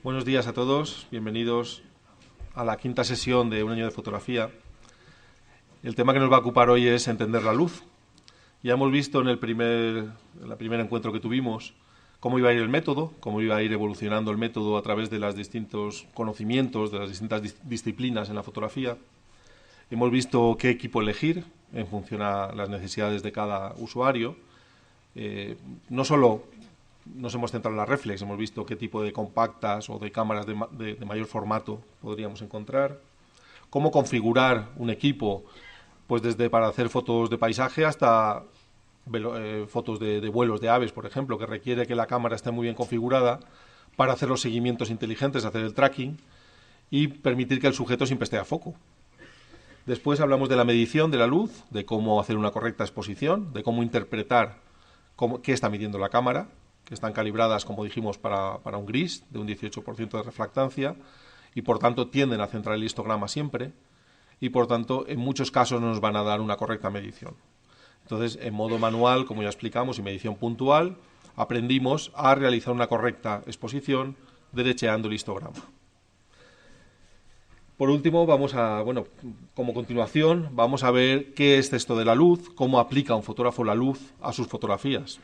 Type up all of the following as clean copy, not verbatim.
Buenos días a todos, bienvenidos a la quinta sesión de un año de fotografía. El tema que nos va a ocupar hoy es entender la luz. Ya hemos visto en el primer encuentro que tuvimos cómo iba a ir el método, cómo iba a ir evolucionando el método a través de los distintos conocimientos, de las distintas disciplinas en la fotografía. Hemos visto qué equipo elegir en función a las necesidades de cada usuario. No solo nos hemos centrado en la reflex, hemos visto qué tipo de compactas o de cámaras de mayor formato podríamos encontrar, cómo configurar un equipo, pues desde para hacer fotos de paisaje hasta fotos de vuelos de aves, por ejemplo, que requiere que la cámara esté muy bien configurada para hacer los seguimientos inteligentes, hacer el tracking y permitir que el sujeto siempre esté a foco. Después hablamos de la medición de la luz, de cómo hacer una correcta exposición, de cómo interpretar qué está midiendo la cámara, que están calibradas, como dijimos, para un gris de un 18% de refractancia y, por tanto, tienden a centrar el histograma siempre y, por tanto, en muchos casos no nos van a dar una correcta medición. Entonces, en modo manual, como ya explicamos, y medición puntual, aprendimos a realizar una correcta exposición derecheando el histograma. Por último, como continuación, vamos a ver qué es esto de la luz, cómo aplica un fotógrafo la luz a sus fotografías.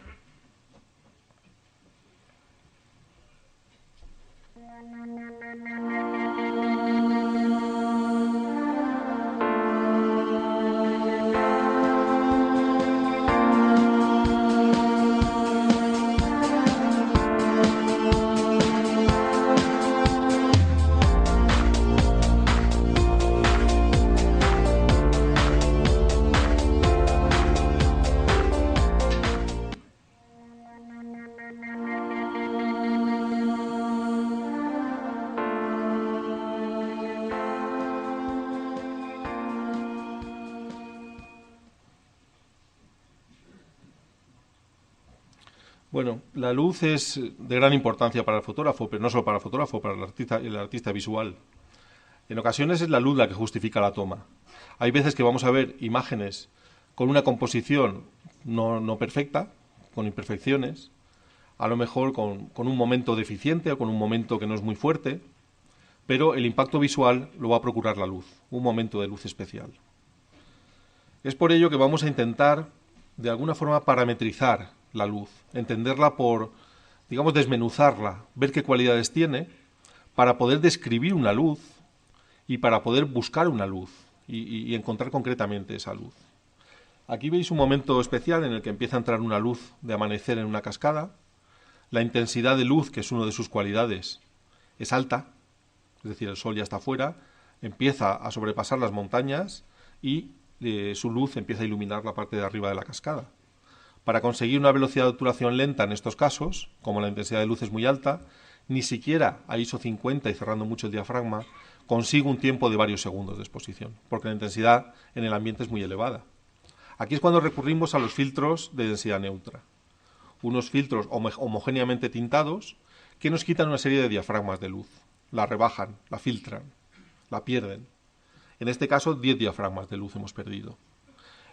Bueno, la luz es de gran importancia para el fotógrafo, pero no solo para el fotógrafo, para el artista visual. En ocasiones es la luz la que justifica la toma. Hay veces que vamos a ver imágenes con una composición no perfecta, con imperfecciones, a lo mejor con un momento deficiente o con un momento que no es muy fuerte, pero el impacto visual lo va a procurar la luz, un momento de luz especial. Es por ello que vamos a intentar, de alguna forma, parametrizar la luz, entenderla desmenuzarla, ver qué cualidades tiene, para poder describir una luz y para poder buscar una luz y encontrar concretamente esa luz. Aquí veis un momento especial en el que empieza a entrar una luz de amanecer en una cascada. La intensidad de luz, que es una de sus cualidades, es alta, es decir, el sol ya está fuera, empieza a sobrepasar las montañas y su luz empieza a iluminar la parte de arriba de la cascada. Para conseguir una velocidad de obturación lenta en estos casos, como la intensidad de luz es muy alta, ni siquiera a ISO 50 y cerrando mucho el diafragma, consigo un tiempo de varios segundos de exposición, porque la intensidad en el ambiente es muy elevada. Aquí es cuando recurrimos a los filtros de densidad neutra. Unos filtros homogéneamente tintados que nos quitan una serie de diafragmas de luz. La rebajan, la filtran, la pierden. En este caso, 10 diafragmas de luz hemos perdido.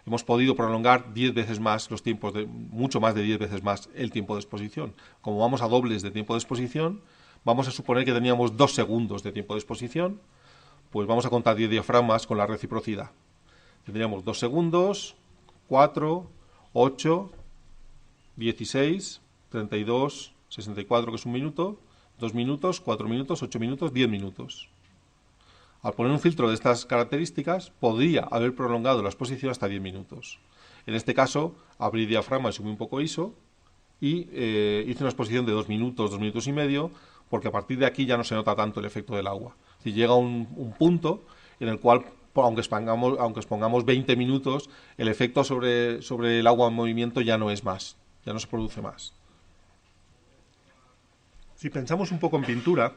Hemos podido prolongar 10 veces más los tiempos, mucho más de 10 veces más el tiempo de exposición. Como vamos a dobles de tiempo de exposición, vamos a suponer que teníamos 2 segundos de tiempo de exposición, pues vamos a contar 10 diafragmas con la reciprocidad. Tendríamos 2 segundos, 4, 8, 16, 32, 64, que es un minuto, 2 minutos, 4 minutos, 8 minutos, 10 minutos. Al poner un filtro de estas características, podría haber prolongado la exposición hasta 10 minutos. En este caso, abrí diafragma y subí un poco ISO y hice una exposición de 2 minutos y medio, porque a partir de aquí ya no se nota tanto el efecto del agua. Si llega un punto en el cual, aunque expongamos 20 minutos, el efecto sobre el agua en movimiento ya no es más, ya no se produce más. Si pensamos un poco en pintura,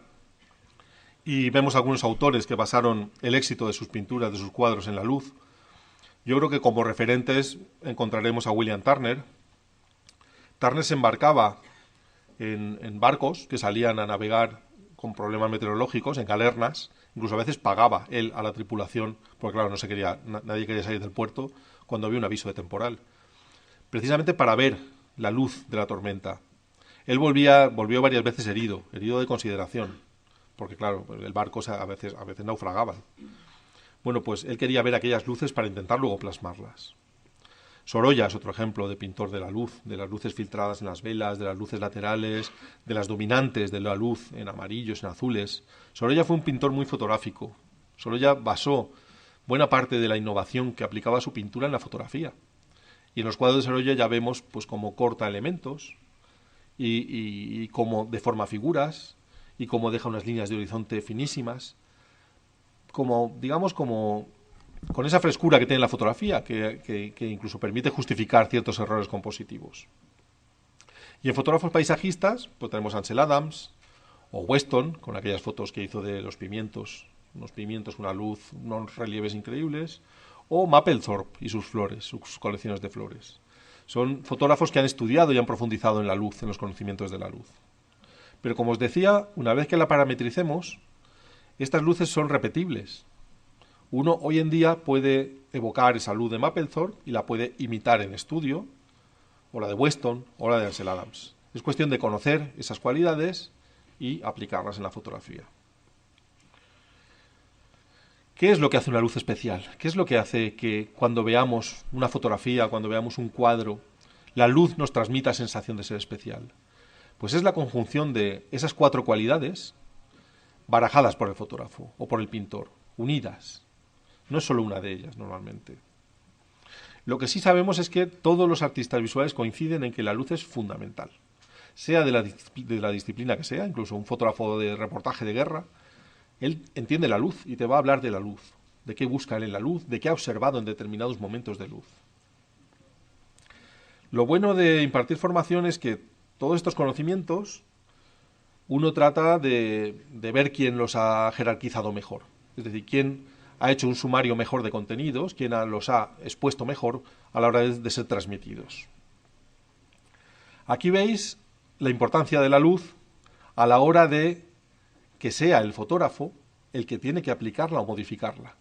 y vemos algunos autores que basaron el éxito de sus pinturas, de sus cuadros en la luz, yo creo que como referentes encontraremos a William Turner. Turner se embarcaba en barcos que salían a navegar con problemas meteorológicos, en galernas, incluso a veces pagaba él a la tripulación, porque claro, nadie quería salir del puerto cuando había un aviso de temporal, precisamente para ver la luz de la tormenta. Él volvió varias veces herido de consideración. porque claro, el barco a veces naufragaba. Bueno, pues él quería ver aquellas luces para intentar luego plasmarlas. Sorolla es otro ejemplo de pintor de la luz, de las luces filtradas en las velas, de las luces laterales, de las dominantes de la luz en amarillos, en azules. Sorolla fue un pintor muy fotográfico. Sorolla basó buena parte de la innovación que aplicaba a su pintura en la fotografía. Y en los cuadros de Sorolla ya vemos pues cómo corta elementos y cómo deforma figuras y cómo deja unas líneas de horizonte finísimas, como digamos como con esa frescura que tiene la fotografía, que incluso permite justificar ciertos errores compositivos. Y en fotógrafos paisajistas, pues tenemos a Ansel Adams o Weston, con aquellas fotos que hizo de los pimientos, unos pimientos, una luz, unos relieves increíbles, o Mapplethorpe y sus flores, sus colecciones de flores. Son fotógrafos que han estudiado y han profundizado en la luz, en los conocimientos de la luz. Pero como os decía, una vez que la parametricemos, estas luces son repetibles. Uno hoy en día puede evocar esa luz de Mapplethorpe y la puede imitar en estudio, o la de Weston, o la de Ansel Adams. Es cuestión de conocer esas cualidades y aplicarlas en la fotografía. ¿Qué es lo que hace una luz especial? ¿Qué es lo que hace que cuando veamos una fotografía, cuando veamos un cuadro, la luz nos transmita sensación de ser especial? Pues es la conjunción de esas 4 cualidades barajadas por el fotógrafo o por el pintor, unidas. No es solo una de ellas normalmente. Lo que sí sabemos es que todos los artistas visuales coinciden en que la luz es fundamental. Sea de la disciplina que sea, incluso un fotógrafo de reportaje de guerra, él entiende la luz y te va a hablar de la luz, de qué busca él en la luz, de qué ha observado en determinados momentos de luz. Lo bueno de impartir formación es que todos estos conocimientos uno trata de ver quién los ha jerarquizado mejor. Es decir, quién ha hecho un sumario mejor de contenidos, quién los ha expuesto mejor a la hora de ser transmitidos. Aquí veis la importancia de la luz a la hora de que sea el fotógrafo el que tiene que aplicarla o modificarla.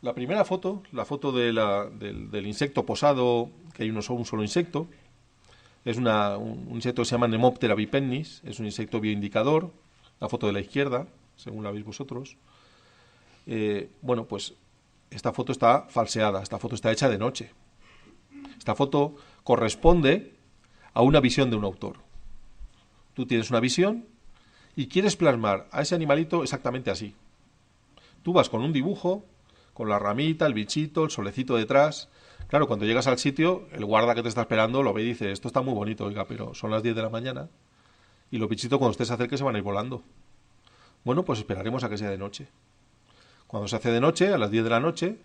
La primera foto, la foto del insecto posado, que hay un solo insecto, es un insecto que se llama Nemoptera bipennis, es un insecto bioindicador, la foto de la izquierda, según la veis vosotros. Bueno, pues esta foto está falseada, esta foto está hecha de noche. Esta foto corresponde a una visión de un autor. Tú tienes una visión y quieres plasmar a ese animalito exactamente así. Tú vas con un dibujo, con la ramita, el bichito, el solecito detrás. Claro, cuando llegas al sitio, el guarda que te está esperando lo ve y dice, esto está muy bonito, oiga, pero son las 10 de la mañana y los bichitos cuando usted se acerque se van a ir volando. Bueno, pues esperaremos a que sea de noche. Cuando se hace de noche, a las 10 de la noche,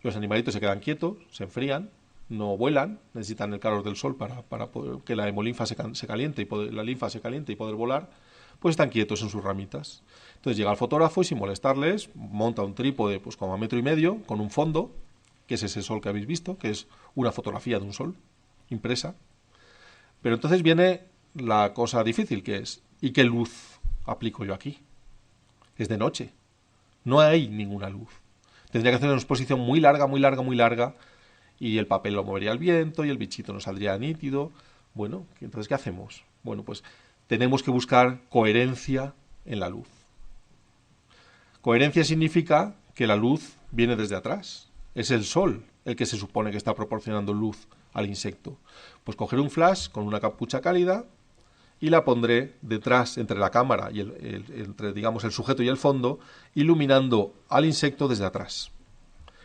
los animalitos se quedan quietos, se enfrían, no vuelan, necesitan el calor del sol para poder, que la hemolinfa se caliente y la linfa se caliente y poder volar, pues están quietos en sus ramitas. Entonces llega el fotógrafo y sin molestarles, monta un trípode pues como a 1,5 metros, con un fondo, que es ese sol que habéis visto, que es una fotografía de un sol, impresa. Pero entonces viene la cosa difícil, que es, ¿y qué luz aplico yo aquí? Es de noche. No hay ninguna luz. Tendría que hacer una exposición muy larga, muy larga, muy larga, y el papel lo movería al viento y el bichito no saldría nítido. Bueno, entonces, ¿qué hacemos? Bueno, pues tenemos que buscar coherencia en la luz. Coherencia significa que la luz viene desde atrás. Es el sol el que se supone que está proporcionando luz al insecto. Pues coger un flash con una capucha cálida y la pondré detrás, entre la cámara y entre, digamos, el sujeto y el fondo, iluminando al insecto desde atrás.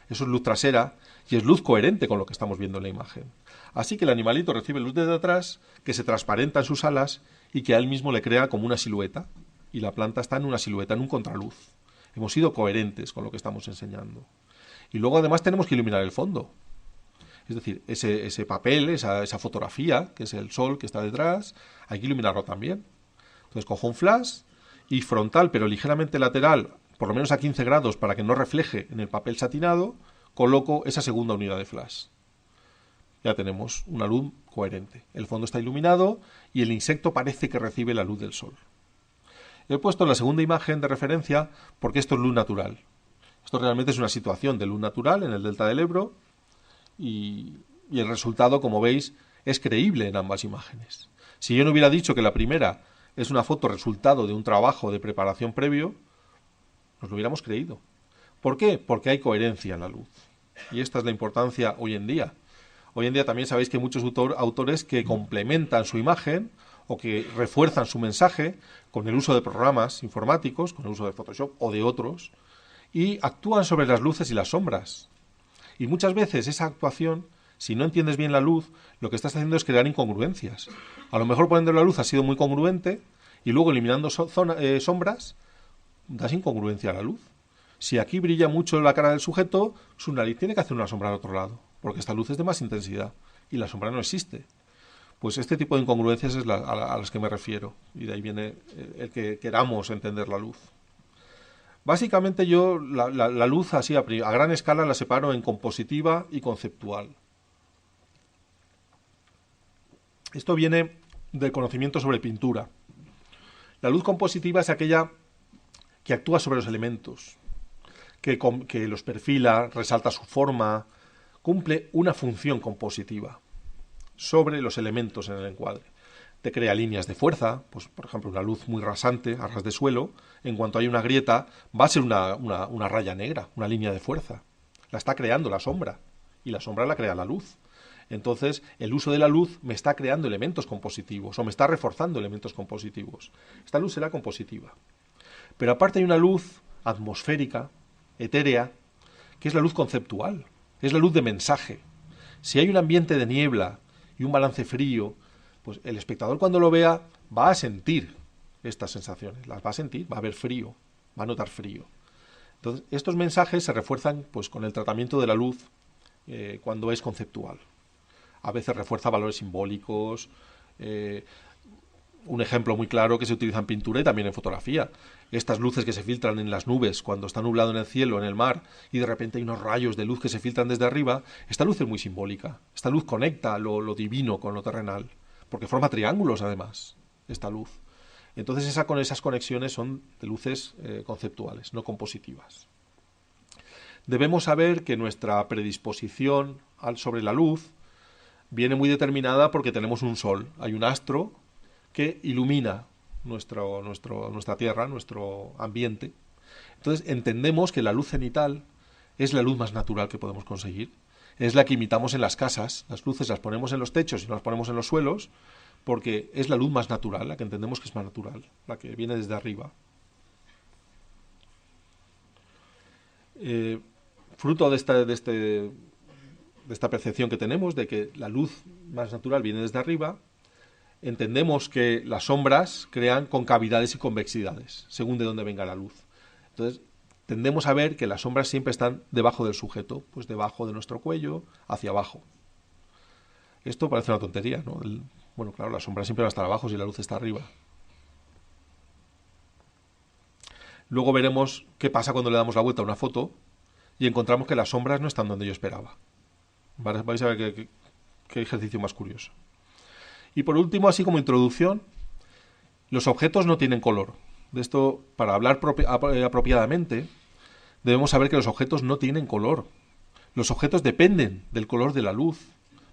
Eso es luz trasera y es luz coherente con lo que estamos viendo en la imagen. Así que el animalito recibe luz desde atrás, que se transparenta en sus alas y que a él mismo le crea como una silueta. Y la planta está en una silueta, en un contraluz. Hemos sido coherentes con lo que estamos enseñando. Y luego además tenemos que iluminar el fondo. Es decir, ese papel, esa fotografía, que es el sol que está detrás, hay que iluminarlo también. Entonces cojo un flash y frontal, pero ligeramente lateral, por lo menos a 15 grados para que no refleje en el papel satinado, coloco esa segunda unidad de flash. Ya tenemos una luz coherente. El fondo está iluminado y el insecto parece que recibe la luz del sol. He puesto la segunda imagen de referencia porque esto es luz natural. Esto realmente es una situación de luz natural en el delta del Ebro y el resultado, como veis, es creíble en ambas imágenes. Si yo no hubiera dicho que la primera es una foto resultado de un trabajo de preparación previo, nos lo hubiéramos creído. ¿Por qué? Porque hay coherencia en la luz. Y esta es la importancia hoy en día. Hoy en día también sabéis que hay muchos autores que complementan su imagen o que refuerzan su mensaje con el uso de programas informáticos, con el uso de Photoshop o de otros, y actúan sobre las luces y las sombras. Y muchas veces esa actuación, si no entiendes bien la luz, lo que estás haciendo es crear incongruencias. A lo mejor poniendo la luz ha sido muy congruente y luego eliminando sombras, das incongruencia a la luz. Si aquí brilla mucho la cara del sujeto, su nariz tiene que hacer una sombra al otro lado, porque esta luz es de más intensidad y la sombra no existe. Pues este tipo de incongruencias es a las que me refiero, y de ahí viene el que queramos entender la luz. Básicamente yo la luz así a gran escala la separo en compositiva y conceptual. Esto viene del conocimiento sobre pintura. La luz compositiva es aquella que actúa sobre los elementos, que los perfila, resalta su forma, cumple una función compositiva sobre los elementos en el encuadre. Te crea líneas de fuerza, pues por ejemplo una luz muy rasante, a ras de suelo, en cuanto hay una grieta va a ser una raya negra, una línea de fuerza. La está creando la sombra, y la sombra la crea la luz. Entonces el uso de la luz me está creando elementos compositivos, o me está reforzando elementos compositivos. Esta luz será compositiva. Pero aparte hay una luz atmosférica, etérea, que es la luz conceptual, es la luz de mensaje. Si hay un ambiente de niebla y un balance frío, pues el espectador cuando lo vea va a sentir estas sensaciones, las va a sentir, va a ver frío, va a notar frío. Entonces, estos mensajes se refuerzan pues con el tratamiento de la luz cuando es conceptual. A veces refuerza valores simbólicos, un ejemplo muy claro que se utiliza en pintura y también en fotografía. Estas luces que se filtran en las nubes cuando está nublado en el cielo, en el mar, y de repente hay unos rayos de luz que se filtran desde arriba, esta luz es muy simbólica. Esta luz conecta lo divino con lo terrenal, porque forma triángulos además, esta luz. Entonces esas conexiones son de luces conceptuales, no compositivas. Debemos saber que nuestra predisposición sobre la luz viene muy determinada porque tenemos un sol, hay un astro que ilumina nuestra Tierra, nuestro ambiente. Entonces entendemos que la luz cenital es la luz más natural que podemos conseguir. Es la que imitamos en las casas, las luces las ponemos en los techos y no las ponemos en los suelos, porque es la luz más natural, la que entendemos que es más natural, la que viene desde arriba. Fruto de esta percepción que tenemos de que la luz más natural viene desde arriba, entendemos que las sombras crean concavidades y convexidades, según de dónde venga la luz. Entonces, tendemos a ver que las sombras siempre están debajo del sujeto, pues debajo de nuestro cuello, hacia abajo. Esto parece una tontería, ¿no? Bueno, claro, la sombra siempre va a estar abajo si la luz está arriba. Luego veremos qué pasa cuando le damos la vuelta a una foto y encontramos que las sombras no están donde yo esperaba. Vais a ver qué ejercicio más curioso. Y por último, así como introducción, los objetos no tienen color. De esto, para hablar apropiadamente, debemos saber que los objetos no tienen color. Los objetos dependen del color de la luz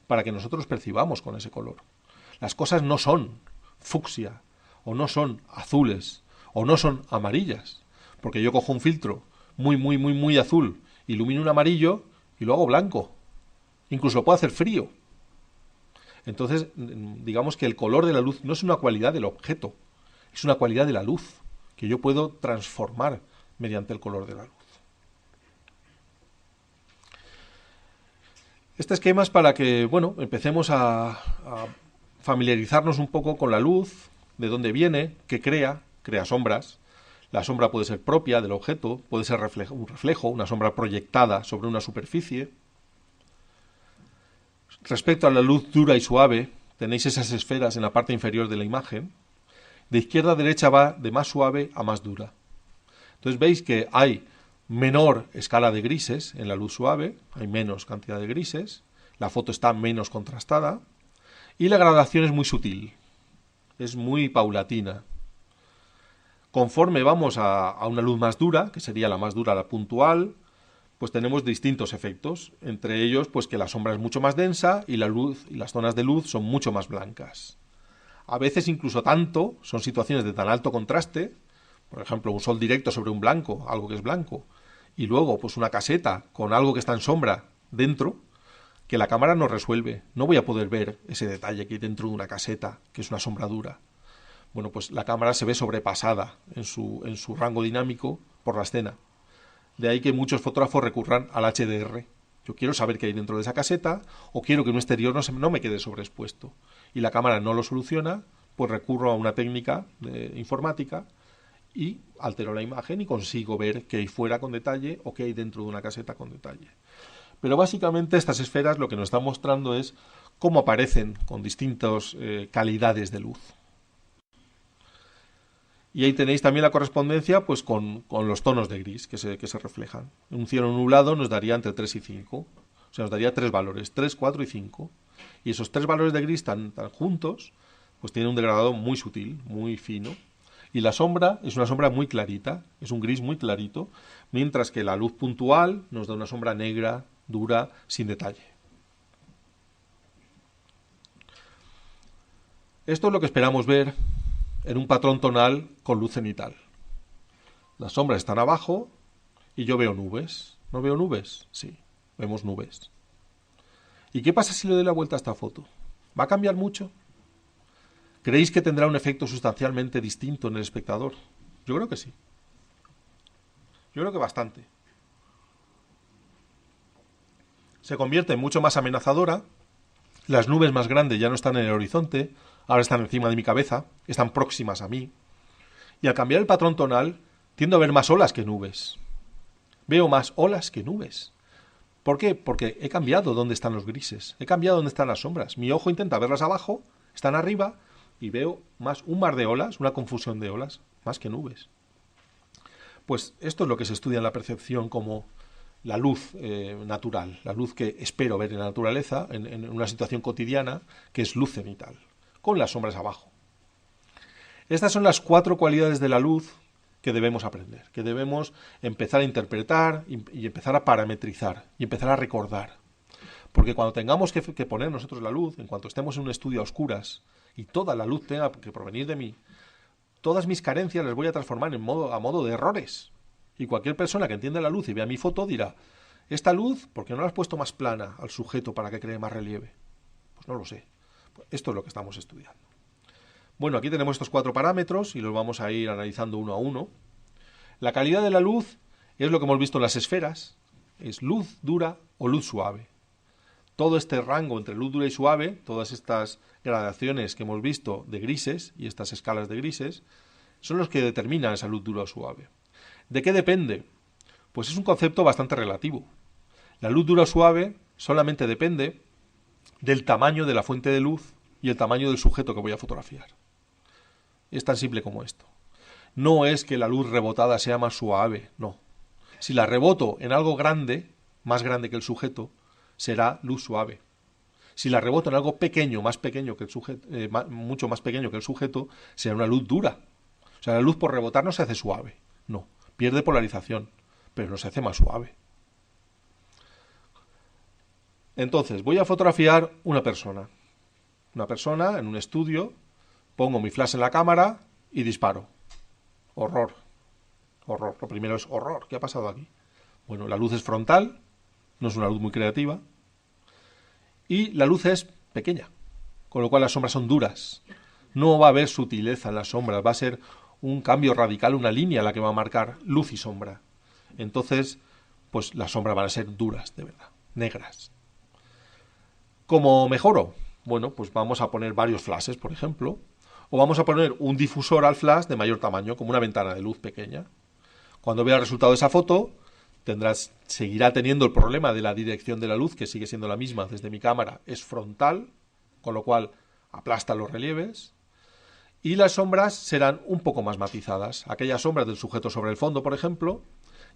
para que nosotros percibamos con ese color. Las cosas no son fucsia, o no son azules, o no son amarillas. Porque yo cojo un filtro muy azul, ilumino un amarillo y lo hago blanco. Incluso lo puedo hacer frío. Entonces, digamos que el color de la luz no es una cualidad del objeto, es una cualidad de la luz, que yo puedo transformar mediante el color de la luz. Este esquema es para que, empecemos a familiarizarnos un poco con la luz, de dónde viene, qué crea sombras. La sombra puede ser propia del objeto, puede ser un reflejo, una sombra proyectada sobre una superficie. Respecto a la luz dura y suave, tenéis esas esferas en la parte inferior de la imagen. De izquierda a derecha va de más suave a más dura. Entonces veis que hay menor escala de grises en la luz suave, hay menos cantidad de grises, la foto está menos contrastada y la gradación es muy sutil, es muy paulatina. Conforme vamos a una luz más dura, que sería la más dura, la puntual, pues tenemos distintos efectos, entre ellos pues que la sombra es mucho más densa y la luz y las zonas de luz son mucho más blancas. A veces incluso tanto, son situaciones de tan alto contraste, por ejemplo, un sol directo sobre un blanco, algo que es blanco, y luego pues una caseta con algo que está en sombra dentro, que la cámara no resuelve. No voy a poder ver ese detalle que hay dentro de una caseta, que es una sombradura. Bueno, pues la cámara se ve sobrepasada en su rango dinámico por la escena. De ahí que muchos fotógrafos recurran al HDR. Yo quiero saber qué hay dentro de esa caseta o quiero que un exterior no me quede sobreexpuesto. Y la cámara no lo soluciona, pues recurro a una técnica informática y altero la imagen y consigo ver qué hay fuera con detalle o qué hay dentro de una caseta con detalle. Pero básicamente estas esferas lo que nos están mostrando es cómo aparecen con distintas calidades de luz. Y ahí tenéis también la correspondencia pues con los tonos de gris que se reflejan. Un cielo nublado nos daría entre 3 y 5. O sea, nos daría 3 valores, 3, 4 y 5. Y esos 3 valores de gris tan juntos, pues tienen un degradado muy sutil, muy fino. Y la sombra es una sombra muy clarita, es un gris muy clarito, mientras que la luz puntual nos da una sombra negra, dura, sin detalle. Esto es lo que esperamos ver en un patrón tonal con luz cenital. Las sombras están abajo y yo veo nubes. ¿No veo nubes? Sí, vemos nubes. ¿Y qué pasa si le doy la vuelta a esta foto? ¿Va a cambiar mucho? ¿Creéis que tendrá un efecto sustancialmente distinto en el espectador? Yo creo que sí. Yo creo que bastante. Se convierte en mucho más amenazadora. Las nubes más grandes ya no están en el horizonte, ahora están encima de mi cabeza, están próximas a mí. Y al cambiar el patrón tonal, tiendo a ver más olas que nubes. Veo más olas que nubes. ¿Por qué? Porque he cambiado dónde están los grises, he cambiado dónde están las sombras. Mi ojo intenta verlas abajo, están arriba, y veo más un mar de olas, una confusión de olas, más que nubes. Pues esto es lo que se estudia en la percepción como la luz natural, la luz que espero ver en la naturaleza, en una situación cotidiana, que es luz cenital, con las sombras abajo. Estas son las 4 cualidades de la luz que debemos aprender, que debemos empezar a interpretar y empezar a parametrizar y empezar a recordar. Porque cuando tengamos que poner nosotros la luz, en cuanto estemos en un estudio a oscuras y toda la luz tenga que provenir de mí, todas mis carencias las voy a transformar a modo de errores. Y cualquier persona que entienda la luz y vea mi foto dirá, esta luz, ¿por qué no la has puesto más plana al sujeto para que cree más relieve? Pues no lo sé. Pues esto es lo que estamos estudiando. Bueno, aquí tenemos estos 4 parámetros y los vamos a ir analizando uno a uno. La calidad de la luz es lo que hemos visto en las esferas. Es luz dura o luz suave. Todo este rango entre luz dura y suave, todas estas gradaciones que hemos visto de grises y estas escalas de grises, son los que determinan esa luz dura o suave. ¿De qué depende? Pues es un concepto bastante relativo. La luz dura o suave solamente depende del tamaño de la fuente de luz y el tamaño del sujeto que voy a fotografiar. Es tan simple como esto. No es que la luz rebotada sea más suave, no. Si la reboto en algo grande, más grande que el sujeto, será luz suave. Si la reboto en algo pequeño, más pequeño que el sujeto, mucho más pequeño que el sujeto, será una luz dura. O sea, la luz por rebotar no se hace suave, no. Pierde polarización, pero no se hace más suave. Entonces, voy a fotografiar una persona. Una persona en un estudio, pongo mi flash en la cámara y disparo. Horror. Horror. Lo primero es horror. ¿Qué ha pasado aquí? Bueno, la luz es frontal, no es una luz muy creativa. Y la luz es pequeña, con lo cual las sombras son duras. No va a haber sutileza en las sombras, va a ser un cambio radical, una línea la que va a marcar luz y sombra. Entonces, pues las sombras van a ser duras, de verdad, negras. ¿Cómo mejoro? Bueno, pues vamos a poner varios flashes, por ejemplo, o vamos a poner un difusor al flash de mayor tamaño, como una ventana de luz pequeña. Cuando vea el resultado de esa foto, seguirá teniendo el problema de la dirección de la luz, que sigue siendo la misma desde mi cámara, es frontal, con lo cual aplasta los relieves, y las sombras serán un poco más matizadas. Aquellas sombras del sujeto sobre el fondo, por ejemplo,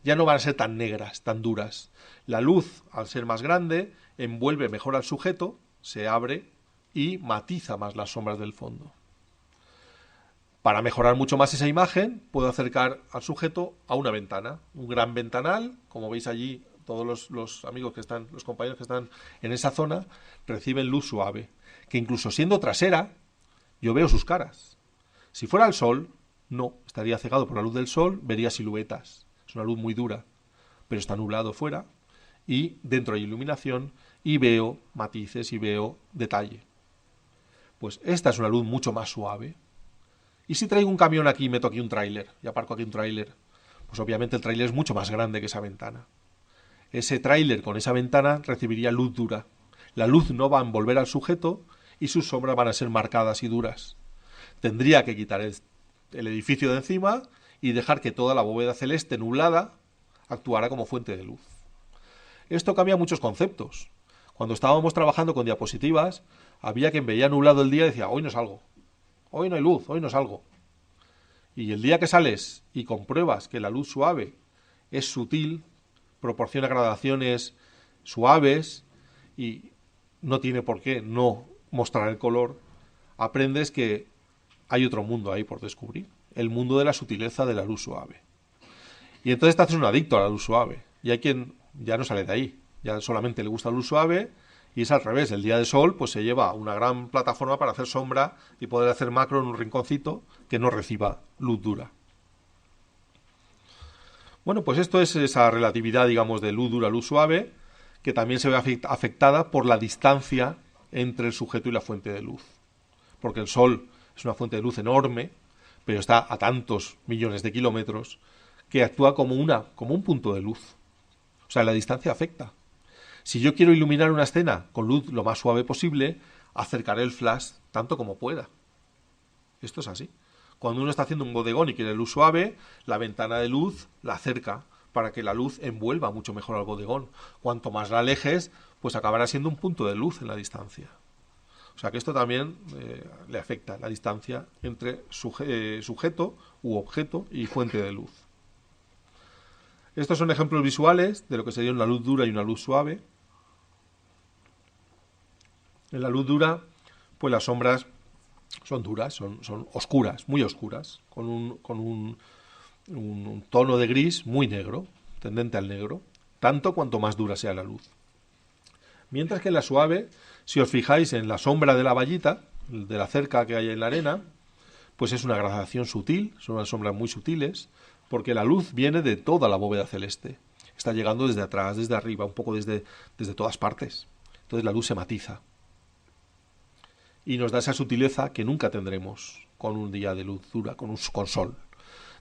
ya no van a ser tan negras, tan duras. La luz, al ser más grande, envuelve mejor al sujeto, se abre y matiza más las sombras del fondo. Para mejorar mucho más esa imagen, puedo acercar al sujeto a una ventana, un gran ventanal, como veis allí, todos los amigos que están, los compañeros que están en esa zona, reciben luz suave, que incluso siendo trasera, yo veo sus caras. Si fuera el sol, no, estaría cegado por la luz del sol, vería siluetas. Es una luz muy dura, pero está nublado fuera y dentro hay iluminación y veo matices y veo detalle. Pues esta es una luz mucho más suave. ¿Y si traigo un camión aquí y meto aquí un tráiler y aparco aquí un tráiler? Pues obviamente el tráiler es mucho más grande que esa ventana. Ese tráiler con esa ventana recibiría luz dura. La luz no va a envolver al sujeto y sus sombras van a ser marcadas y duras. Tendría que quitar el edificio de encima y dejar que toda la bóveda celeste nublada actuara como fuente de luz. Esto cambia muchos conceptos. Cuando estábamos trabajando con diapositivas, había quien veía nublado el día y decía, hoy no salgo, hoy no hay luz, hoy no salgo. Y el día que sales y compruebas que la luz suave es sutil, proporciona gradaciones suaves y no tiene por qué no mostrar el color, aprendes que hay otro mundo ahí por descubrir, el mundo de la sutileza de la luz suave. Y entonces te haces un adicto a la luz suave. Y hay quien ya no sale de ahí, ya solamente le gusta la luz suave y es al revés. El día de sol pues se lleva una gran plataforma para hacer sombra y poder hacer macro en un rinconcito que no reciba luz dura. Bueno, pues esto es esa relatividad, digamos, de luz dura, luz suave, que también se ve afectada por la distancia entre el sujeto y la fuente de luz. Porque el sol es una fuente de luz enorme, pero está a tantos millones de kilómetros que actúa como un punto de luz. O sea, la distancia afecta. Si yo quiero iluminar una escena con luz lo más suave posible, acercaré el flash tanto como pueda. Esto es así. Cuando uno está haciendo un bodegón y quiere luz suave, la ventana de luz la acerca para que la luz envuelva mucho mejor al bodegón. Cuanto más la alejes, pues acabará siendo un punto de luz en la distancia. O sea que esto también le afecta, la distancia entre sujeto u objeto y fuente de luz. Estos son ejemplos visuales de lo que sería una luz dura y una luz suave. En la luz dura, pues las sombras son duras, son oscuras, muy oscuras, con un tono de gris muy negro, tendente al negro, tanto cuanto más dura sea la luz. Mientras que en la suave, si os fijáis en la sombra de la vallita, de la cerca que hay en la arena, pues es una gradación sutil, son unas sombras muy sutiles, porque la luz viene de toda la bóveda celeste. Está llegando desde atrás, desde arriba, un poco desde todas partes. Entonces la luz se matiza. Y nos da esa sutileza que nunca tendremos con un día de luz dura, con sol.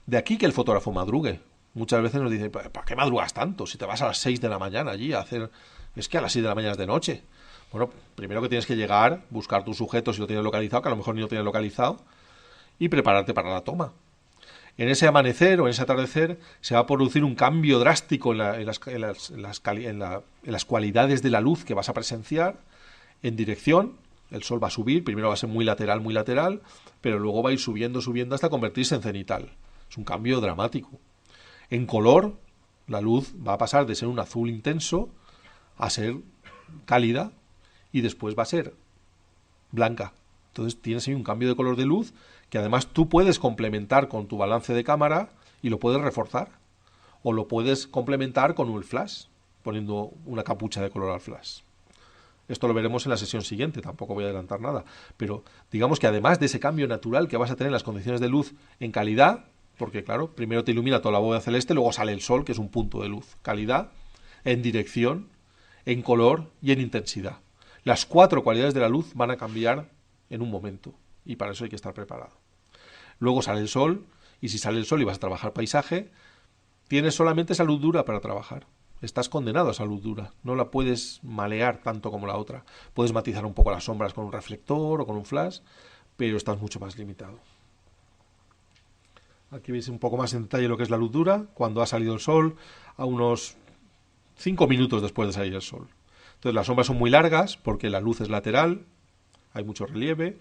De aquí que el fotógrafo madrugue. Muchas veces nos dicen, ¿para qué madrugas tanto? Si te vas a las 6 de la mañana allí a hacer... Es que a las 6 de la mañana es de noche. Bueno, primero que tienes que llegar, buscar tu sujeto si lo tienes localizado, que a lo mejor ni lo tienes localizado, y prepararte para la toma. En ese amanecer o en ese atardecer se va a producir un cambio drástico en las cualidades de la luz que vas a presenciar en dirección. El sol va a subir, primero va a ser muy lateral, pero luego va a ir subiendo hasta convertirse en cenital. Es un cambio dramático. En color, la luz va a pasar de ser un azul intenso a ser cálida y después va a ser blanca. Entonces tienes ahí un cambio de color de luz que además tú puedes complementar con tu balance de cámara y lo puedes reforzar. O lo puedes complementar con un flash, poniendo una capucha de color al flash. Esto lo veremos en la sesión siguiente, tampoco voy a adelantar nada. Pero digamos que además de ese cambio natural que vas a tener en las condiciones de luz en calidad, porque claro, primero te ilumina toda la bóveda celeste, luego sale el sol, que es un punto de luz. Calidad, en dirección, en color y en intensidad. Las 4 cualidades de la luz van a cambiar en un momento y para eso hay que estar preparado. Luego sale el sol y si sale el sol y vas a trabajar paisaje, tienes solamente esa luz dura para trabajar. Estás condenado a esa luz dura, no la puedes malear tanto como la otra. Puedes matizar un poco las sombras con un reflector o con un flash, pero estás mucho más limitado. Aquí veis un poco más en detalle lo que es la luz dura, cuando ha salido el sol, a unos 5 minutos después de salir el sol. Entonces las sombras son muy largas porque la luz es lateral, hay mucho relieve.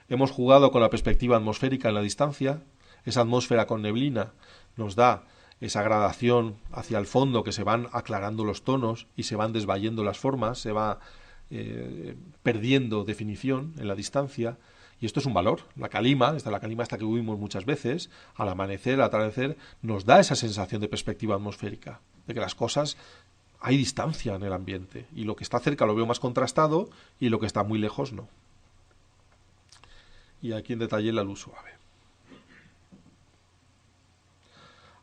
Hemos jugado con la perspectiva atmosférica en la distancia. Esa atmósfera con neblina nos da esa gradación hacia el fondo que se van aclarando los tonos y se van desvayendo las formas, se va perdiendo definición en la distancia. Y esto es un valor. La calima esta que vimos muchas veces, al amanecer, al atardecer, nos da esa sensación de perspectiva atmosférica, de que las cosas... hay distancia en el ambiente y lo que está cerca lo veo más contrastado y lo que está muy lejos no. y aquí en detalle la luz suave.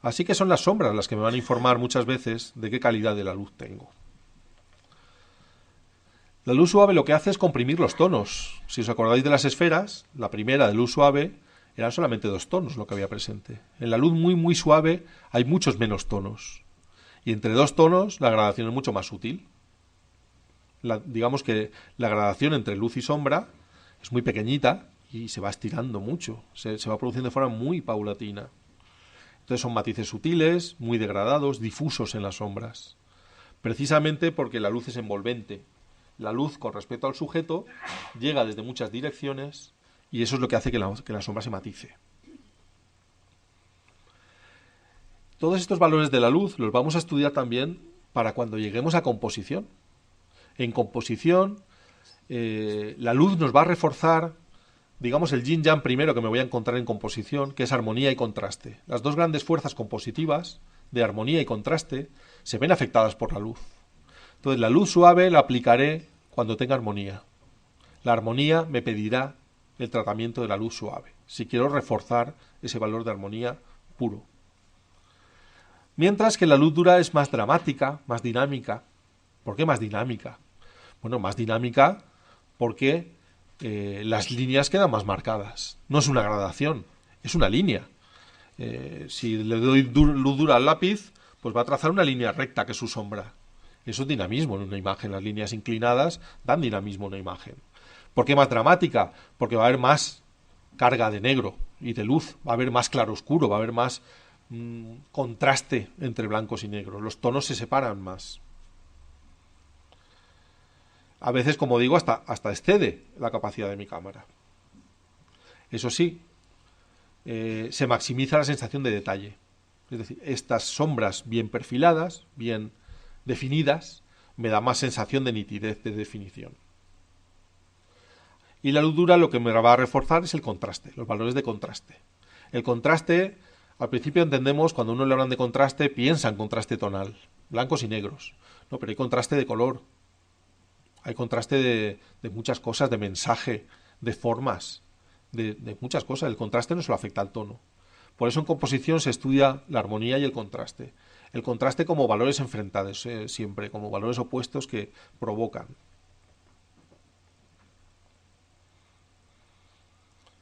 Así que son las sombras las que me van a informar muchas veces de qué calidad de la luz tengo. La luz suave lo que hace es comprimir los tonos. Si os acordáis de las esferas, la primera de luz suave eran solamente 2 tonos lo que había presente. En la luz muy muy suave hay muchos menos tonos. Y entre 2 tonos la gradación es mucho más sutil. Digamos que la gradación entre luz y sombra es muy pequeñita y se va estirando mucho. Se va produciendo de forma muy paulatina. Entonces son matices sutiles, muy degradados, difusos en las sombras. Precisamente porque la luz es envolvente. La luz con respecto al sujeto llega desde muchas direcciones y eso es lo que hace que la sombra se matice. Todos estos valores de la luz los vamos a estudiar también para cuando lleguemos a composición. En composición, la luz nos va a reforzar, digamos, el yin-yang primero que me voy a encontrar en composición, que es armonía y contraste. Las 2 grandes fuerzas compositivas de armonía y contraste se ven afectadas por la luz. Entonces, la luz suave la aplicaré cuando tenga armonía. La armonía me pedirá el tratamiento de la luz suave, si quiero reforzar ese valor de armonía puro. Mientras que la luz dura es más dramática, más dinámica. ¿Por qué más dinámica? Bueno, más dinámica porque las líneas quedan más marcadas. No es una gradación, es una línea. Si le doy luz dura al lápiz, pues va a trazar una línea recta que es su sombra. Eso es dinamismo en una imagen. Las líneas inclinadas dan dinamismo en una imagen. ¿Por qué más dramática? Porque va a haber más carga de negro y de luz. Va a haber más claroscuro, va a haber más contraste entre blancos y negros. Los tonos se separan más. A veces, como digo, hasta excede la capacidad de mi cámara. Eso sí, se maximiza la sensación de detalle. Es decir, estas sombras bien perfiladas, bien definidas, me da más sensación de nitidez, de definición. Y la luz dura lo que me va a reforzar es el contraste, los valores de contraste. El contraste, al principio entendemos, cuando uno le hablan de contraste, piensa en contraste tonal, blancos y negros. No, pero hay contraste de color, hay contraste de muchas cosas, de mensaje, de formas, de muchas cosas. El contraste no solo afecta al tono. Por eso en composición se estudia la armonía y el contraste. El contraste como valores enfrentados, siempre, como valores opuestos que provocan.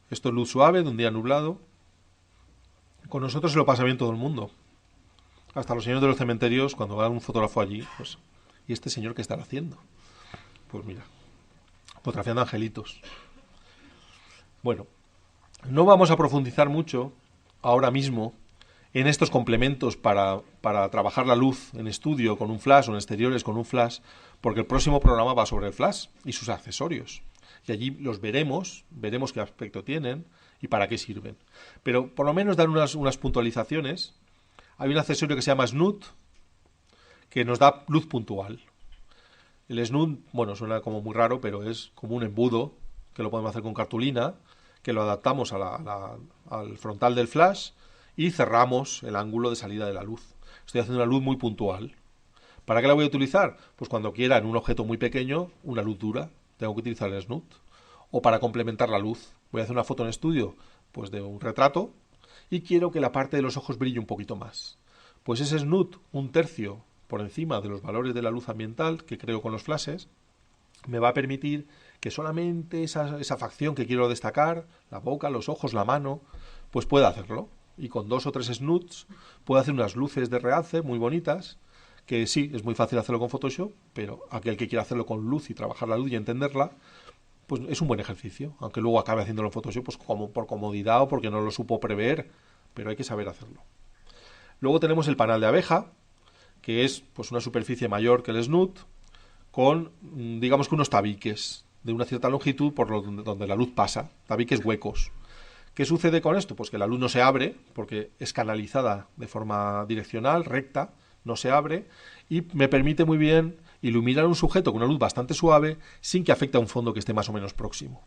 Esto es luz suave de un día nublado. Con nosotros se lo pasa bien todo el mundo. Hasta los señores de los cementerios, cuando va un fotógrafo allí, pues, ¿y este señor qué estará haciendo? Pues mira, fotografiando angelitos. Bueno, no vamos a profundizar mucho ahora mismo en estos complementos para trabajar la luz en estudio con un flash o en exteriores con un flash, porque el próximo programa va sobre el flash y sus accesorios. Y allí los veremos qué aspecto tienen y para qué sirven. Pero por lo menos dar unas puntualizaciones. Hay un accesorio que se llama snoot, que nos da luz puntual. El snoot, bueno, suena como muy raro, pero es como un embudo, que lo podemos hacer con cartulina, que lo adaptamos al frontal del flash y cerramos el ángulo de salida de la luz. Estoy haciendo una luz muy puntual. ¿Para qué la voy a utilizar? Pues cuando quiera en un objeto muy pequeño, una luz dura, tengo que utilizar el snoot. O para complementar la luz. Voy a hacer una foto en estudio, pues de un retrato, y quiero que la parte de los ojos brille un poquito más. Pues ese snoot, 1/3 por encima de los valores de la luz ambiental que creo con los flashes, me va a permitir que solamente esa facción que quiero destacar, la boca, los ojos, la mano, pues pueda hacerlo. Y con 2 o 3 snoots puedo hacer unas luces de realce muy bonitas, que sí, es muy fácil hacerlo con Photoshop, pero aquel que quiera hacerlo con luz y trabajar la luz y entenderla, pues es un buen ejercicio, aunque luego acabe haciéndolo en Photoshop pues como por comodidad o porque no lo supo prever, pero hay que saber hacerlo. Luego tenemos el panal de abeja, que es pues una superficie mayor que el snoot, con digamos que unos tabiques de una cierta longitud por donde la luz pasa, tabiques huecos. ¿Qué sucede con esto? Pues que la luz no se abre, porque es canalizada de forma direccional, recta, no se abre, y me permite muy bien iluminar un sujeto con una luz bastante suave sin que afecte a un fondo que esté más o menos próximo.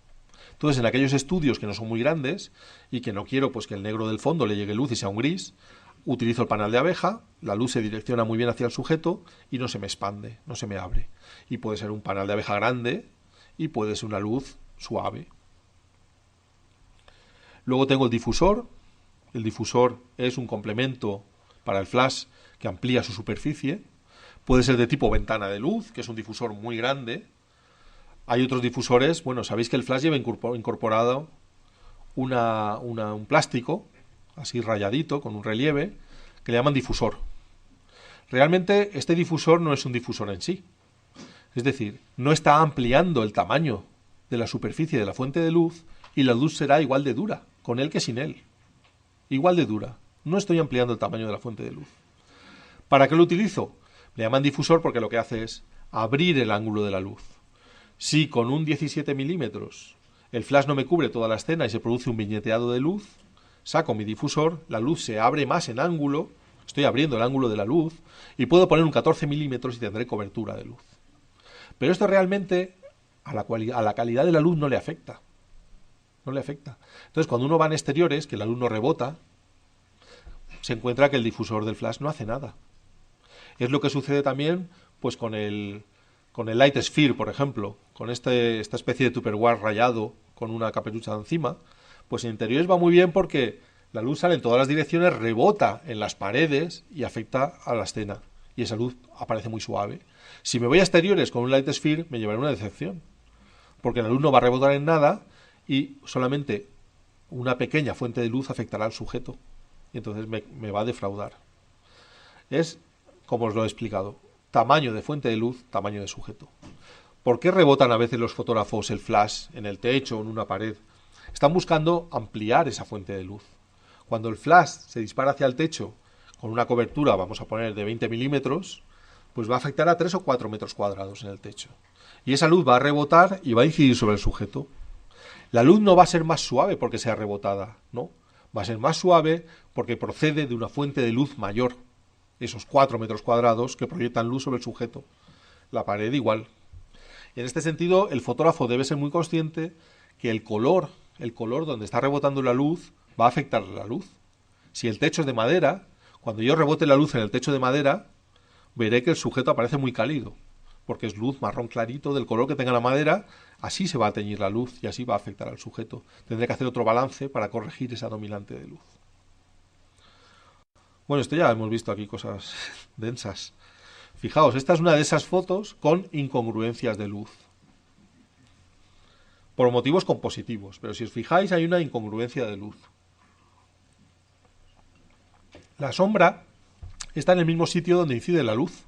Entonces, en aquellos estudios que no son muy grandes y que no quiero pues que el negro del fondo le llegue luz y sea un gris, utilizo el panal de abeja, la luz se direcciona muy bien hacia el sujeto y no se me expande, no se me abre. Y puede ser un panal de abeja grande y puede ser una luz suave. Luego tengo el difusor. El difusor es un complemento para el flash que amplía su superficie. Puede ser de tipo ventana de luz, que es un difusor muy grande. Hay otros difusores, bueno, sabéis que el flash lleva incorporado un plástico, así rayadito, con un relieve, que le llaman difusor. Realmente este difusor no es un difusor en sí. Es decir, no está ampliando el tamaño de la superficie de la fuente de luz y la luz será igual de dura, con él que sin él. Igual de dura. No estoy ampliando el tamaño de la fuente de luz. ¿Para qué lo utilizo? Le llaman difusor porque lo que hace es abrir el ángulo de la luz. Si con un 17 milímetros el flash no me cubre toda la escena y se produce un viñeteado de luz, saco mi difusor, la luz se abre más en ángulo, estoy abriendo el ángulo de la luz, y puedo poner un 14 milímetros y tendré cobertura de luz. Pero esto realmente a la calidad de la luz no le afecta. No le afecta. Entonces, cuando uno va en exteriores, que la luz no rebota, se encuentra que el difusor del flash no hace nada. Es lo que sucede también pues con el Light Sphere, por ejemplo, con esta especie de Tupperware rayado con una caperucha encima, pues en interiores va muy bien porque la luz sale en todas las direcciones, rebota en las paredes y afecta a la escena. Y esa luz aparece muy suave. Si me voy a exteriores con un Light Sphere, me llevaré una decepción. Porque la luz no va a rebotar en nada y solamente una pequeña fuente de luz afectará al sujeto. Y entonces me va a defraudar. Es, como os lo he explicado, tamaño de fuente de luz, tamaño de sujeto. ¿Por qué rebotan a veces los fotógrafos el flash en el techo o en una pared? Están buscando ampliar esa fuente de luz. Cuando el flash se dispara hacia el techo con una cobertura, vamos a poner de 20 milímetros, pues va a afectar a 3 o 4 metros cuadrados en el techo. Y esa luz va a rebotar y va a incidir sobre el sujeto. La luz no va a ser más suave porque sea rebotada, no. Va a ser más suave porque procede de una fuente de luz mayor. Esos 4 metros cuadrados que proyectan luz sobre el sujeto. La pared igual. En este sentido, el fotógrafo debe ser muy consciente que el color donde está rebotando la luz va a afectar la luz. Si el techo es de madera, cuando yo rebote la luz en el techo de madera, veré que el sujeto aparece muy cálido, porque es luz marrón clarito del color que tenga la madera, así se va a teñir la luz y así va a afectar al sujeto. Tendré que hacer otro balance para corregir esa dominante de luz. Bueno, esto ya hemos visto aquí cosas densas. Fijaos, esta es una de esas fotos con incongruencias de luz. Por motivos compositivos, pero si os fijáis hay una incongruencia de luz. La sombra está en el mismo sitio donde incide la luz.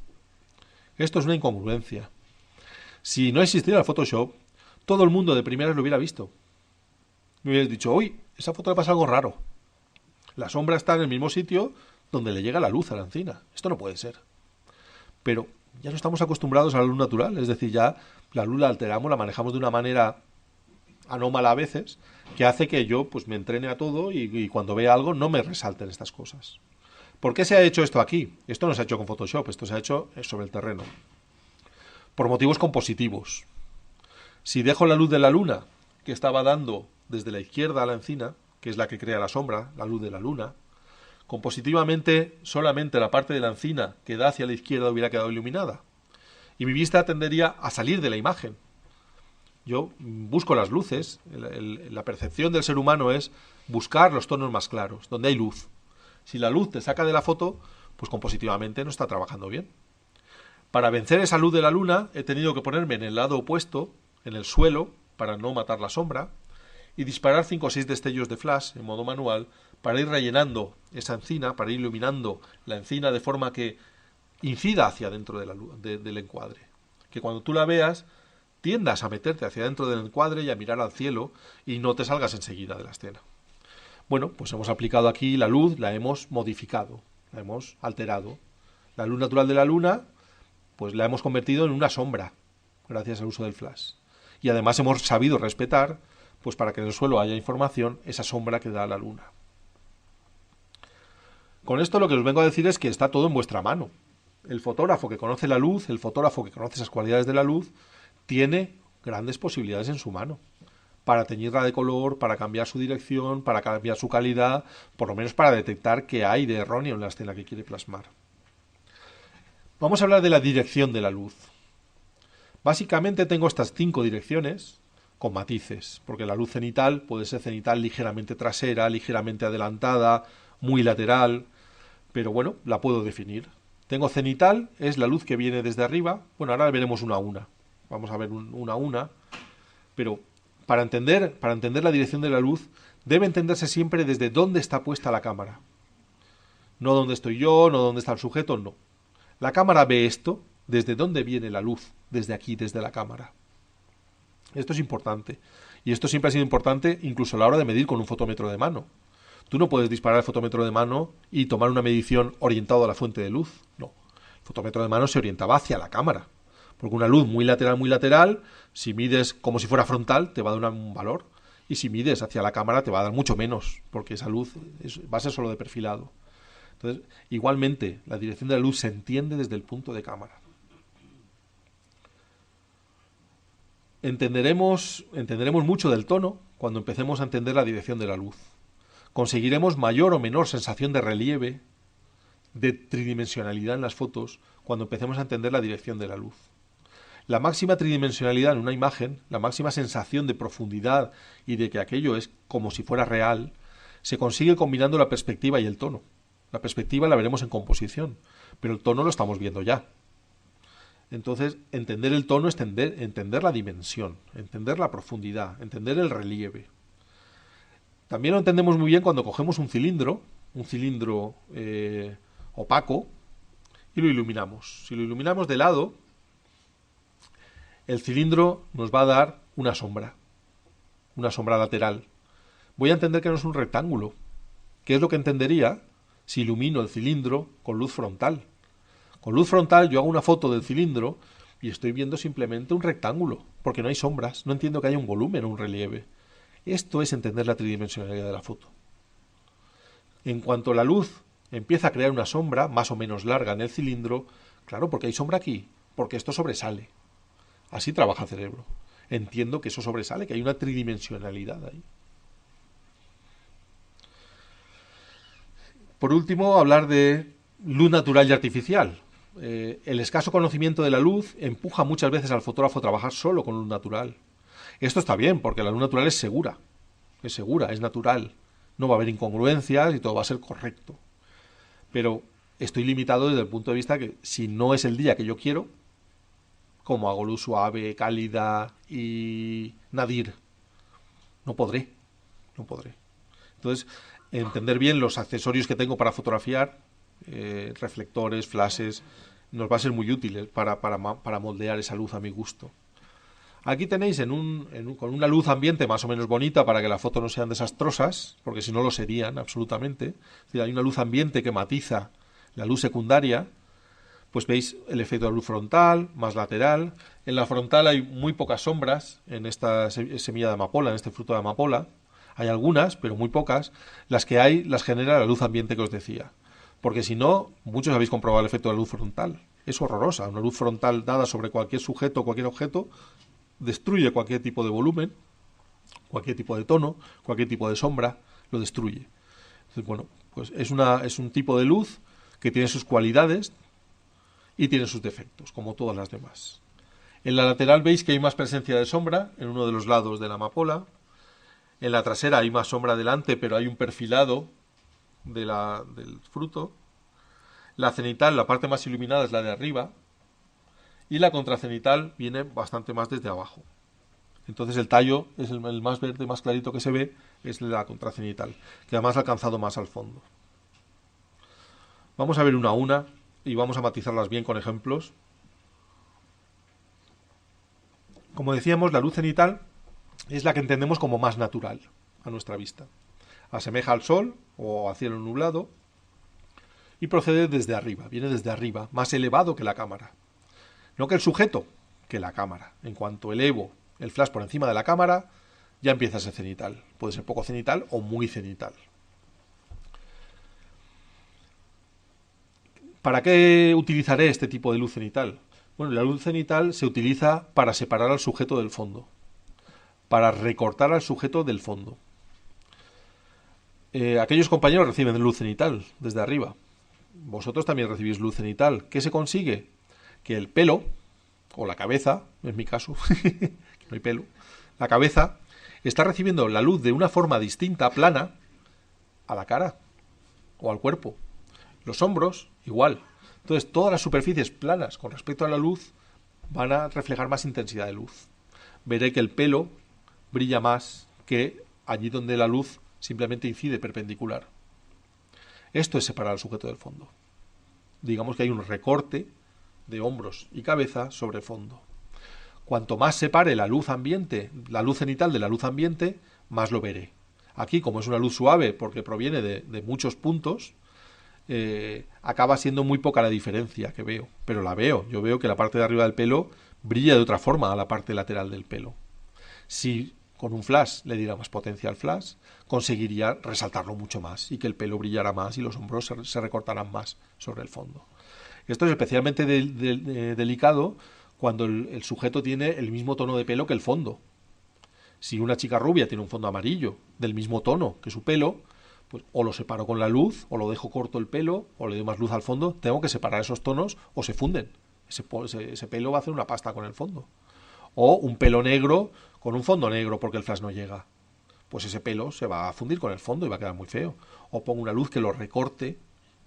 Esto es una incongruencia. Si no existiera el Photoshop, todo el mundo de primeras lo hubiera visto. Me hubierais dicho, uy, esa foto le pasa algo raro. La sombra está en el mismo sitio donde le llega la luz a la encina. Esto no puede ser. Pero ya no estamos acostumbrados a la luz natural, es decir, ya la luz la alteramos, la manejamos de una manera anómala a veces, que hace que yo pues me entrene a todo y cuando vea algo no me resalten estas cosas. ¿Por qué se ha hecho esto aquí? Esto no se ha hecho con Photoshop, esto se ha hecho sobre el terreno. Por motivos compositivos. Si dejo la luz de la luna, que estaba dando desde la izquierda a la encina, que es la que crea la sombra, la luz de la luna, compositivamente solamente la parte de la encina que da hacia la izquierda hubiera quedado iluminada. Y mi vista tendería a salir de la imagen. Yo busco las luces, la percepción del ser humano es buscar los tonos más claros, donde hay luz. Si la luz te saca de la foto, pues compositivamente no está trabajando bien. Para vencer esa luz de la luna he tenido que ponerme en el lado opuesto, en el suelo, para no matar la sombra, y disparar 5 o 6 destellos de flash en modo manual para ir rellenando esa encina, para ir iluminando la encina de forma que incida hacia dentro del encuadre. Que cuando tú la veas, tiendas a meterte hacia dentro del encuadre y a mirar al cielo y no te salgas enseguida de la escena. Bueno, pues hemos aplicado aquí la luz, la hemos modificado, la hemos alterado. La luz natural de la luna, pues la hemos convertido en una sombra, gracias al uso del flash. Y además hemos sabido respetar, pues para que en el suelo haya información, esa sombra que da la luna. Con esto lo que os vengo a decir es que está todo en vuestra mano. El fotógrafo que conoce la luz, el fotógrafo que conoce esas cualidades de la luz, tiene grandes posibilidades en su mano para teñirla de color, para cambiar su dirección, para cambiar su calidad, por lo menos para detectar qué hay de erróneo en la escena que quiere plasmar. Vamos a hablar de la dirección de la luz. Básicamente tengo estas 5 direcciones con matices, porque la luz cenital puede ser cenital ligeramente trasera, ligeramente adelantada, muy lateral, pero bueno, la puedo definir. Tengo cenital, es la luz que viene desde arriba. Bueno, ahora veremos una a una. Vamos a ver una a una. Pero para entender la dirección de la luz, debe entenderse siempre desde dónde está puesta la cámara. No dónde estoy yo, no dónde está el sujeto, no. La cámara ve esto, desde dónde viene la luz, desde aquí, desde la cámara. Esto es importante. Y esto siempre ha sido importante incluso a la hora de medir con un fotómetro de mano. Tú no puedes disparar el fotómetro de mano y tomar una medición orientada a la fuente de luz. No. El fotómetro de mano se orientaba hacia la cámara. Porque una luz muy lateral, si mides como si fuera frontal, te va a dar un valor. Y si mides hacia la cámara, te va a dar mucho menos, porque esa luz va a ser solo de perfilado. Entonces, igualmente, la dirección de la luz se entiende desde el punto de cámara. Entenderemos mucho del tono cuando empecemos a entender la dirección de la luz. Conseguiremos mayor o menor sensación de relieve, de tridimensionalidad en las fotos, cuando empecemos a entender la dirección de la luz. La máxima tridimensionalidad en una imagen, la máxima sensación de profundidad y de que aquello es como si fuera real, se consigue combinando la perspectiva y el tono. La perspectiva la veremos en composición, pero el tono lo estamos viendo ya. Entonces, entender el tono es entender la dimensión, entender la profundidad, entender el relieve. También lo entendemos muy bien cuando cogemos un cilindro opaco, y lo iluminamos. Si lo iluminamos de lado, el cilindro nos va a dar una sombra lateral. Voy a entender que no es un rectángulo. ¿Qué es lo que entendería si ilumino el cilindro con luz frontal? Con luz frontal yo hago una foto del cilindro y estoy viendo simplemente un rectángulo, porque no hay sombras, no entiendo que haya un volumen o un relieve. Esto es entender la tridimensionalidad de la foto. En cuanto la luz empieza a crear una sombra más o menos larga en el cilindro, claro, porque hay sombra aquí, porque esto sobresale. Así trabaja el cerebro. Entiendo que eso sobresale, que hay una tridimensionalidad ahí. Por último, hablar de luz natural y artificial. El escaso conocimiento de la luz empuja muchas veces al fotógrafo a trabajar solo con luz natural. Esto está bien, porque la luz natural es segura, es natural. No va a haber incongruencias y todo va a ser correcto. Pero estoy limitado desde el punto de vista que si no es el día que yo quiero, como hago luz suave, cálida y nadir, no podré. Entonces, entender bien los accesorios que tengo para fotografiar, reflectores, flashes, nos va a ser muy útil para moldear esa luz a mi gusto. Aquí tenéis con una luz ambiente más o menos bonita para que las fotos no sean desastrosas, porque si no lo serían absolutamente. Es decir, hay una luz ambiente que matiza la luz secundaria. Pues veis el efecto de la luz frontal, más lateral. En la frontal hay muy pocas sombras en esta semilla de amapola, en este fruto de amapola. Hay algunas, pero muy pocas. Las que hay las genera la luz ambiente que os decía. Porque si no, muchos habéis comprobado el efecto de la luz frontal. Es horrorosa. Una luz frontal dada sobre cualquier sujeto, cualquier objeto, destruye cualquier tipo de volumen, cualquier tipo de tono, cualquier tipo de sombra, lo destruye. Entonces, bueno, pues es un tipo de luz que tiene sus cualidades y tiene sus defectos, como todas las demás. En la lateral veis que hay más presencia de sombra en uno de los lados de la amapola. En la trasera hay más sombra delante, pero hay un perfilado del fruto. La cenital, la parte más iluminada, es la de arriba. Y la contracenital viene bastante más desde abajo. Entonces el tallo es el más verde, más clarito que se ve, es la contracenital, que además ha alcanzado más al fondo. Vamos a ver una a una y vamos a matizarlas bien con ejemplos. Como decíamos, la luz cenital es la que entendemos como más natural a nuestra vista. Asemeja al sol o al cielo nublado y procede desde arriba, viene desde arriba, más elevado que la cámara. No que el sujeto, que la cámara. En cuanto elevo el flash por encima de la cámara, ya empieza a ser cenital. Puede ser poco cenital o muy cenital. ¿Para qué utilizaré este tipo de luz cenital? Bueno, la luz cenital se utiliza para separar al sujeto del fondo, para recortar al sujeto del fondo. Aquellos compañeros reciben luz cenital desde arriba. Vosotros también recibís luz cenital. ¿Qué se consigue? Que el pelo, o la cabeza, en mi caso, que no hay pelo, La cabeza está recibiendo la luz de una forma distinta, plana, a la cara o al cuerpo. Los hombros, igual. Entonces, todas las superficies planas con respecto a la luz van a reflejar más intensidad de luz. Veré que el pelo brilla más que allí donde la luz simplemente incide perpendicular. Esto es separar al sujeto del fondo. Digamos que hay un recorte de hombros y cabeza sobre el fondo. Cuanto más separe la luz ambiente, la luz cenital de la luz ambiente, más lo veré. Aquí, como es una luz suave porque proviene de muchos puntos, acaba siendo muy poca la diferencia que veo. Pero la veo. Yo veo que la parte de arriba del pelo brilla de otra forma a la parte lateral del pelo. Si con un flash le diera más potencia al flash, conseguiría resaltarlo mucho más y que el pelo brillara más y los hombros se recortaran más sobre el fondo. Esto es especialmente delicado cuando el sujeto tiene el mismo tono de pelo que el fondo. Si una chica rubia tiene un fondo amarillo del mismo tono que su pelo, pues o lo separo con la luz, o lo dejo corto el pelo, o le doy más luz al fondo. Tengo que separar esos tonos o se funden. Ese pelo va a hacer una pasta con el fondo. O un pelo negro con un fondo negro porque el flash no llega. Pues ese pelo se va a fundir con el fondo y va a quedar muy feo. O pongo una luz que lo recorte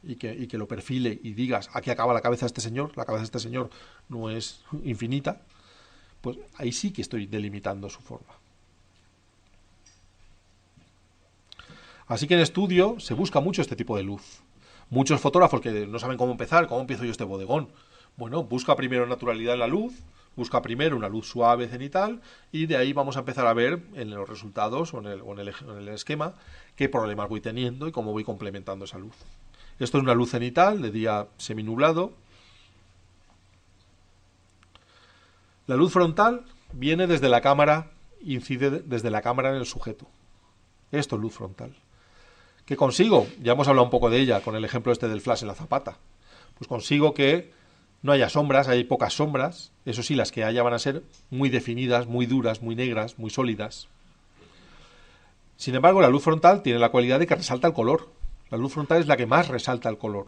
y que lo perfile y digas, aquí acaba la cabeza de este señor, la cabeza de este señor no es infinita, pues ahí sí que estoy delimitando su forma. Así que en estudio se busca mucho este tipo de luz. Muchos fotógrafos que no saben cómo empezar, cómo empiezo yo este bodegón. Bueno, busca primero naturalidad en la luz, busca primero una luz suave cenital y de ahí vamos a empezar a ver en los resultados o en el esquema qué problemas voy teniendo y cómo voy complementando esa luz. Esto es una luz cenital de día seminublado. La luz frontal viene desde la cámara, incide desde la cámara en el sujeto. Esto es luz frontal. ¿Qué consigo? Ya hemos hablado un poco de ella con el ejemplo este del flash en la zapata. Pues consigo que no haya sombras, hay pocas sombras. Eso sí, las que haya van a ser muy definidas, muy duras, muy negras, muy sólidas. Sin embargo, la luz frontal tiene la cualidad de que resalta el color. La luz frontal es la que más resalta el color.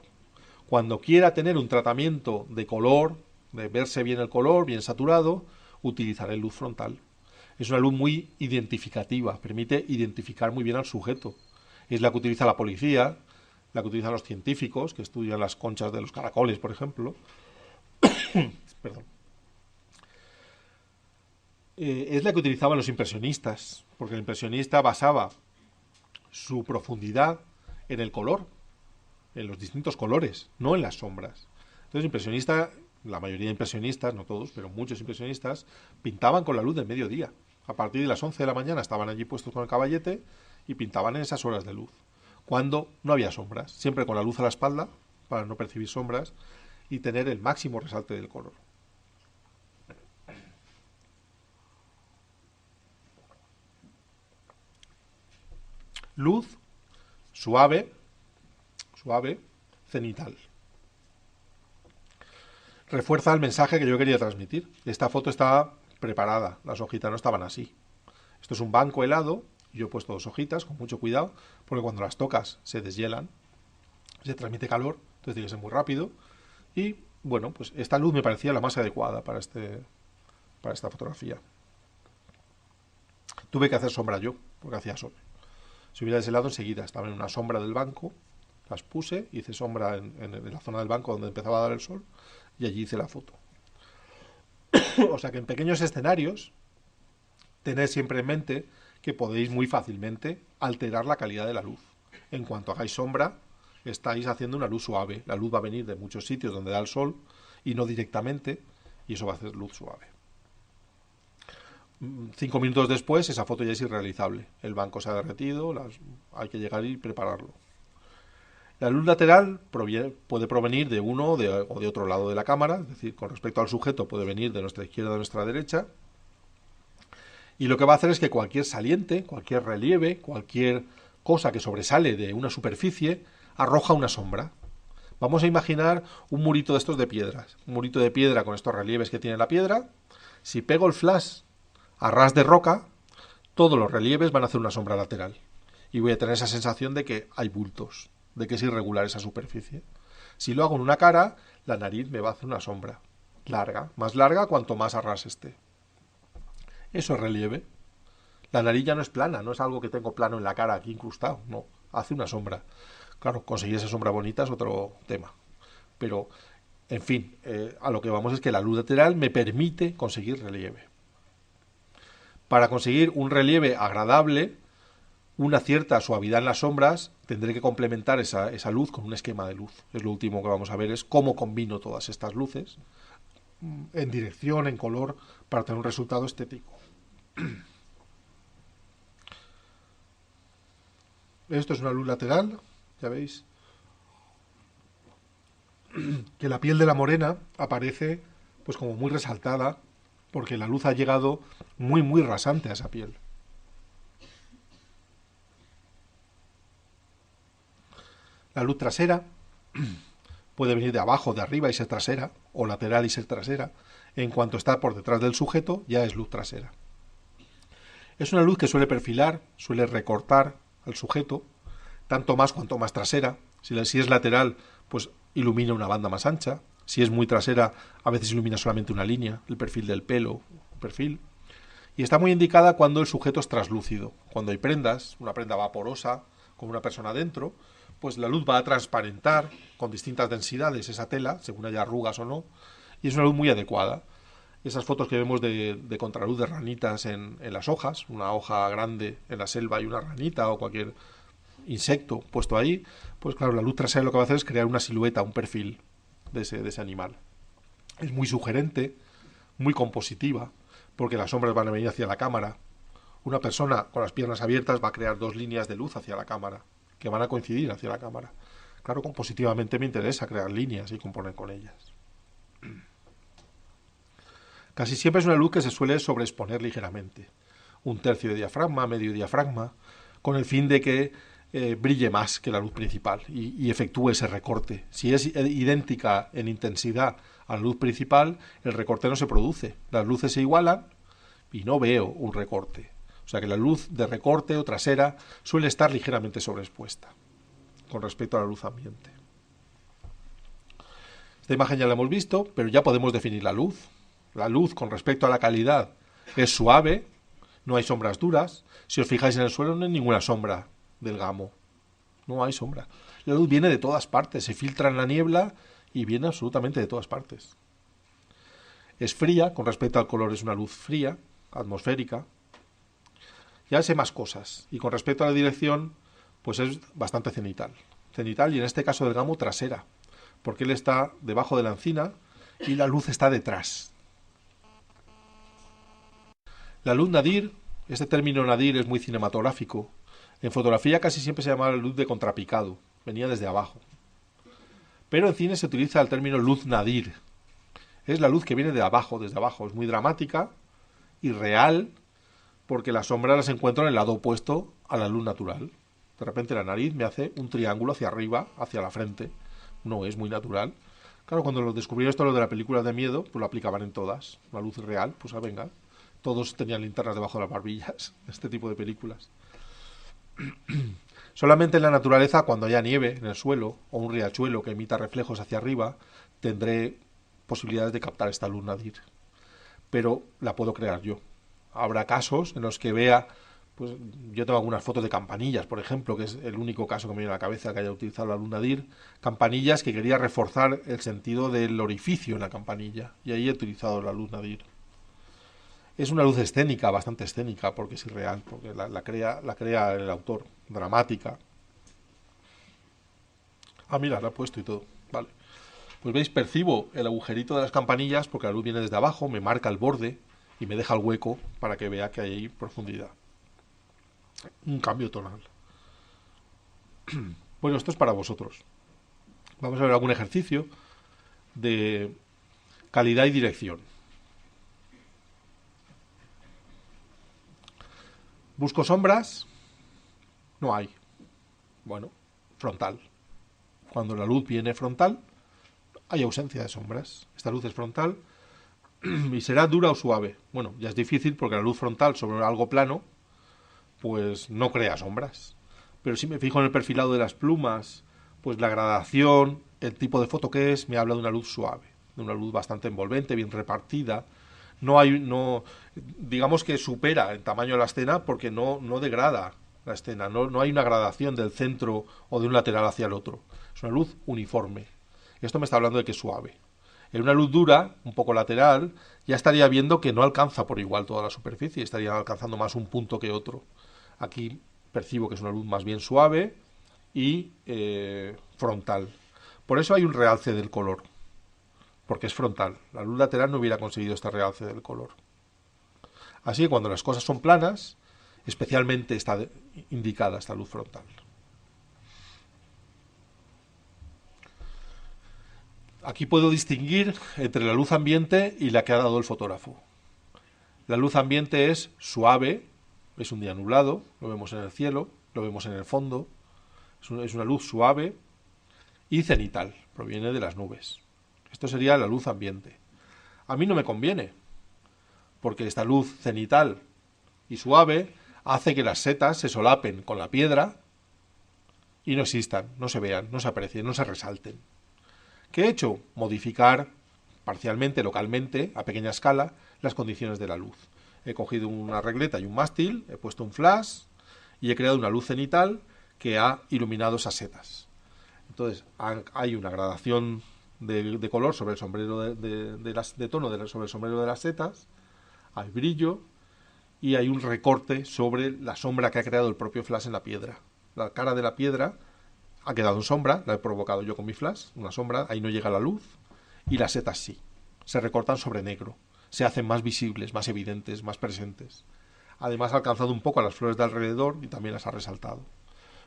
Cuando quiera tener un tratamiento de color, de verse bien el color, bien saturado, utilizaré luz frontal. Es una luz muy identificativa, permite identificar muy bien al sujeto. Es la que utiliza la policía, la que utilizan los científicos, que estudian las conchas de los caracoles, por ejemplo. Perdón. Es la que utilizaban los impresionistas, porque el impresionista basaba su profundidad en el color, en los distintos colores, no en las sombras. Entonces, impresionista, la mayoría de impresionistas, no todos, pero muchos impresionistas, pintaban con la luz del mediodía. A partir de las 11 de la mañana estaban allí puestos con el caballete y pintaban en esas horas de luz, cuando no había sombras, siempre con la luz a la espalda, para no percibir sombras, y tener el máximo resalte del color. Luz suave, cenital. Refuerza el mensaje que yo quería transmitir. Esta foto está preparada, las hojitas no estaban así. Esto es un banco helado, yo he puesto 2 hojitas con mucho cuidado, porque cuando las tocas se deshielan, se transmite calor, entonces tiene que ser muy rápido. Y bueno, pues esta luz me parecía la más adecuada para esta fotografía. Tuve que hacer sombra yo, porque hacía sol. Si hubiera deshelado enseguida, estaba en una sombra del banco, las puse, hice sombra en la zona del banco donde empezaba a dar el sol y allí hice la foto. O sea que en pequeños escenarios tened siempre en mente que podéis muy fácilmente alterar la calidad de la luz. En cuanto hagáis sombra, estáis haciendo una luz suave. La luz va a venir de muchos sitios donde da el sol y no directamente, y eso va a hacer luz suave. 5 minutos después, esa foto ya es irrealizable. El banco se ha derretido, hay que llegar y prepararlo. La luz lateral puede provenir de uno o de otro lado de la cámara, es decir, con respecto al sujeto puede venir de nuestra izquierda o de nuestra derecha. Y lo que va a hacer es que cualquier saliente, cualquier relieve, cualquier cosa que sobresale de una superficie, arroja una sombra. Vamos a imaginar un murito de estos de piedras. Un murito de piedra con estos relieves que tiene la piedra. Si pego el flash a ras de roca, todos los relieves van a hacer una sombra lateral. Y voy a tener esa sensación de que hay bultos, de que es irregular esa superficie. Si lo hago en una cara, la nariz me va a hacer una sombra larga, más larga cuanto más a ras esté. Eso es relieve. La nariz ya no es plana, no es algo que tengo plano en la cara aquí incrustado, no, hace una sombra. Claro, conseguir esa sombra bonita es otro tema. Pero, en fin, a lo que vamos es que la luz lateral me permite conseguir relieve. Para conseguir un relieve agradable, una cierta suavidad en las sombras, tendré que complementar esa luz con un esquema de luz. Es lo último que vamos a ver, es cómo combino todas estas luces en dirección, en color, para tener un resultado estético. Esto es una luz lateral, ya veis, que la piel de la morena aparece pues como muy resaltada, porque la luz ha llegado muy, muy rasante a esa piel. La luz trasera puede venir de abajo, de arriba y ser trasera, o lateral y ser trasera. En cuanto está por detrás del sujeto, ya es luz trasera. Es una luz que suele perfilar, suele recortar al sujeto, tanto más cuanto más trasera. Si es lateral, pues ilumina una banda más ancha. Si es muy trasera, a veces ilumina solamente una línea, el perfil del pelo, perfil. Y está muy indicada cuando el sujeto es translúcido. Cuando hay prendas, una prenda vaporosa, con una persona dentro, pues la luz va a transparentar con distintas densidades esa tela, según haya arrugas o no, y es una luz muy adecuada. Esas fotos que vemos de contraluz de ranitas en las hojas, una hoja grande en la selva y una ranita o cualquier insecto puesto ahí, pues claro, la luz trasera lo que va a hacer es crear una silueta, un perfil de ese animal. Es muy sugerente, muy compositiva, porque las sombras van a venir hacia la cámara. Una persona con las piernas abiertas va a crear dos líneas de luz hacia la cámara, que van a coincidir hacia la cámara. Claro, compositivamente me interesa crear líneas y componer con ellas. Casi siempre es una luz que se suele sobreexponer ligeramente. Un tercio de diafragma, medio diafragma, con el fin de que brille más que la luz principal y efectúe ese recorte. Si es idéntica en intensidad a la luz principal, el recorte no se produce. Las luces se igualan y no veo un recorte. O sea que la luz de recorte o trasera suele estar ligeramente sobreexpuesta con respecto a la luz ambiente. Esta imagen ya la hemos visto, pero ya podemos definir la luz. La luz con respecto a la calidad es suave, no hay sombras duras. Si os fijáis en el suelo no hay ninguna sombra del gamo. No hay sombra. La luz viene de todas partes, se filtra en la niebla y viene absolutamente de todas partes. Es fría, con respecto al color es una luz fría, atmosférica. Ya sé más cosas. Y con respecto a la dirección, pues es bastante cenital. Cenital y en este caso del gamo trasera, porque él está debajo de la encina y la luz está detrás. La luz nadir, este término nadir es muy cinematográfico. En fotografía casi siempre se llama luz de contrapicado, venía desde abajo. Pero en cine se utiliza el término luz nadir. Es la luz que viene de abajo, desde abajo. Es muy dramática y real, porque las sombras las encuentro en el lado opuesto a la luz natural. De repente la nariz me hace un triángulo hacia arriba, hacia la frente. No es muy natural. Claro, cuando lo descubrieron esto, lo de la película de miedo, pues lo aplicaban en todas. La luz real, pues venga. Todos tenían linternas debajo de las barbillas. Este tipo de películas. Solamente en la naturaleza, cuando haya nieve en el suelo o un riachuelo que emita reflejos hacia arriba, tendré posibilidades de captar esta luz nadir. Pero la puedo crear yo. Habrá casos en los que vea, pues yo tengo algunas fotos de campanillas, por ejemplo, que es el único caso que me viene a la cabeza que haya utilizado la luz nadir. Campanillas que quería reforzar el sentido del orificio en la campanilla. Y ahí he utilizado la luz nadir. Es una luz escénica, bastante escénica, porque es irreal, porque la crea el autor, dramática. Ah, mira, la he puesto y todo. Vale. Pues veis, percibo el agujerito de las campanillas porque la luz viene desde abajo, me marca el borde y me deja el hueco para que vea que hay ahí profundidad. Un cambio tonal. Bueno, esto es para vosotros. Vamos a ver algún ejercicio de calidad y dirección. Busco sombras. No hay. Bueno, frontal. Cuando la luz viene frontal, hay ausencia de sombras. Esta luz es frontal y será dura o suave. Bueno, ya es difícil porque la luz frontal sobre algo plano, pues no crea sombras. Pero si me fijo en el perfilado de las plumas, pues la gradación, el tipo de foto que es, me habla de una luz suave, de una luz bastante envolvente, bien repartida. Digamos que supera el tamaño de la escena porque no degrada la escena, no hay una gradación del centro o de un lateral hacia el otro. Es una luz uniforme. Esto me está hablando de que es suave. En una luz dura, un poco lateral, ya estaría viendo que no alcanza por igual toda la superficie, estaría alcanzando más un punto que otro. Aquí percibo que es una luz más bien suave y frontal. Por eso hay un realce del color, porque es frontal. La luz lateral no hubiera conseguido este realce del color. Así que cuando las cosas son planas, especialmente está indicada esta luz frontal. Aquí puedo distinguir entre la luz ambiente y la que ha dado el fotógrafo. La luz ambiente es suave, es un día nublado, lo vemos en el cielo, lo vemos en el fondo, es una luz suave y cenital, proviene de las nubes. Esto sería la luz ambiente. A mí no me conviene, porque esta luz cenital y suave hace que las setas se solapen con la piedra y no existan, no se vean, no se aprecien, no se resalten. ¿Qué he hecho? Modificar parcialmente, localmente, a pequeña escala, las condiciones de la luz. He cogido una regleta y un mástil, he puesto un flash y he creado una luz cenital que ha iluminado esas setas. Entonces, hay una gradación de color sobre el sombrero de tono sobre el sombrero de las setas, hay brillo y hay un recorte sobre la sombra que ha creado el propio flash en la piedra. La cara de la piedra ha quedado en sombra, la he provocado yo con mi flash, una sombra, ahí no llega la luz, y las setas sí, se recortan sobre negro, se hacen más visibles, más evidentes, más presentes. Además ha alcanzado un poco a las flores de alrededor y también las ha resaltado.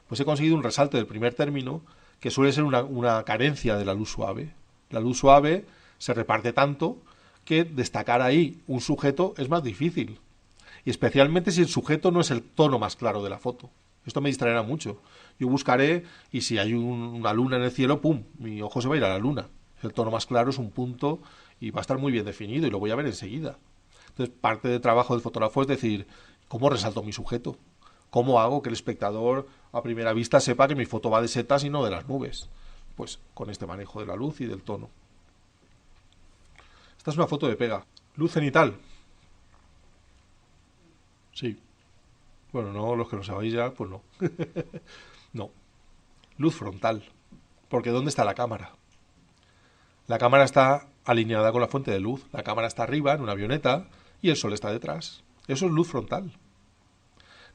Pues he conseguido un resalte del primer término que suele ser una carencia de la luz suave. La luz suave se reparte tanto que destacar ahí un sujeto es más difícil. Y especialmente si el sujeto no es el tono más claro de la foto. Esto me distraerá mucho. Yo buscaré y si hay una luna en el cielo, ¡pum!, mi ojo se va a ir a la luna. El tono más claro es un punto y va a estar muy bien definido y lo voy a ver enseguida. Entonces, parte del trabajo del fotógrafo es decir, ¿cómo resalto mi sujeto? ¿Cómo hago que el espectador a primera vista sepa que mi foto va de setas y no de las nubes? Pues con este manejo de la luz y del tono. Esta es una foto de pega. Luz cenital. Sí. Bueno, no, los que lo sabéis ya, pues no. No. Luz frontal. Porque ¿dónde está la cámara? La cámara está alineada con la fuente de luz. La cámara está arriba, en una avioneta, y el sol está detrás. Eso es luz frontal.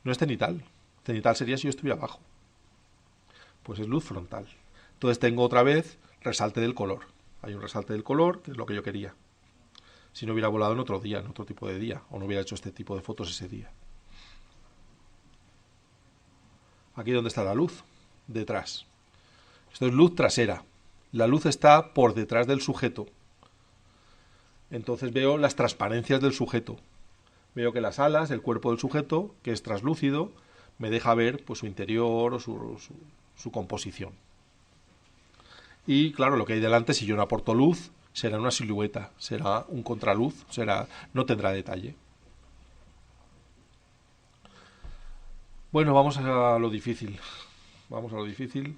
No es cenital. Cenital sería si yo estuviera abajo. Pues es luz frontal. Entonces tengo otra vez resalte del color. Hay un resalte del color, que es lo que yo quería. Si no hubiera volado en otro día, en otro tipo de día, o no hubiera hecho este tipo de fotos ese día. Aquí donde está la luz, detrás. Esto es luz trasera. La luz está por detrás del sujeto. Entonces veo las transparencias del sujeto. Veo que las alas, el cuerpo del sujeto, que es translúcido, me deja ver pues, su interior o su composición. Y claro, lo que hay delante, si yo no aporto luz, será una silueta, será un contraluz, no tendrá detalle. Bueno, vamos a lo difícil. Vamos a lo difícil,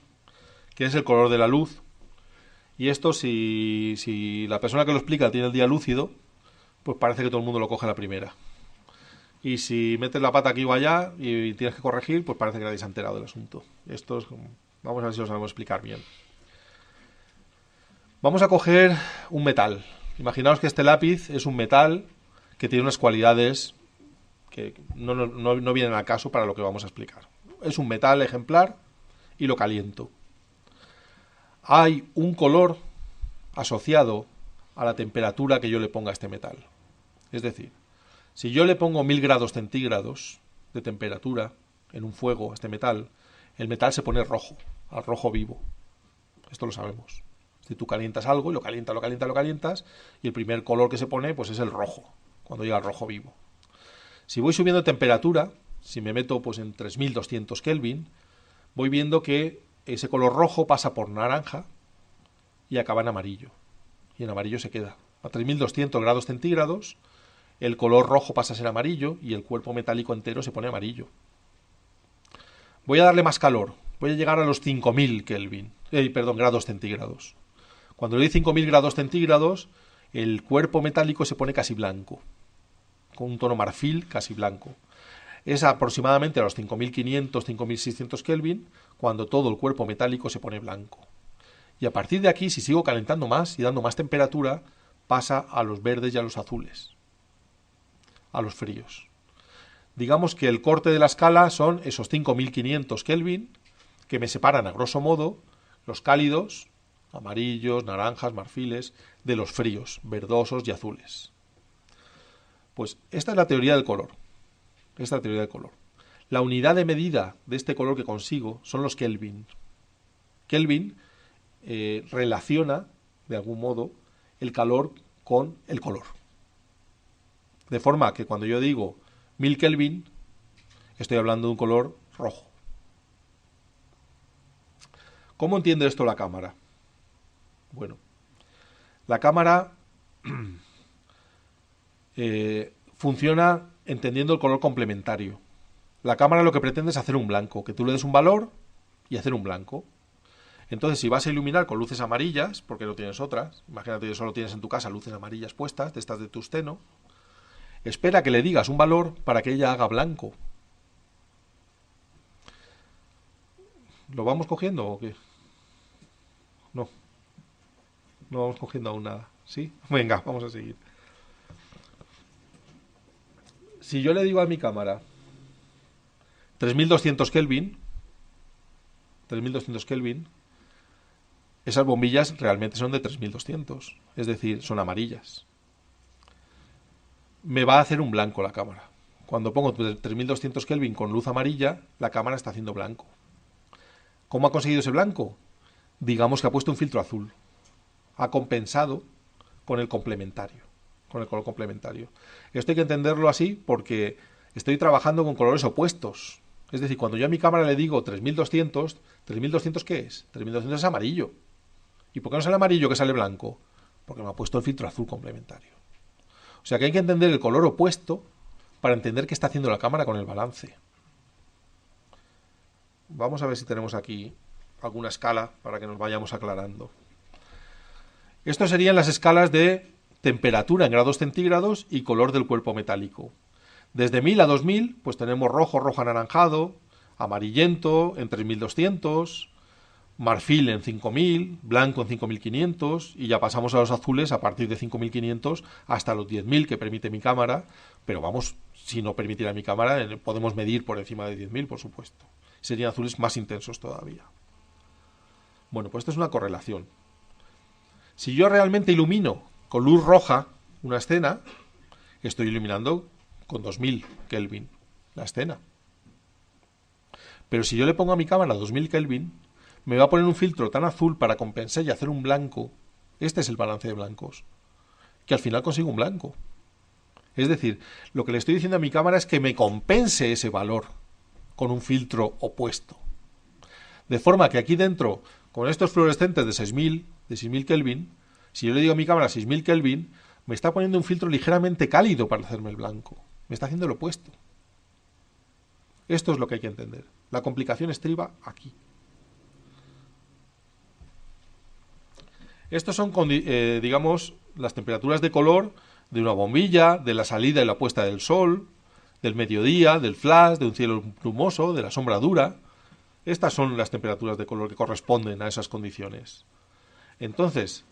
que es el color de la luz. Y esto, si la persona que lo explica tiene el día lúcido, pues parece que todo el mundo lo coge a la primera. Y si metes la pata aquí o allá y tienes que corregir, pues parece que nadie se ha enterado del asunto. Vamos a ver si lo sabemos explicar bien. Vamos a coger un metal. Imaginaos que este lápiz es un metal que tiene unas cualidades que no vienen al caso para lo que vamos a explicar. Es un metal ejemplar y lo caliento. Hay un color asociado a la temperatura que yo le ponga a este metal. Es decir, si yo le pongo 1000 grados centígrados de temperatura en un fuego a este metal, el metal se pone rojo, al rojo vivo. Esto lo sabemos. Si tú calientas algo y lo calientas, y el primer color que se pone pues es el rojo, cuando llega al rojo vivo. Si voy subiendo de temperatura, si me meto pues en 3200 Kelvin, voy viendo que ese color rojo pasa por naranja y acaba en amarillo. Y en amarillo se queda. A 3200 grados centígrados, el color rojo pasa a ser amarillo y el cuerpo metálico entero se pone amarillo. Voy a darle más calor. Voy a llegar a los 5000 grados centígrados. Cuando le doy 5000 grados centígrados, el cuerpo metálico se pone casi blanco, con un tono marfil casi blanco. Es aproximadamente a los 5500, 5600 Kelvin cuando todo el cuerpo metálico se pone blanco. Y a partir de aquí, si sigo calentando más y dando más temperatura, pasa a los verdes y a los azules, a los fríos. Digamos que el corte de la escala son esos 5500 Kelvin que me separan a grosso modo los cálidos, amarillos, naranjas, marfiles, de los fríos, verdosos y azules. Pues esta es la teoría del color. Esta es la teoría del color. La unidad de medida de este color que consigo son los Kelvin. Kelvin relaciona, de algún modo, el calor con el color. De forma que cuando yo digo 1000 Kelvin, estoy hablando de un color rojo. ¿Cómo entiende esto la cámara? Bueno, la cámara funciona entendiendo el color complementario. La cámara lo que pretende es hacer un blanco, que tú le des un valor y hacer un blanco. Entonces, si vas a iluminar con luces amarillas, porque no tienes otras, imagínate que solo tienes en tu casa luces amarillas puestas, de estas de tungsteno, espera que le digas un valor para que ella haga blanco. ¿Lo vamos cogiendo o qué? No. No vamos cogiendo aún nada. ¿Sí? Venga, vamos a seguir. Si yo le digo a mi cámara 3200 Kelvin, 3200 Kelvin, esas bombillas realmente son de 3200, es decir, son amarillas. Me va a hacer un blanco la cámara. Cuando pongo 3200 Kelvin con luz amarilla, la cámara está haciendo blanco. ¿Cómo ha conseguido ese blanco? Digamos que ha puesto un filtro azul. Ha compensado con el complementario, con el color complementario. Esto hay que entenderlo así porque estoy trabajando con colores opuestos. Es decir, cuando yo a mi cámara le digo 3200, ¿3200 qué es? 3200 es amarillo. ¿Y por qué no sale amarillo que sale blanco? Porque me ha puesto el filtro azul complementario. O sea que hay que entender el color opuesto para entender qué está haciendo la cámara con el balance. Vamos a ver si tenemos aquí alguna escala para que nos vayamos aclarando. Estos serían las escalas de temperatura en grados centígrados y color del cuerpo metálico. Desde 1000 a 2000, pues tenemos rojo, rojo anaranjado, amarillento en 3200, marfil en 5000, blanco en 5500 y ya pasamos a los azules a partir de 5500 hasta los 10000 que permite mi cámara, pero vamos, si no permitiera mi cámara, podemos medir por encima de 10000, por supuesto. Serían azules más intensos todavía. Bueno, pues esto es una correlación. Si yo realmente ilumino con luz roja una escena, estoy iluminando con 2000 Kelvin la escena. Pero si yo le pongo a mi cámara 2000 Kelvin, me va a poner un filtro tan azul para compensar y hacer un blanco. Este es el balance de blancos. Que al final consigo un blanco. Es decir, lo que le estoy diciendo a mi cámara es que me compense ese valor con un filtro opuesto. De forma que aquí dentro, con estos fluorescentes de 6000 Kelvin, si yo le digo a mi cámara 6000 Kelvin, me está poniendo un filtro ligeramente cálido para hacerme el blanco. Me está haciendo lo opuesto. Esto es lo que hay que entender. La complicación estriba aquí. Estos son, digamos, las temperaturas de color de una bombilla, de la salida y la puesta del sol, del mediodía, del flash, de un cielo brumoso, de la sombra dura. Estas son las temperaturas de color que corresponden a esas condiciones. Entonces,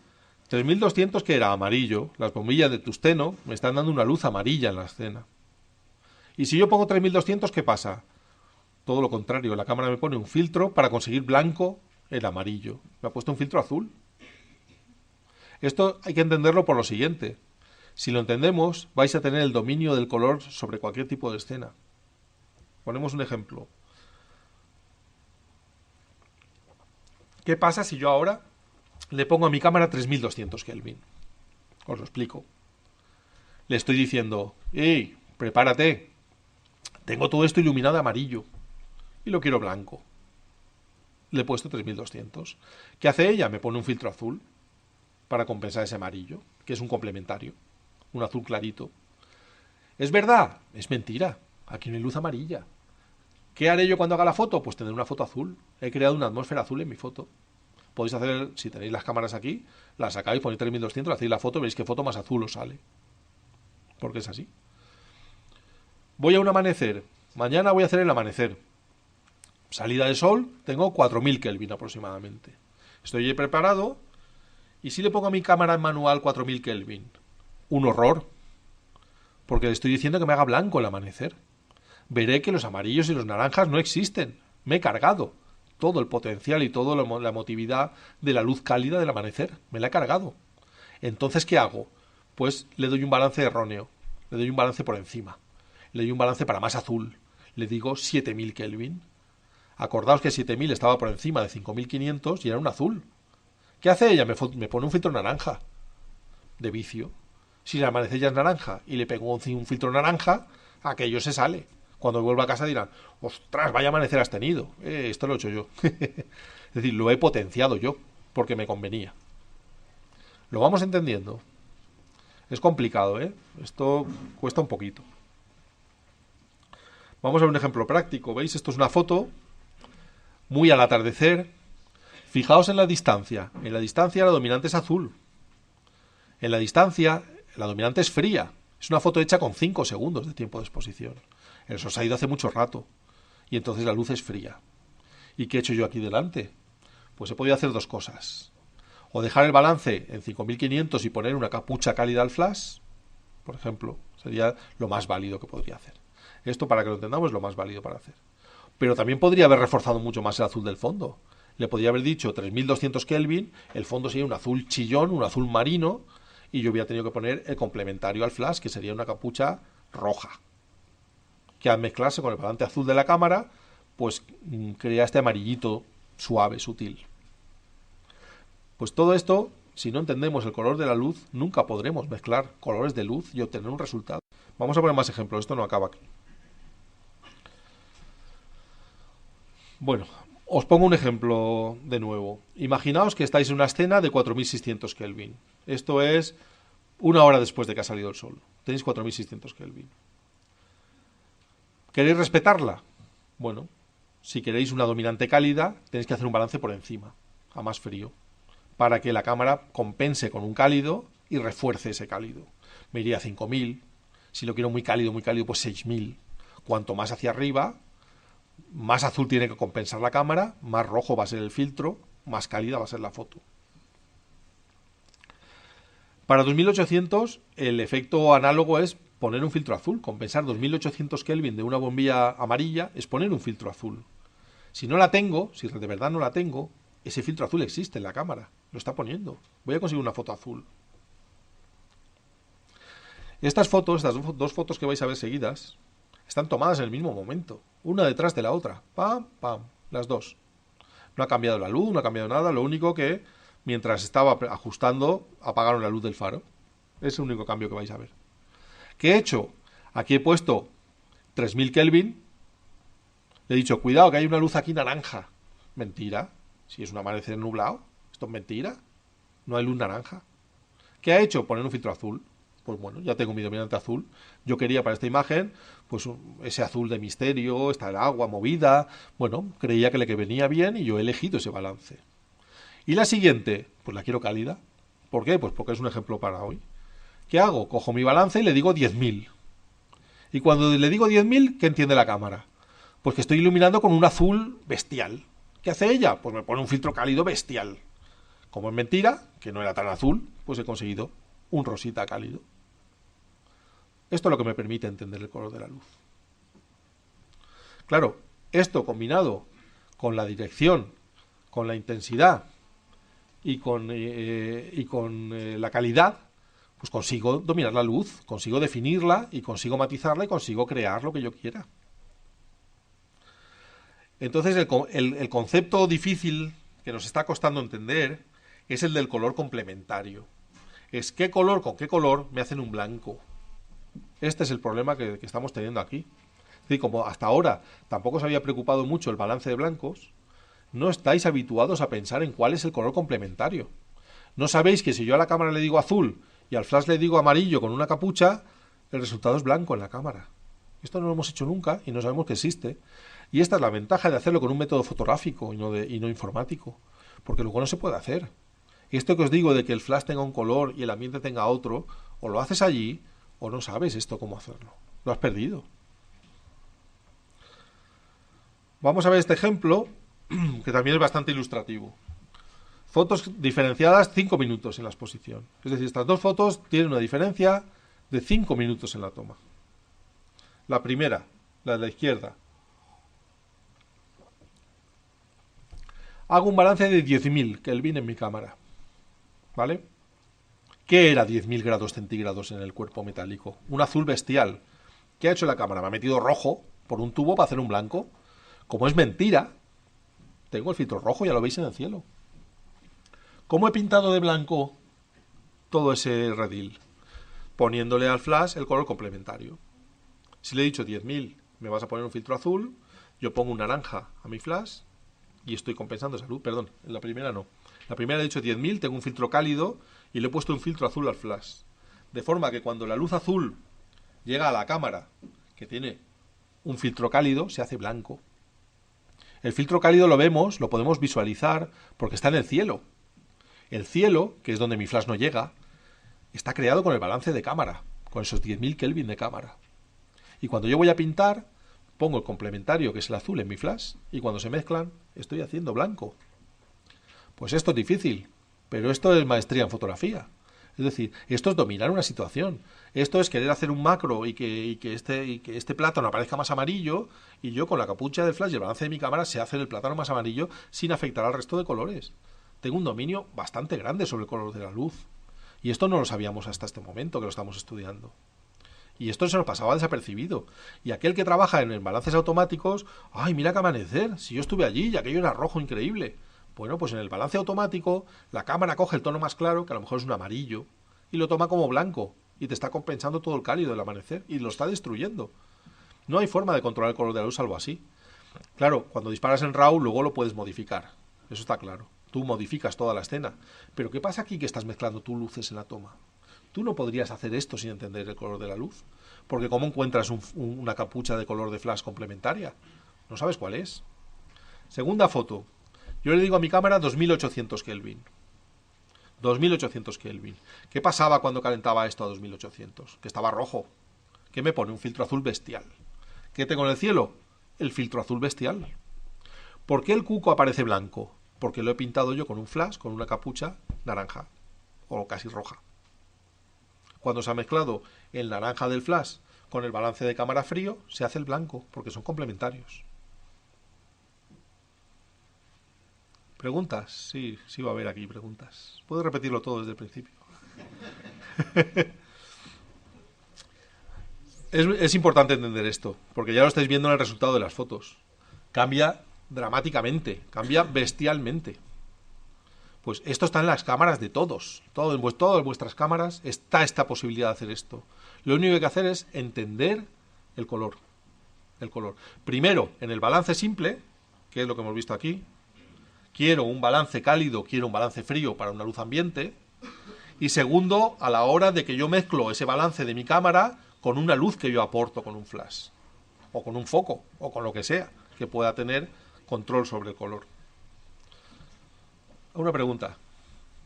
3200 que era amarillo, las bombillas de tungsteno me están dando una luz amarilla en la escena. Y si yo pongo 3200, ¿qué pasa? Todo lo contrario, la cámara me pone un filtro para conseguir blanco el amarillo. Me ha puesto un filtro azul. Esto hay que entenderlo por lo siguiente. Si lo entendemos, vais a tener el dominio del color sobre cualquier tipo de escena. Ponemos un ejemplo. ¿Qué pasa si yo ahora le pongo a mi cámara 3200 Kelvin? Os lo explico. Le estoy diciendo, ¡hey, prepárate! Tengo todo esto iluminado de amarillo y lo quiero blanco. Le he puesto 3200. ¿Qué hace ella? Me pone un filtro azul para compensar ese amarillo, que es un complementario, un azul clarito. ¿Es verdad? Es mentira. Aquí no hay luz amarilla. ¿Qué haré yo cuando haga la foto? Pues tendré una foto azul. He creado una atmósfera azul en mi foto. podéis hacer, si tenéis las cámaras aquí, las sacáis, ponéis 3200, hacéis la foto, veréis qué foto más azul os sale. Porque es así. Voy a un amanecer. Mañana voy a hacer el amanecer. Salida de sol, tengo 4000 Kelvin aproximadamente. Estoy preparado. ¿Y si le pongo a mi cámara en manual 4000 Kelvin? Un horror. Porque le estoy diciendo que me haga blanco el amanecer. Veré que los amarillos y los naranjas no existen. Me he cargado todo el potencial y toda la emotividad de la luz cálida del amanecer. Me la he cargado. Entonces, ¿qué hago? Pues le doy un balance erróneo. Le doy un balance por encima. Le doy un balance para más azul. Le digo 7000 Kelvin. Acordaos que 7000 estaba por encima de 5500 y era un azul. ¿Qué hace ella? Me pone un filtro naranja. De vicio. Si el amanecer ya es naranja y le pego un filtro naranja, aquello se sale. Cuando vuelva a casa dirán, ostras, vaya amanecer has tenido. Esto lo he hecho yo. Es decir, lo he potenciado yo, porque me convenía. ¿Lo vamos entendiendo? Es complicado, ¿eh? Esto cuesta un poquito. Vamos a ver un ejemplo práctico. ¿Veis? Esto es una foto muy al atardecer. Fijaos en la distancia. En la distancia la dominante es azul. En la distancia la dominante es fría. Es una foto hecha con 5 segundos de tiempo de exposición. El sol se ha ido hace mucho rato. Y entonces la luz es fría. ¿Y qué he hecho yo aquí delante? Pues he podido hacer dos cosas. O dejar el balance en 5500 y poner una capucha cálida al flash, por ejemplo, sería lo más válido que podría hacer. Esto, para que lo entendamos, es lo más válido para hacer. Pero también podría haber reforzado mucho más el azul del fondo. Le podría haber dicho 3200 Kelvin, el fondo sería un azul chillón, un azul marino, y yo hubiera tenido que poner el complementario al flash, que sería una capucha roja, que al mezclarse con el balance azul de la cámara, pues crea este amarillito suave, sutil. Pues todo esto, si no entendemos el color de la luz, nunca podremos mezclar colores de luz y obtener un resultado. Vamos a poner más ejemplos, esto no acaba aquí. Bueno, os pongo un ejemplo de nuevo. Imaginaos que estáis en una escena de 4600 Kelvin. Esto es una hora después de que ha salido el sol. Tenéis 4600 Kelvin. ¿Queréis respetarla? Bueno, si queréis una dominante cálida, tenéis que hacer un balance por encima, a más frío, para que la cámara compense con un cálido y refuerce ese cálido. Me iría a 5000. Si lo quiero muy cálido, pues 6000. Cuanto más hacia arriba, más azul tiene que compensar la cámara, más rojo va a ser el filtro, más cálida va a ser la foto. Para 2800 el efecto análogo es poner un filtro azul. Compensar 2800 Kelvin de una bombilla amarilla es poner un filtro azul. Si no la tengo, si de verdad no la tengo, ese filtro azul existe en la cámara. Lo está poniendo. Voy a conseguir una foto azul. Estas dos fotos que vais a ver seguidas, están tomadas en el mismo momento, una detrás de la otra. Pam, pam, las dos. No ha cambiado la luz, no ha cambiado nada. Lo único que, mientras estaba ajustando, apagaron la luz del faro. Es el único cambio que vais a ver. ¿Qué he hecho? Aquí he puesto 3000 Kelvin. Le he dicho, cuidado que hay una luz aquí naranja. Mentira. Si es un amanecer nublado, esto es mentira. No hay luz naranja. ¿Qué ha hecho? Poner un filtro azul. Pues bueno, ya tengo mi dominante azul. Yo quería para esta imagen, pues ese azul de misterio, está el agua movida. Bueno, creía que le venía bien y yo he elegido ese balance. Y la siguiente, pues la quiero cálida. ¿Por qué? Pues porque es un ejemplo para hoy. ¿Qué hago? Cojo mi balance y le digo 10.000. Y cuando le digo 10.000, ¿qué entiende la cámara? Pues que estoy iluminando con un azul bestial. ¿Qué hace ella? Pues me pone un filtro cálido bestial. Como es mentira, que no era tan azul, pues he conseguido un rosita cálido. Esto es lo que me permite entender el color de la luz. Claro, esto combinado con la dirección, con la intensidad y con la calidad, pues consigo dominar la luz, consigo definirla y consigo matizarla y consigo crear lo que yo quiera. Entonces el concepto difícil que nos está costando entender es el del color complementario. Es qué color con qué color me hacen un blanco. Este es el problema que estamos teniendo aquí. Es decir, como hasta ahora tampoco os había preocupado mucho el balance de blancos, no estáis habituados a pensar en cuál es el color complementario. No sabéis que si yo a la cámara le digo azul y al flash le digo amarillo con una capucha, el resultado es blanco en la cámara. Esto no lo hemos hecho nunca y no sabemos que existe. Y esta es la ventaja de hacerlo con un método fotográfico y no informático. porque luego no se puede hacer. Esto que os digo de que el flash tenga un color y el ambiente tenga otro, o lo haces allí, o no sabes esto cómo hacerlo. Lo has perdido. Vamos a ver este ejemplo, que también es bastante ilustrativo. Fotos diferenciadas 5 minutos en la exposición. Es decir, estas dos fotos tienen una diferencia de 5 minutos en la toma. La primera, la de la izquierda. Hago un balance de 10.000 Kelvin en mi cámara. ¿Vale? ¿Qué era 10.000 grados centígrados en el cuerpo metálico? Un azul bestial. ¿Qué ha hecho la cámara? Me ha metido rojo por un tubo para hacer un blanco. Como es mentira, tengo el filtro rojo, ya lo veis en el cielo. ¿Cómo he pintado de blanco todo ese redil? Poniéndole al flash el color complementario. Si le he dicho 10.000, me vas a poner un filtro azul, yo pongo un naranja a mi flash y estoy compensando esa luz. Perdón, en la primera no. La primera he dicho 10.000, tengo un filtro cálido y le he puesto un filtro azul al flash. De forma que cuando la luz azul llega a la cámara, que tiene un filtro cálido, se hace blanco. El filtro cálido lo vemos, lo podemos visualizar porque está en el cielo. El cielo, que es donde mi flash no llega, está creado con el balance de cámara, con esos 10.000 Kelvin de cámara. Y cuando yo voy a pintar, pongo el complementario, que es el azul, en mi flash, y cuando se mezclan, estoy haciendo blanco. Pues esto es difícil, pero esto es maestría en fotografía. Es decir, esto es dominar una situación. Esto es querer hacer un macro y que este plátano aparezca más amarillo, y yo con la capucha del flash y el balance de mi cámara sé hacer el plátano más amarillo sin afectar al resto de colores. Tengo un dominio bastante grande sobre el color de la luz. Y esto no lo sabíamos hasta este momento que lo estamos estudiando. Y esto se nos pasaba desapercibido. Y aquel que trabaja en balances automáticos, ¡ay, mira qué amanecer! Si yo estuve allí y aquello era rojo increíble. Bueno, pues en el balance automático, la cámara coge el tono más claro, que a lo mejor es un amarillo, y lo toma como blanco. Y te está compensando todo el cálido del amanecer. Y lo está destruyendo. No hay forma de controlar el color de la luz salvo así. Claro, cuando disparas en RAW, luego lo puedes modificar. Eso está claro. Tú modificas toda la escena. Pero ¿qué pasa aquí que estás mezclando tus luces en la toma? Tú no podrías hacer esto sin entender el color de la luz. Porque ¿cómo encuentras una capucha de color de flash complementaria? No sabes cuál es. Segunda foto. Yo le digo a mi cámara 2800 Kelvin. 2800 Kelvin. ¿Qué pasaba cuando calentaba esto a 2800? Que estaba rojo. ¿Qué me pone? Un filtro azul bestial. ¿Qué tengo en el cielo? El filtro azul bestial. ¿Por qué el cuco aparece blanco? Porque lo he pintado yo con un flash, con una capucha naranja. O casi roja. Cuando se ha mezclado el naranja del flash con el balance de cámara frío, se hace el blanco, porque son complementarios. ¿Preguntas? Sí, sí va a haber aquí preguntas. Puedo repetirlo todo desde el principio. Es importante entender esto, porque ya lo estáis viendo en el resultado de las fotos. Cambia dramáticamente, cambia bestialmente. Pues esto está en las cámaras de todos. Todas en vuestras cámaras está esta posibilidad de hacer esto. Lo único que hay que hacer es entender el color. El color. Primero, en el balance simple, que es lo que hemos visto aquí. Quiero un balance cálido, quiero un balance frío para una luz ambiente. Y segundo, a la hora de que yo mezclo ese balance de mi cámara con una luz que yo aporto con un flash. O con un foco, o con lo que sea, que pueda tener control sobre el color. Una pregunta.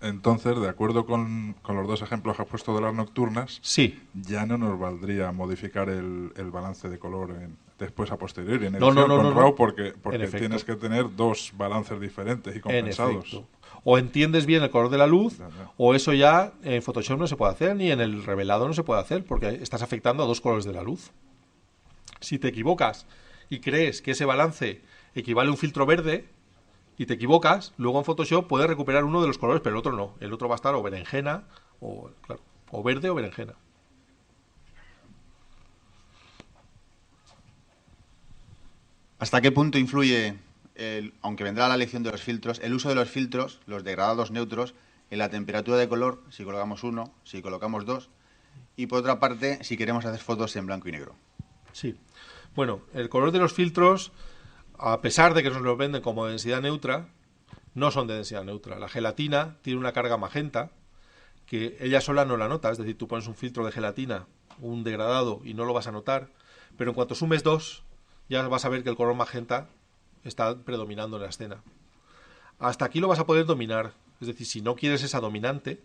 Entonces, de acuerdo con los dos ejemplos que has puesto de las nocturnas, sí, ya no nos valdría modificar el balance de color después a posteriori en no, edición con RAW no. porque tienes que tener dos balances diferentes y compensados. O entiendes bien el color de la luz, o eso ya en Photoshop no se puede hacer, ni en el revelado no se puede hacer, porque estás afectando a dos colores de la luz. Si te equivocas y crees que ese balance equivale a un filtro verde, y te equivocas, luego en Photoshop puedes recuperar uno de los colores, pero el otro no. El otro va a estar o berenjena, o verde o berenjena. ¿Hasta qué punto influye, aunque vendrá la lección de los filtros, el uso de los filtros, los degradados neutros, en la temperatura de color, si colocamos uno, si colocamos dos, y por otra parte, si queremos hacer fotos en blanco y negro? Sí. Bueno, el color de los filtros, a pesar de que nos lo venden como densidad neutra, no son de densidad neutra. La gelatina tiene una carga magenta que ella sola no la nota. Es decir, tú pones un filtro de gelatina, un degradado, y no lo vas a notar. Pero en cuanto sumes dos, ya vas a ver que el color magenta está predominando en la escena. Hasta aquí lo vas a poder dominar. Es decir, si no quieres esa dominante,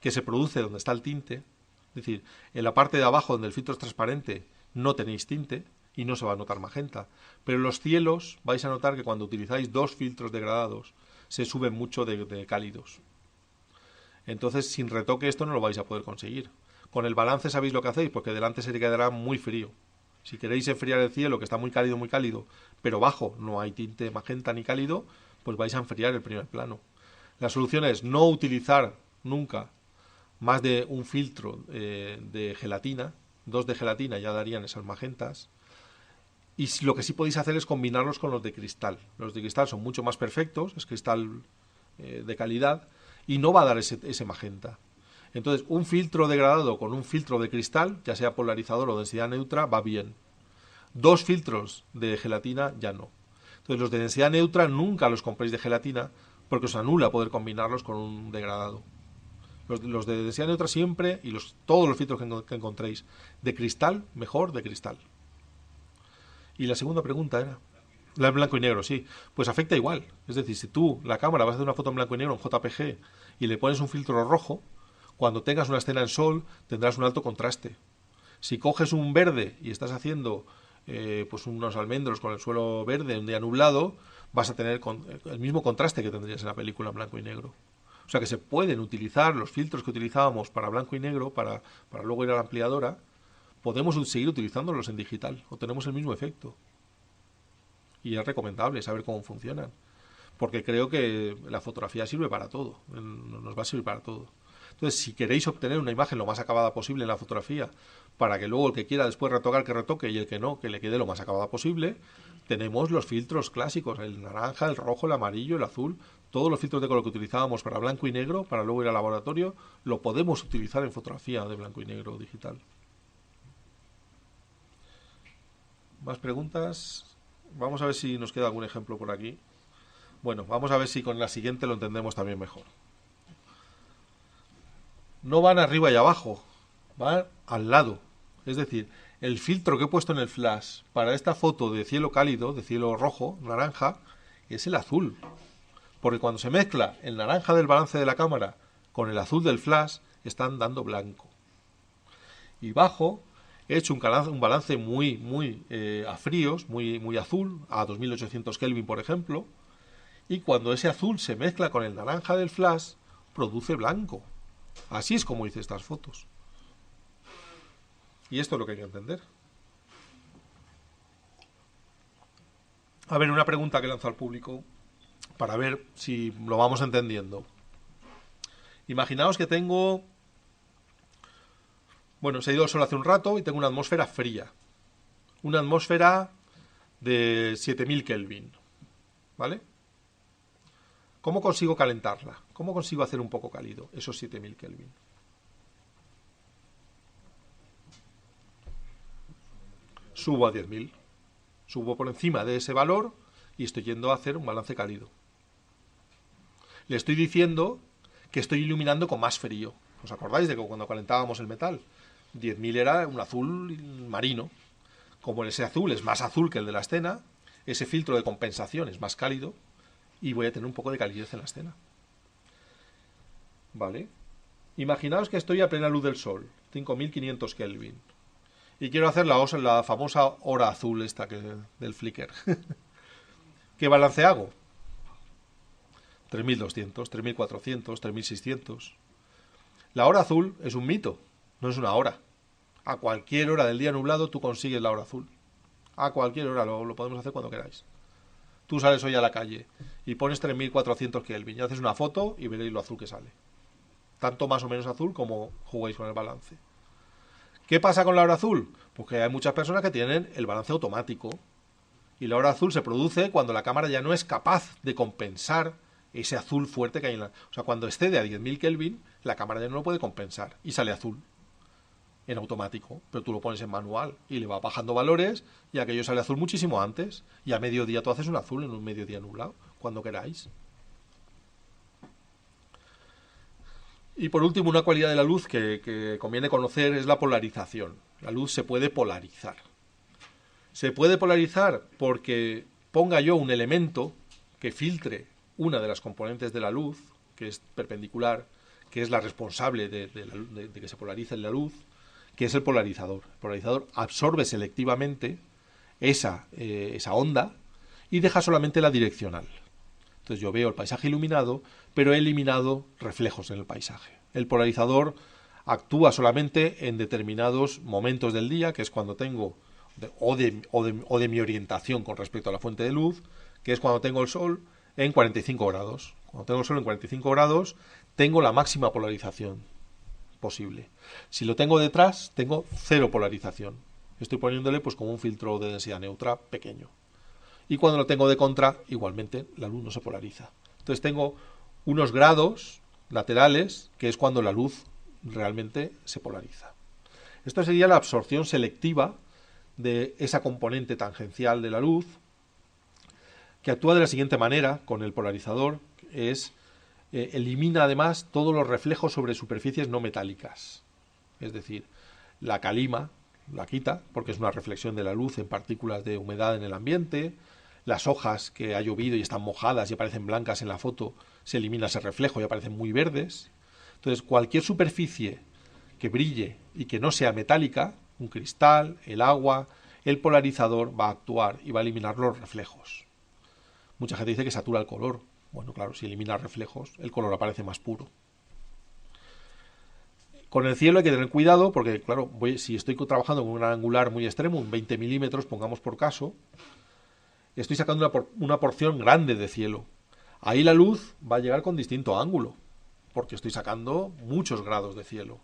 que se produce donde está el tinte, es decir, en la parte de abajo donde el filtro es transparente no tenéis tinte y no se va a notar magenta. Pero en los cielos vais a notar que cuando utilizáis dos filtros degradados se suben mucho de cálidos. Entonces, sin retoque esto no lo vais a poder conseguir. Con el balance sabéis lo que hacéis, porque delante se quedará muy frío. Si queréis enfriar el cielo, que está muy cálido, pero bajo no hay tinte magenta ni cálido, pues vais a enfriar el primer plano. La solución es no utilizar nunca más de un filtro de gelatina. 2 de gelatina ya darían esas magentas. Y lo que sí podéis hacer es combinarlos con los de cristal. Los de cristal son mucho más perfectos, es cristal de calidad, y no va a dar ese magenta. Entonces, un filtro degradado con un filtro de cristal, ya sea polarizador o densidad neutra, va bien. 2 filtros de gelatina ya no. Entonces, los de densidad neutra nunca los compréis de gelatina porque os anula poder combinarlos con un degradado. Los de densidad neutra siempre, y todos los filtros que encontréis de cristal, mejor de cristal. Y la segunda pregunta era... La en blanco y negro, sí. Pues afecta igual. Es decir, si tú, la cámara, vas a hacer una foto en blanco y negro, en JPG, y le pones un filtro rojo, cuando tengas una escena en sol, tendrás un alto contraste. Si coges un verde y estás haciendo pues unos almendros con el suelo verde, un día nublado, vas a tener el mismo contraste que tendrías en la película en blanco y negro. O sea que se pueden utilizar los filtros que utilizábamos para blanco y negro, para luego ir a la ampliadora, podemos seguir utilizándolos en digital, o tenemos el mismo efecto. Y es recomendable saber cómo funcionan, porque creo que la fotografía sirve para todo, nos va a servir para todo. Entonces, si queréis obtener una imagen lo más acabada posible en la fotografía, para que luego el que quiera después retocar, que retoque, y el que no, que le quede lo más acabada posible, tenemos los filtros clásicos, el naranja, el rojo, el amarillo, el azul, todos los filtros de color que utilizábamos para blanco y negro, para luego ir al laboratorio, lo podemos utilizar en fotografía de blanco y negro digital. ¿Más preguntas? Vamos a ver si nos queda algún ejemplo por aquí. Bueno, vamos a ver si con la siguiente lo entendemos también mejor. No van arriba y abajo, van al lado. Es decir, el filtro que he puesto en el flash para esta foto de cielo cálido, de cielo rojo, naranja, es el azul. Porque cuando se mezcla el naranja del balance de la cámara con el azul del flash, están dando blanco. Y bajo he hecho un balance muy a fríos, muy azul, a 2800 Kelvin, por ejemplo, y cuando ese azul se mezcla con el naranja del flash, produce blanco. Así es como hice estas fotos. Y esto es lo que hay que entender. A ver, una pregunta que lanzo al público para ver si lo vamos entendiendo. Imaginaos que tengo... Bueno, se ha ido el sol hace un rato y tengo una atmósfera fría. Una atmósfera de 7000 Kelvin. ¿Vale? ¿Cómo consigo calentarla? ¿Cómo consigo hacer un poco cálido esos 7000 Kelvin? Subo a 10.000. Subo por encima de ese valor y estoy yendo a hacer un balance cálido. Le estoy diciendo que estoy iluminando con más frío. ¿Os acordáis de que cuando calentábamos el metal? 10.000 era un azul marino. Como ese azul es más azul que el de la escena, ese filtro de compensación es más cálido y voy a tener un poco de calidez en la escena. ¿Vale? Imaginaos que estoy a plena luz del sol, 5500 Kelvin, y quiero hacer la famosa hora azul esta del Flickr. ¿Qué balance hago? 3200, 3400, 3600. La hora azul es un mito, no es una hora. A cualquier hora del día nublado tú consigues la hora azul. A cualquier hora, lo podemos hacer cuando queráis. Tú sales hoy a la calle y pones 3400 Kelvin y haces una foto y veréis lo azul que sale. Tanto más o menos azul como juguéis con el balance. ¿Qué pasa con la hora azul? Pues que hay muchas personas que tienen el balance automático y la hora azul se produce cuando la cámara ya no es capaz de compensar ese azul fuerte que hay en la... O sea, cuando excede a 10.000 Kelvin, la cámara ya no lo puede compensar y sale azul en automático, pero tú lo pones en manual y le va bajando valores y aquello sale azul muchísimo antes y a mediodía tú haces un azul en un mediodía nublado, cuando queráis. Y por último, una cualidad de la luz que conviene conocer es la polarización. La luz se puede polarizar. Se puede polarizar porque ponga yo un elemento que filtre una de las componentes de la luz, que es perpendicular, que es la responsable de que se polarice la luz, que es el polarizador. El polarizador absorbe selectivamente esa onda y deja solamente la direccional. Entonces yo veo el paisaje iluminado, pero he eliminado reflejos en el paisaje. El polarizador actúa solamente en determinados momentos del día, que es cuando tengo, o de mi orientación con respecto a la fuente de luz, que es cuando tengo el sol en 45 grados. Cuando tengo el sol en 45 grados, tengo la máxima polarización posible. Si lo tengo detrás, tengo cero polarización. Estoy poniéndole pues como un filtro de densidad neutra pequeño. Y cuando lo tengo de contra, igualmente la luz no se polariza. Entonces tengo unos grados laterales, que es cuando la luz realmente se polariza. Esto sería la absorción selectiva de esa componente tangencial de la luz, que actúa de la siguiente manera con el polarizador, elimina además todos los reflejos sobre superficies no metálicas. Es decir, la calima la quita, porque es una reflexión de la luz en partículas de humedad en el ambiente. Las hojas que ha llovido y están mojadas y aparecen blancas en la foto, se elimina ese reflejo y aparecen muy verdes. Entonces, cualquier superficie que brille y que no sea metálica, un cristal, el agua, el polarizador va a actuar y va a eliminar los reflejos. Mucha gente dice que satura el color. Bueno, claro, si elimina reflejos, el color aparece más puro. Con el cielo hay que tener cuidado porque, claro, si estoy trabajando con un angular muy extremo, un 20 milímetros, pongamos por caso, estoy sacando una porción grande de cielo. Ahí la luz va a llegar con distinto ángulo, porque estoy sacando muchos grados de cielo.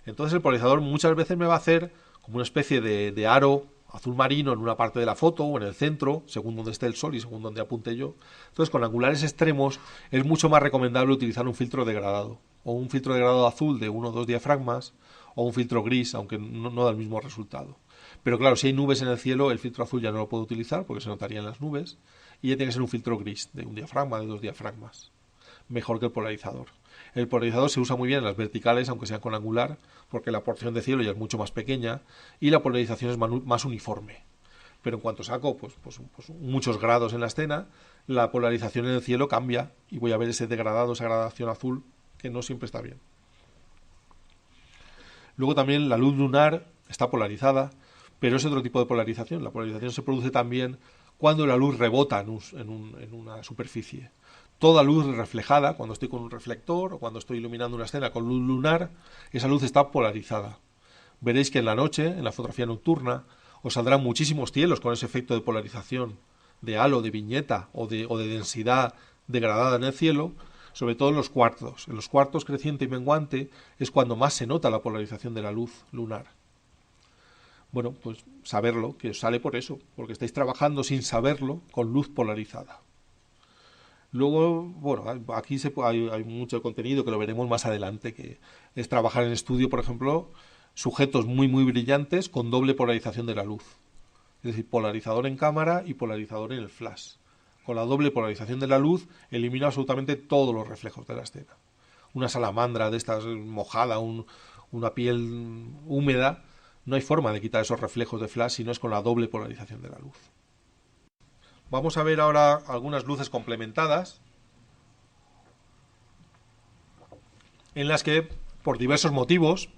Entonces el polarizador muchas veces me va a hacer como una especie de aro azul marino en una parte de la foto o en el centro, según donde esté el sol y según donde apunte yo. Entonces con angulares extremos es mucho más recomendable utilizar un filtro degradado, o un filtro degradado azul de 1 o 2 diafragmas, o un filtro gris, aunque no da el mismo resultado. Pero claro, si hay nubes en el cielo, el filtro azul ya no lo puedo utilizar porque se notaría en las nubes, y ya tiene que ser un filtro gris, de un diafragma, de 2 diafragmas. Mejor que el polarizador. El polarizador se usa muy bien en las verticales, aunque sean con angular, porque la porción de cielo ya es mucho más pequeña y la polarización es más uniforme. Pero en cuanto saco pues muchos grados en la escena, la polarización en el cielo cambia y voy a ver ese degradado, esa gradación azul, que no siempre está bien. Luego también la luz lunar está polarizada, pero es otro tipo de polarización. La polarización se produce también cuando la luz rebota en una superficie. Toda luz reflejada, cuando estoy con un reflector o cuando estoy iluminando una escena con luz lunar, esa luz está polarizada. Veréis que en la noche, en la fotografía nocturna, os saldrán muchísimos cielos con ese efecto de polarización, de halo, de viñeta o de densidad degradada en el cielo, sobre todo en los cuartos. En los cuartos creciente y menguante es cuando más se nota la polarización de la luz lunar. Bueno, pues saberlo, que os sale por eso, porque estáis trabajando sin saberlo con luz polarizada. Luego, bueno, aquí hay mucho contenido que lo veremos más adelante, que es trabajar en estudio, por ejemplo, sujetos muy brillantes con doble polarización de la luz. Es decir, polarizador en cámara y polarizador en el flash. Con la doble polarización de la luz elimina absolutamente todos los reflejos de la escena. Una salamandra de estas mojada, una piel húmeda, no hay forma de quitar esos reflejos de flash si no es con la doble polarización de la luz. Vamos a ver ahora algunas luces complementadas en las que, por diversos motivos,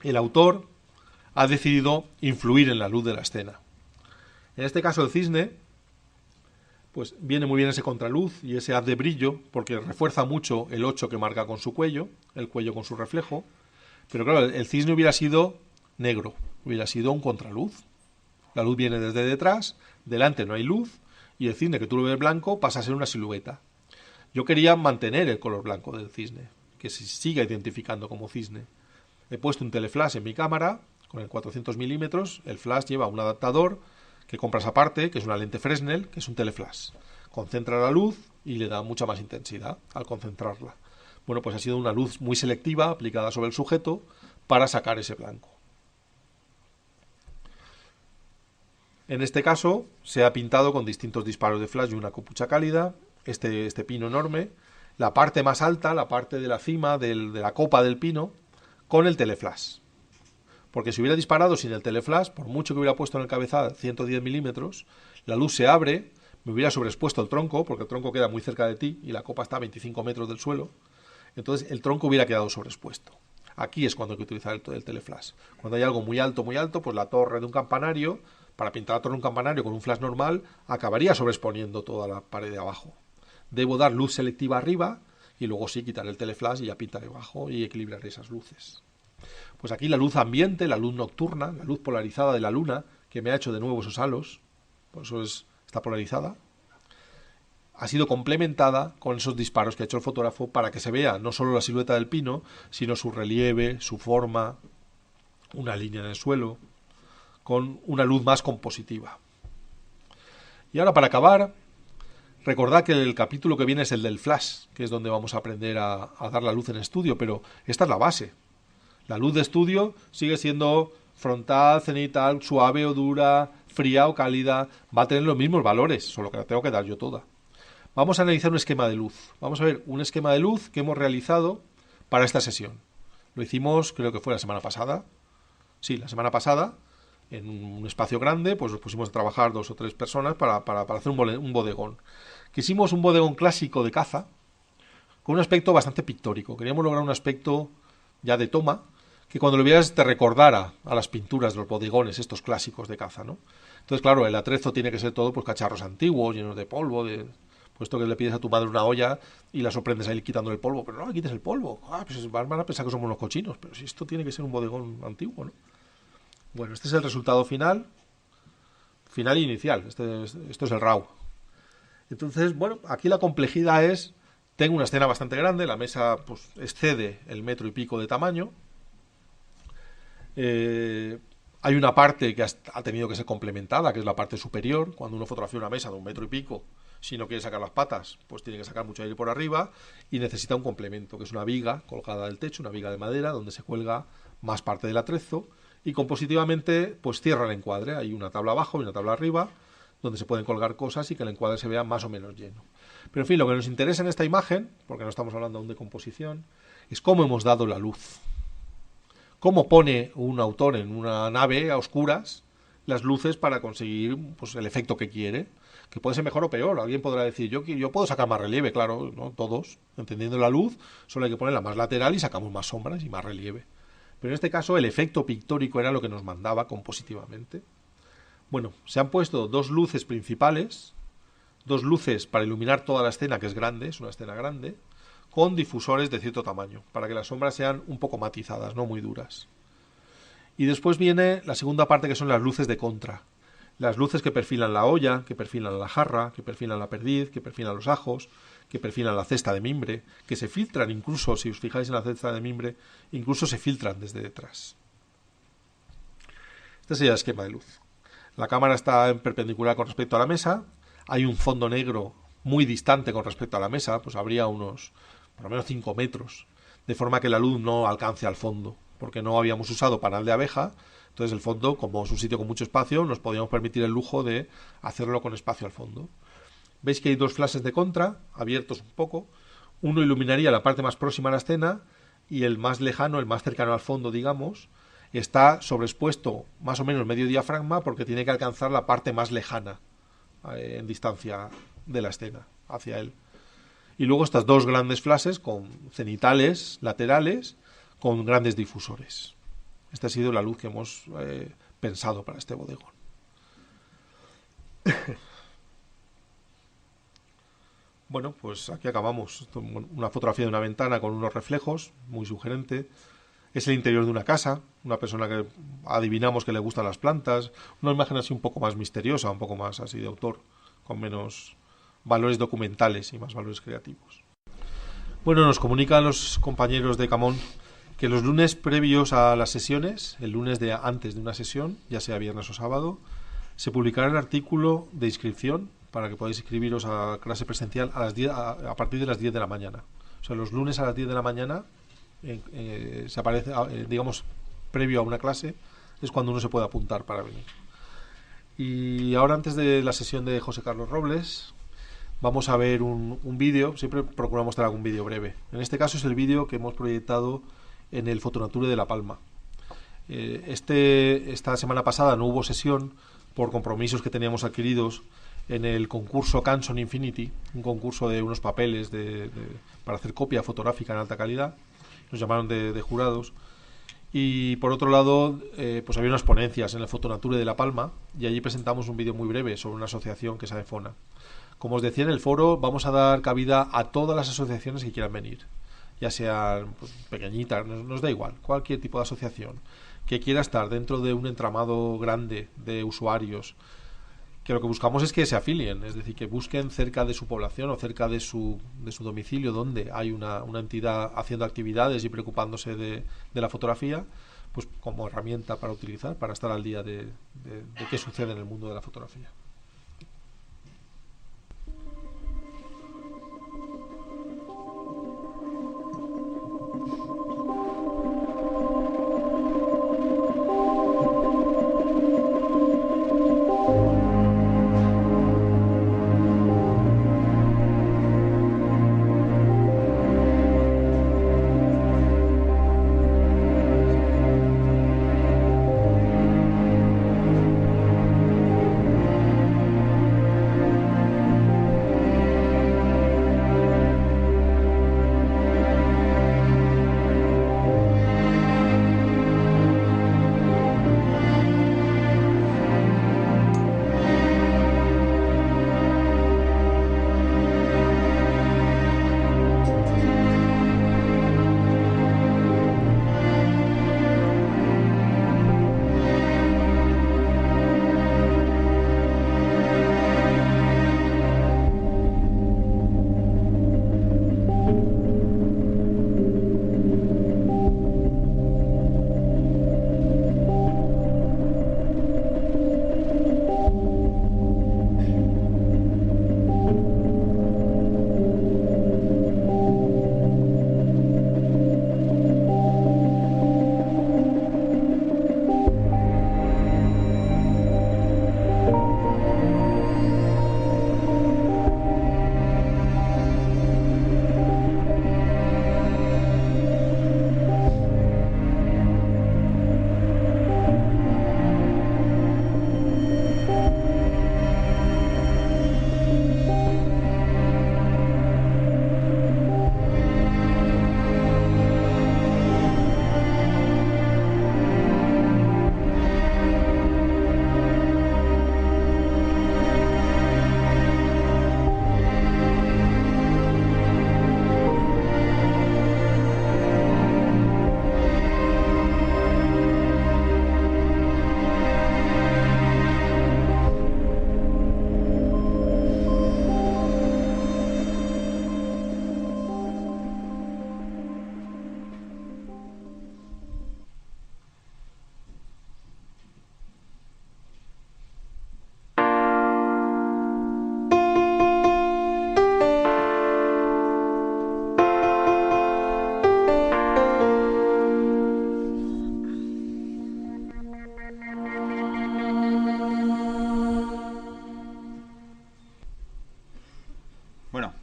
el autor ha decidido influir en la luz de la escena. En este caso el cisne, pues viene muy bien ese contraluz y ese haz de brillo, porque refuerza mucho el 8 que marca con su cuello, el cuello con su reflejo, pero claro, el cisne hubiera sido negro, hubiera sido un contraluz. La luz viene desde detrás, delante no hay luz, y el cisne que tú lo ves blanco pasa a ser una silueta. Yo quería mantener el color blanco del cisne, que se siga identificando como cisne. He puesto un teleflash en mi cámara con el 400 milímetros. El flash lleva un adaptador que compras aparte, que es una lente Fresnel, que es un teleflash. Concentra la luz y le da mucha más intensidad al concentrarla. Bueno, pues ha sido una luz muy selectiva aplicada sobre el sujeto para sacar ese blanco. En este caso se ha pintado con distintos disparos de flash y una capucha cálida, este pino enorme, la parte más alta, la parte de la cima de la copa del pino, con el teleflash. Porque si hubiera disparado sin el teleflash, por mucho que hubiera puesto en el cabezal 110 milímetros, la luz se abre, me hubiera sobreexpuesto el tronco, porque el tronco queda muy cerca de ti y la copa está a 25 metros del suelo, entonces el tronco hubiera quedado sobreexpuesto. Aquí es cuando hay que utilizar el teleflash. Cuando hay algo muy alto, pues la torre de un campanario, para pintar la torre de un campanario con un flash normal, acabaría sobreexponiendo toda la pared de abajo. Debo dar luz selectiva arriba y luego sí quitar el teleflash y ya pintar debajo y equilibrar esas luces. Pues aquí la luz ambiente, la luz nocturna, la luz polarizada de la luna, que me ha hecho de nuevo esos halos, por eso está polarizada, ha sido complementada con esos disparos que ha hecho el fotógrafo para que se vea no solo la silueta del pino, sino su relieve, su forma, una línea en el suelo, con una luz más compositiva. Y ahora, para acabar, recordad que el capítulo que viene es el del flash, que es donde vamos a aprender a dar la luz en estudio, pero esta es la base. La luz de estudio sigue siendo frontal, cenital, suave o dura, fría o cálida, va a tener los mismos valores, solo que la tengo que dar yo toda. Vamos a analizar un esquema de luz. Vamos a ver un esquema de luz que hemos realizado para esta sesión. Lo hicimos, creo que fue la semana pasada. Sí, la semana pasada, en un espacio grande, pues nos pusimos a trabajar 2 o 3 personas para hacer un bodegón. Quisimos un bodegón clásico de caza, con un aspecto bastante pictórico. Queríamos lograr un aspecto ya de toma, que cuando lo vieras te recordara a las pinturas de los bodegones, estos clásicos de caza, ¿no? Entonces, claro, el atrezo tiene que ser todo pues cacharros antiguos, llenos de polvo, puesto que le pides a tu madre una olla y la sorprendes ahí quitándole el polvo, pero no le quites el polvo. Pues van a pensar que somos unos cochinos, pero si esto tiene que ser un bodegón antiguo, ¿no? Bueno, este es el resultado final e inicial. Esto es el RAW. Entonces, bueno, aquí la complejidad es, tengo una escena bastante grande, la mesa pues excede el 1,5 metros de tamaño. Hay una parte que ha tenido que ser complementada, que es la parte superior. Cuando uno fotografía una mesa de 1,5 metros, si no quiere sacar las patas, pues tiene que sacar mucho aire por arriba y necesita un complemento, que es una viga colgada del techo, una viga de madera, donde se cuelga más parte del atrezo y compositivamente pues cierra el encuadre. Hay una tabla abajo y una tabla arriba, donde se pueden colgar cosas y que el encuadre se vea más o menos lleno. Pero en fin, lo que nos interesa en esta imagen, porque no estamos hablando aún de composición, es cómo hemos dado la luz. Cómo pone un autor en una nave a oscuras las luces para conseguir pues, el efecto que quiere, que puede ser mejor o peor. Alguien podrá decir, yo puedo sacar más relieve, claro, ¿no? Todos, entendiendo la luz, solo hay que ponerla más lateral y sacamos más sombras y más relieve. Pero en este caso el efecto pictórico era lo que nos mandaba compositivamente. Bueno, se han puesto 2 luces principales, 2 luces para iluminar toda la escena, que es grande, es una escena grande, con difusores de cierto tamaño, para que las sombras sean un poco matizadas, no muy duras. Y después viene la segunda parte, que son las luces de contra. Las luces que perfilan la olla, que perfilan la jarra, que perfilan la perdiz, que perfilan los ajos, que perfilan la cesta de mimbre, que se filtran incluso, si os fijáis en la cesta de mimbre, incluso se filtran desde detrás. Este sería el esquema de luz. La cámara está en perpendicular con respecto a la mesa, hay un fondo negro muy distante con respecto a la mesa, pues habría unos, por lo menos 5 metros, de forma que la luz no alcance al fondo, porque no habíamos usado panal de abeja. Entonces el fondo, como es un sitio con mucho espacio, nos podíamos permitir el lujo de hacerlo con espacio al fondo. Veis que hay 2 flashes de contra, abiertos un poco. Uno iluminaría la parte más próxima a la escena y el más lejano, el más cercano al fondo, digamos, está sobreexpuesto más o menos medio diafragma porque tiene que alcanzar la parte más lejana en distancia de la escena hacia él. Y luego estas 2 grandes flashes con cenitales laterales con grandes difusores. Esta ha sido la luz que hemos pensado para este bodegón. Bueno, pues aquí acabamos. Una fotografía de una ventana con unos reflejos, muy sugerente. Es el interior de una casa, una persona que adivinamos que le gustan las plantas. Una imagen así un poco más misteriosa, un poco más así de autor, con menos valores documentales y más valores creativos. Bueno, nos comunican los compañeros de Camón que los lunes previos a las sesiones, el lunes antes de una sesión, ya sea viernes o sábado, se publicará el artículo de inscripción para que podáis inscribiros a clase presencial a partir de las 10 de la mañana. O sea, los lunes a las 10 de la mañana se aparece, digamos, previo a una clase, es cuando uno se puede apuntar para venir. Y ahora, antes de la sesión de José Carlos Robles, vamos a ver un vídeo. Siempre procuramos mostrar algún vídeo breve. En este caso es el vídeo que hemos proyectado en el Fotonature de La Palma. Esta semana pasada no hubo sesión por compromisos que teníamos adquiridos en el concurso Canson Infinity, un concurso de unos papeles para hacer copia fotográfica en alta calidad. Nos llamaron de jurados. Y por otro lado, pues había unas ponencias en el Fotonature de La Palma, y allí presentamos un vídeo muy breve sobre una asociación que es AEFONA. Como os decía, en el foro vamos a dar cabida a todas las asociaciones que quieran venir, ya sean pues, pequeñitas, nos da igual, cualquier tipo de asociación que quiera estar dentro de un entramado grande de usuarios, que lo que buscamos es que se afilien, es decir, que busquen cerca de su población o cerca de su domicilio donde hay una entidad haciendo actividades y preocupándose de la fotografía, pues como herramienta para utilizar, para estar al día de qué sucede en el mundo de la fotografía.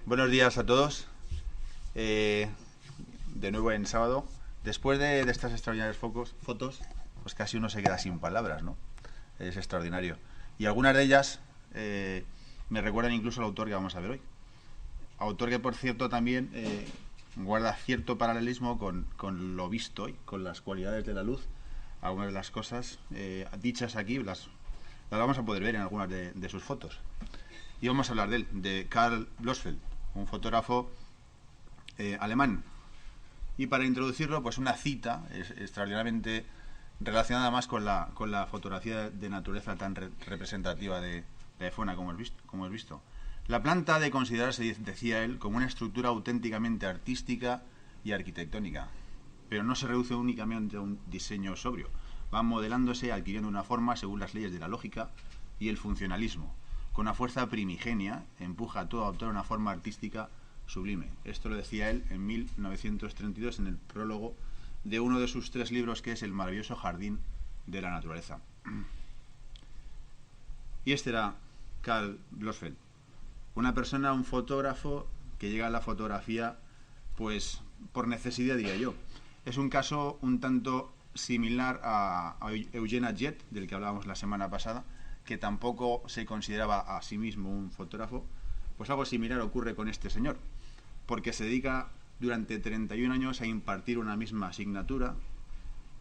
Buenos días a todos. De nuevo en sábado. Después de estas extraordinarias fotos, pues casi uno se queda sin palabras, ¿no? Es extraordinario. Y algunas de ellas me recuerdan incluso al autor que vamos a ver hoy. Autor que, por cierto, también guarda cierto paralelismo con lo visto hoy, con las cualidades de la luz. Algunas de las cosas dichas aquí las vamos a poder ver en algunas de sus fotos. Y vamos a hablar de él, de Karl Blossfeld, un fotógrafo alemán. Y para introducirlo, pues una cita extraordinariamente relacionada más con la fotografía de naturaleza tan representativa de AEFONA, como hemos visto. La planta ha de considerarse, decía él, como una estructura auténticamente artística y arquitectónica, pero no se reduce únicamente a un diseño sobrio. Va modelándose, adquiriendo una forma según las leyes de la lógica y el funcionalismo. Con una fuerza primigenia, empuja a todo a adoptar una forma artística sublime. Esto lo decía él en 1932 en el prólogo de uno de sus 3 libros, que es El maravilloso jardín de la naturaleza. Y este era Karl Blossfeld, una persona, un fotógrafo que llega a la fotografía pues por necesidad, diría yo. Es un caso un tanto similar a Eugene Atget, del que hablábamos la semana pasada, que tampoco se consideraba a sí mismo un fotógrafo, pues algo similar ocurre con este señor, porque se dedica durante 31 años a impartir una misma asignatura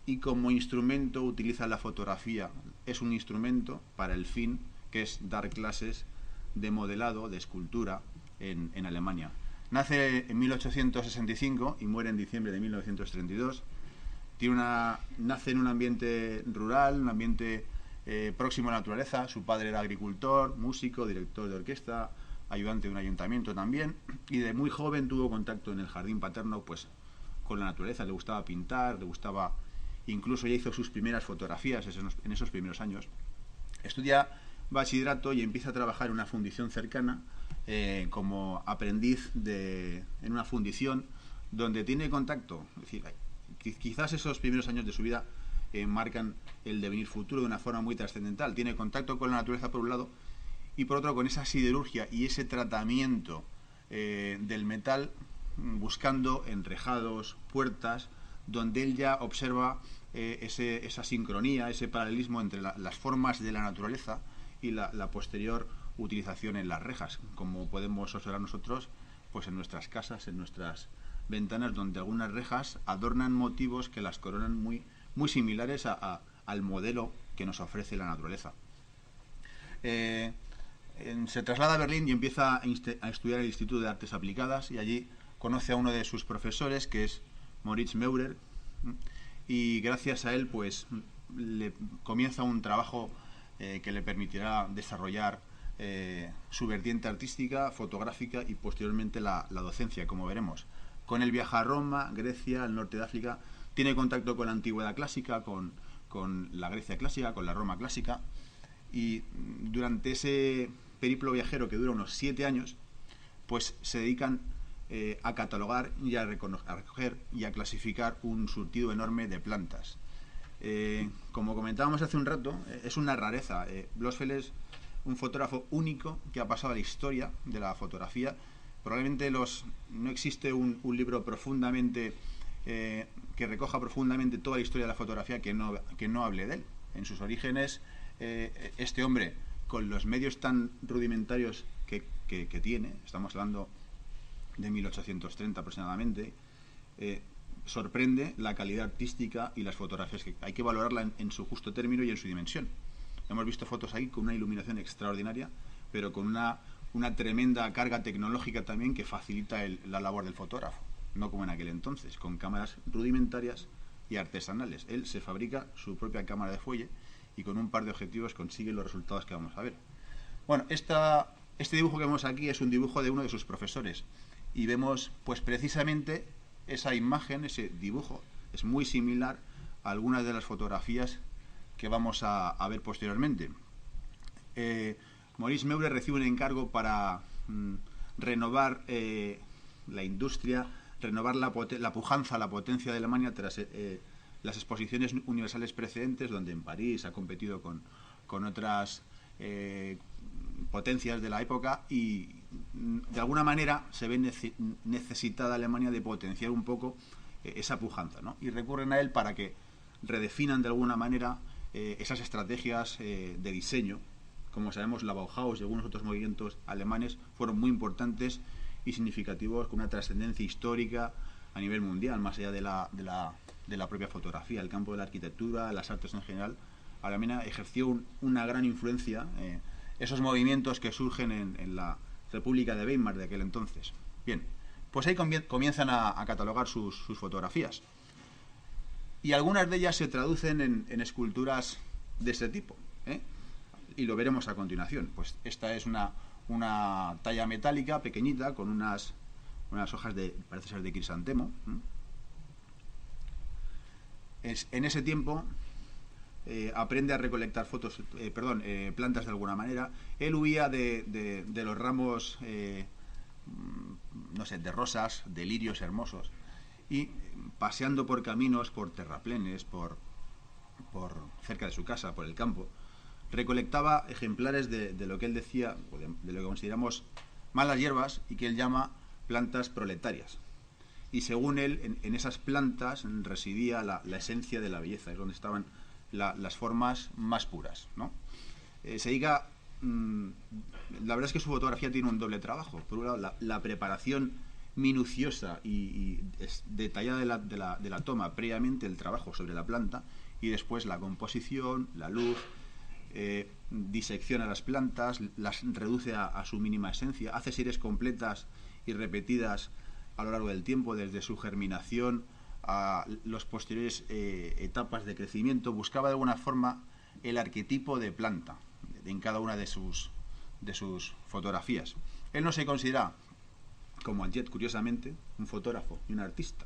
y como instrumento utiliza la fotografía. Es un instrumento para el fin que es dar clases de modelado, de escultura en Alemania. Nace en 1865 y muere en diciembre de 1932. Nace en un ambiente rural, un ambiente próximo a la naturaleza. Su padre era agricultor, músico, director de orquesta, ayudante de un ayuntamiento también, y de muy joven tuvo contacto en el jardín paterno pues con la naturaleza. Le gustaba pintar, le gustaba, incluso ya hizo sus primeras fotografías en esos primeros años. Estudia bachillerato y empieza a trabajar en una fundición cercana como aprendiz en una fundición donde tiene contacto. Es decir, quizás esos primeros años de su vida marcan el devenir futuro de una forma muy trascendental. Tiene contacto con la naturaleza por un lado y por otro con esa siderurgia y ese tratamiento del metal, buscando enrejados, puertas, donde él ya observa esa sincronía, ese paralelismo entre las formas de la naturaleza y la posterior utilización en las rejas, como podemos observar nosotros pues en nuestras casas, en nuestras ventanas, donde algunas rejas adornan motivos que las coronan muy, muy similares al modelo que nos ofrece la naturaleza. Se traslada a Berlín y empieza a estudiar en el Instituto de Artes Aplicadas, y allí conoce a uno de sus profesores, que es Moritz Meurer, y gracias a él pues comienza un trabajo que le permitirá desarrollar su vertiente artística, fotográfica y posteriormente la docencia, como veremos. Con él viaja a Roma, Grecia, el norte de África, tiene contacto con la antigüedad clásica, con la Grecia clásica, con la Roma clásica, y durante ese periplo viajero que dura unos 7 años, pues se dedican a catalogar y a recoger y a clasificar un surtido enorme de plantas. Como comentábamos hace un rato, es una rareza. Blossfeld es un fotógrafo único que ha pasado a la historia de la fotografía. Probablemente no existe un libro profundamente que recoja profundamente toda la historia de la fotografía que no hable de él. En sus orígenes, este hombre, con los medios tan rudimentarios que tiene, estamos hablando de 1830 aproximadamente, sorprende la calidad artística y las fotografías, que hay que valorarla en su justo término y en su dimensión. Hemos visto fotos ahí con una iluminación extraordinaria, pero con una tremenda carga tecnológica también que facilita la labor del fotógrafo, no como en aquel entonces, con cámaras rudimentarias y artesanales. Él se fabrica su propia cámara de fuelle y con un par de objetivos consigue los resultados que vamos a ver. Bueno, este dibujo que vemos aquí es un dibujo de uno de sus profesores, y vemos pues precisamente esa imagen, ese dibujo, es muy similar a algunas de las fotografías que vamos a ver posteriormente. Maurice Meurer recibe un encargo para renovar la industria, renovar la pujanza, la potencia de Alemania tras las exposiciones universales precedentes, donde en París ha competido con otras potencias de la época, y de alguna manera se ve necesitada Alemania de potenciar un poco esa pujanza, ¿no? Y recurren a él para que redefinan de alguna manera esas estrategias de diseño. Como sabemos, la Bauhaus y algunos otros movimientos alemanes fueron muy importantes y significativos, con una trascendencia histórica a nivel mundial, más allá de la propia fotografía. El campo de la arquitectura, las artes en general, Alemania ejerció una gran influencia. Esos movimientos que surgen en la República de Weimar de aquel entonces. Bien, pues ahí comienzan a catalogar sus fotografías. Y algunas de ellas se traducen en esculturas de ese tipo, y lo veremos a continuación. Pues esta es una talla metálica pequeñita con unas hojas parece ser de crisantemo. En ese tiempo aprende a recolectar plantas de alguna manera. Él huía de los ramos, no sé, de rosas, de lirios hermosos, y paseando por caminos, por terraplenes, por cerca de su casa, por el campo, recolectaba ejemplares de lo que él decía, de lo que consideramos malas hierbas, y que él llama plantas proletarias. Y según él, en esas plantas residía la esencia de la belleza, es donde estaban las formas más puras, ¿no? Se dedica... la verdad es que su fotografía tiene un doble trabajo. Por un lado, la preparación minuciosa y detallada de la toma, previamente el trabajo sobre la planta, y después la composición, la luz, disecciona las plantas, las reduce a su mínima esencia, hace series completas y repetidas a lo largo del tiempo, desde su germinación a los posteriores etapas de crecimiento. Buscaba de alguna forma el arquetipo de planta en cada una de sus fotografías. Él no se considera, como Adjet, curiosamente, un fotógrafo y un artista.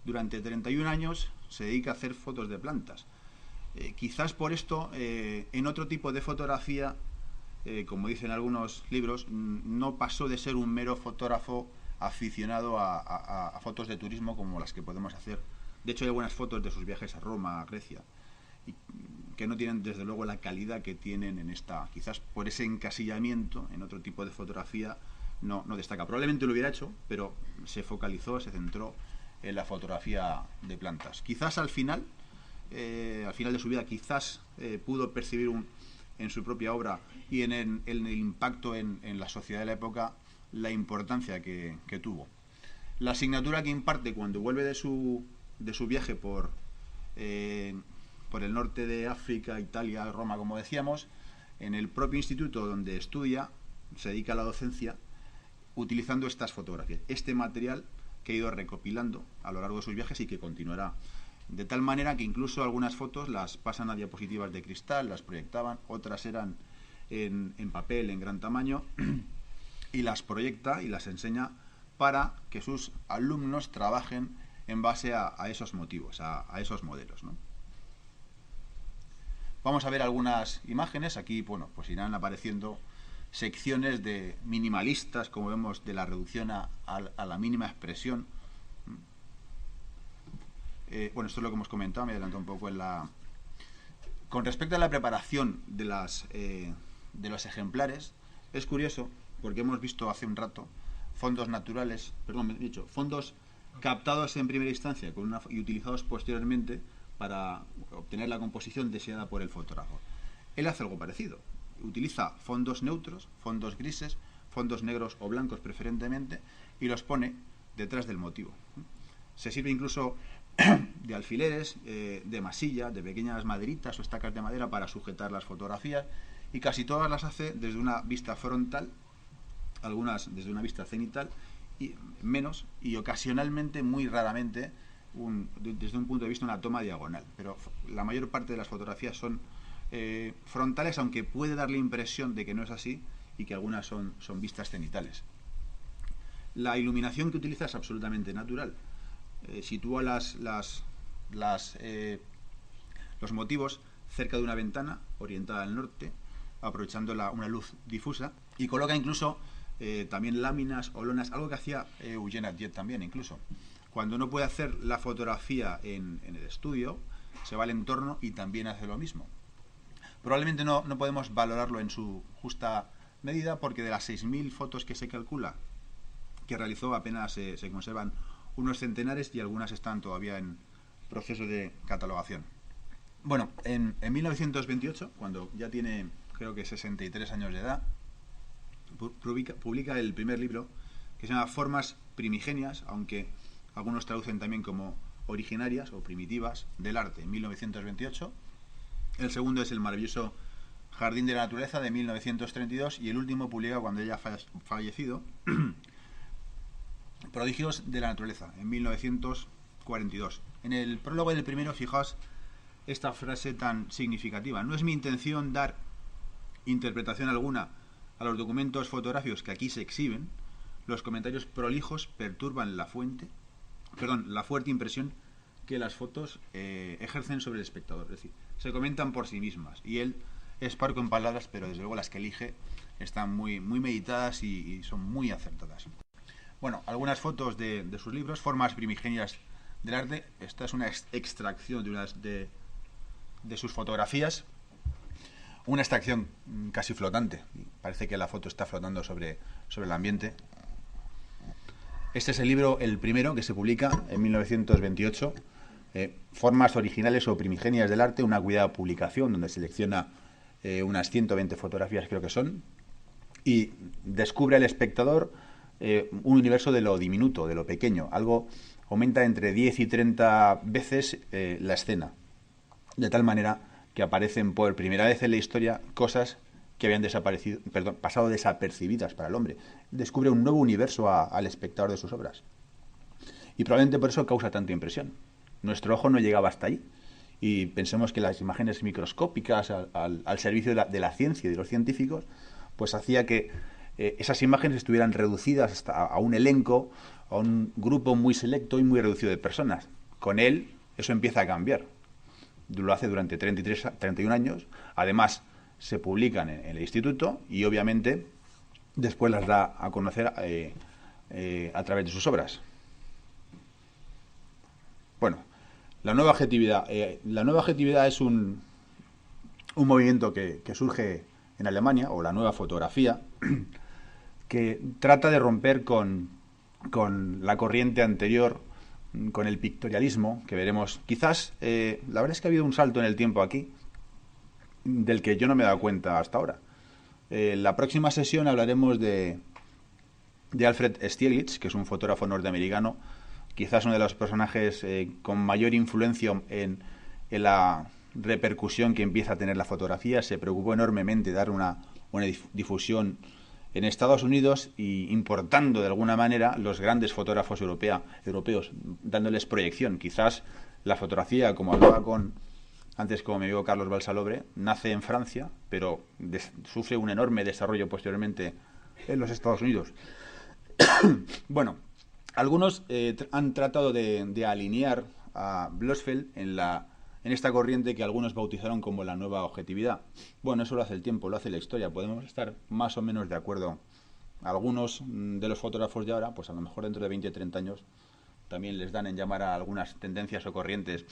Durante 31 años se dedica a hacer fotos de plantas. Quizás por esto, en otro tipo de fotografía, como dicen algunos libros, no pasó de ser un mero fotógrafo aficionado a fotos de turismo como las que podemos hacer. De hecho, hay algunas fotos de sus viajes a Roma, a Grecia, que no tienen desde luego la calidad que tienen en esta. Quizás por ese encasillamiento en otro tipo de fotografía no destaca. Probablemente lo hubiera hecho, pero se focalizó, se centró en la fotografía de plantas. Quizás al final de su vida, quizás pudo percibir en su propia obra y en el impacto en la sociedad de la época la importancia que tuvo. La asignatura que imparte cuando vuelve de su viaje por el norte de África, Italia, Roma, como decíamos, en el propio instituto donde estudia, se dedica a la docencia, utilizando estas fotografías, este material que ha ido recopilando a lo largo de sus viajes y que continuará. De tal manera que incluso algunas fotos las pasan a diapositivas de cristal, las proyectaban, otras eran en papel en gran tamaño, y las proyecta y las enseña para que sus alumnos trabajen en base a esos motivos, a esos modelos, ¿no? Vamos a ver algunas imágenes. Aquí, bueno, pues irán apareciendo secciones de minimalistas, como vemos, de la reducción a la mínima expresión. Bueno, esto es lo que hemos comentado, me adelanto un poco en la... Con respecto a la preparación de los ejemplares, es curioso, porque hemos visto hace un rato fondos naturales, fondos captados en primera instancia y utilizados posteriormente para obtener la composición deseada por el fotógrafo. Él hace algo parecido. Utiliza fondos neutros, fondos grises, fondos negros o blancos preferentemente, y los pone detrás del motivo. Se sirve incluso de alfileres, de masilla, de pequeñas maderitas o estacas de madera para sujetar las fotografías, y casi todas las hace desde una vista frontal, algunas desde una vista cenital, y menos, y ocasionalmente, muy raramente, desde un punto de vista una toma diagonal. Pero la mayor parte de las fotografías son frontales, aunque puede dar la impresión de que no es así y que algunas son vistas cenitales. La iluminación que utiliza es absolutamente natural. Sitúa los motivos cerca de una ventana orientada al norte, aprovechando una luz difusa, y coloca incluso también láminas o lonas, algo que hacía Eugene Adjet también incluso. Cuando no puede hacer la fotografía en el estudio, se va al entorno y también hace lo mismo. Probablemente no podemos valorarlo en su justa medida, porque de las 6.000 fotos que se calcula que realizó, apenas se conservan unos centenares y algunas están todavía en proceso de catalogación. Bueno, en 1928, cuando ya tiene, creo que 63 años de edad, publica el primer libro, que se llama Formas primigenias, aunque algunos traducen también como originarias o primitivas del arte, en 1928. El segundo es El maravilloso Jardín de la Naturaleza, de 1932, y el último publica cuando ella ha fallecido, Prodigios de la Naturaleza, en 1942. En el prólogo del primero, fijaos esta frase tan significativa: no es mi intención dar interpretación alguna a los documentos fotográficos que aquí se exhiben. Los comentarios prolijos perturban la fuerte impresión que las fotos ejercen sobre el espectador. Es decir, se comentan por sí mismas, y él es parco en palabras, pero desde luego las que elige están muy meditadas y son muy acertadas. Bueno, algunas fotos de sus libros, Formas primigenias del arte. Esta es una extracción de sus fotografías, una extracción casi flotante. Parece que la foto está flotando sobre el ambiente. Este es el libro, el primero, que se publica en 1928, Formas originales o primigenias del arte, una cuidada publicación donde selecciona unas 120 fotografías creo que son, y descubre al espectador un universo de lo diminuto, de lo pequeño. Algo aumenta entre 10 y 30 veces la escena, de tal manera que aparecen por primera vez en la historia cosas que habían pasado desapercibidas para el hombre. Descubre un nuevo universo al espectador de sus obras. Y probablemente por eso causa tanta impresión. Nuestro ojo no llegaba hasta ahí. Y pensemos que las imágenes microscópicas al servicio de la ciencia y de los científicos, pues hacía que esas imágenes estuvieran reducidas hasta a un elenco, a un grupo muy selecto y muy reducido de personas. Con él eso empieza a cambiar. Lo hace durante 31 años. Además, se publican en el instituto y obviamente después las da a conocer a través de sus obras. Bueno, la nueva objetividad es un movimiento que surge en Alemania, o la nueva fotografía, que trata de romper con la corriente anterior, con el pictorialismo, que veremos. Quizás, la verdad es que ha habido un salto en el tiempo aquí, del que yo no me he dado cuenta hasta ahora. La próxima sesión hablaremos de Alfred Stieglitz, que es un fotógrafo norteamericano, quizás uno de los personajes con mayor influencia en la repercusión que empieza a tener la fotografía. Se preocupó enormemente de dar una difusión en Estados Unidos y importando de alguna manera los grandes fotógrafos europeos, dándoles proyección. Quizás la fotografía, como hablaba antes con mi amigo Carlos Balsalobre, nace en Francia, pero sufre un enorme desarrollo posteriormente en los Estados Unidos. Bueno, algunos han tratado de alinear a Blossfeld en esta corriente que algunos bautizaron como la nueva objetividad. Bueno, eso lo hace el tiempo, lo hace la historia. Podemos estar más o menos de acuerdo. Algunos de los fotógrafos de ahora, pues a lo mejor dentro de 20 o 30 años, también les dan en llamar a algunas tendencias o corrientes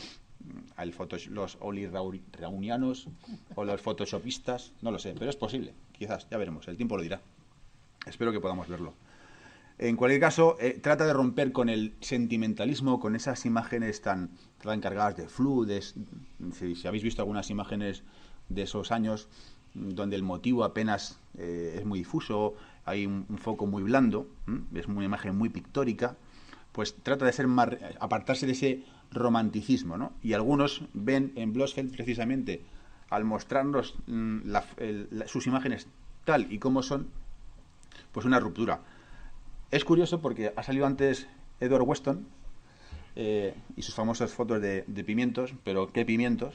los oliraunianos o los photoshopistas, no lo sé, pero es posible, quizás, ya veremos, el tiempo lo dirá. Espero que podamos verlo. En cualquier caso, trata de romper con el sentimentalismo, con esas imágenes tan cargadas de fludes. Si habéis visto algunas imágenes de esos años donde el motivo apenas es muy difuso, hay un foco muy blando, es una imagen muy pictórica, pues trata de ser más, apartarse de ese romanticismo, ¿no? Y algunos ven en Blossfeld precisamente, al mostrarnos sus imágenes tal y como son, pues una ruptura. Es curioso porque ha salido antes Edward Weston y sus famosas fotos de pimientos, pero ¿qué pimientos?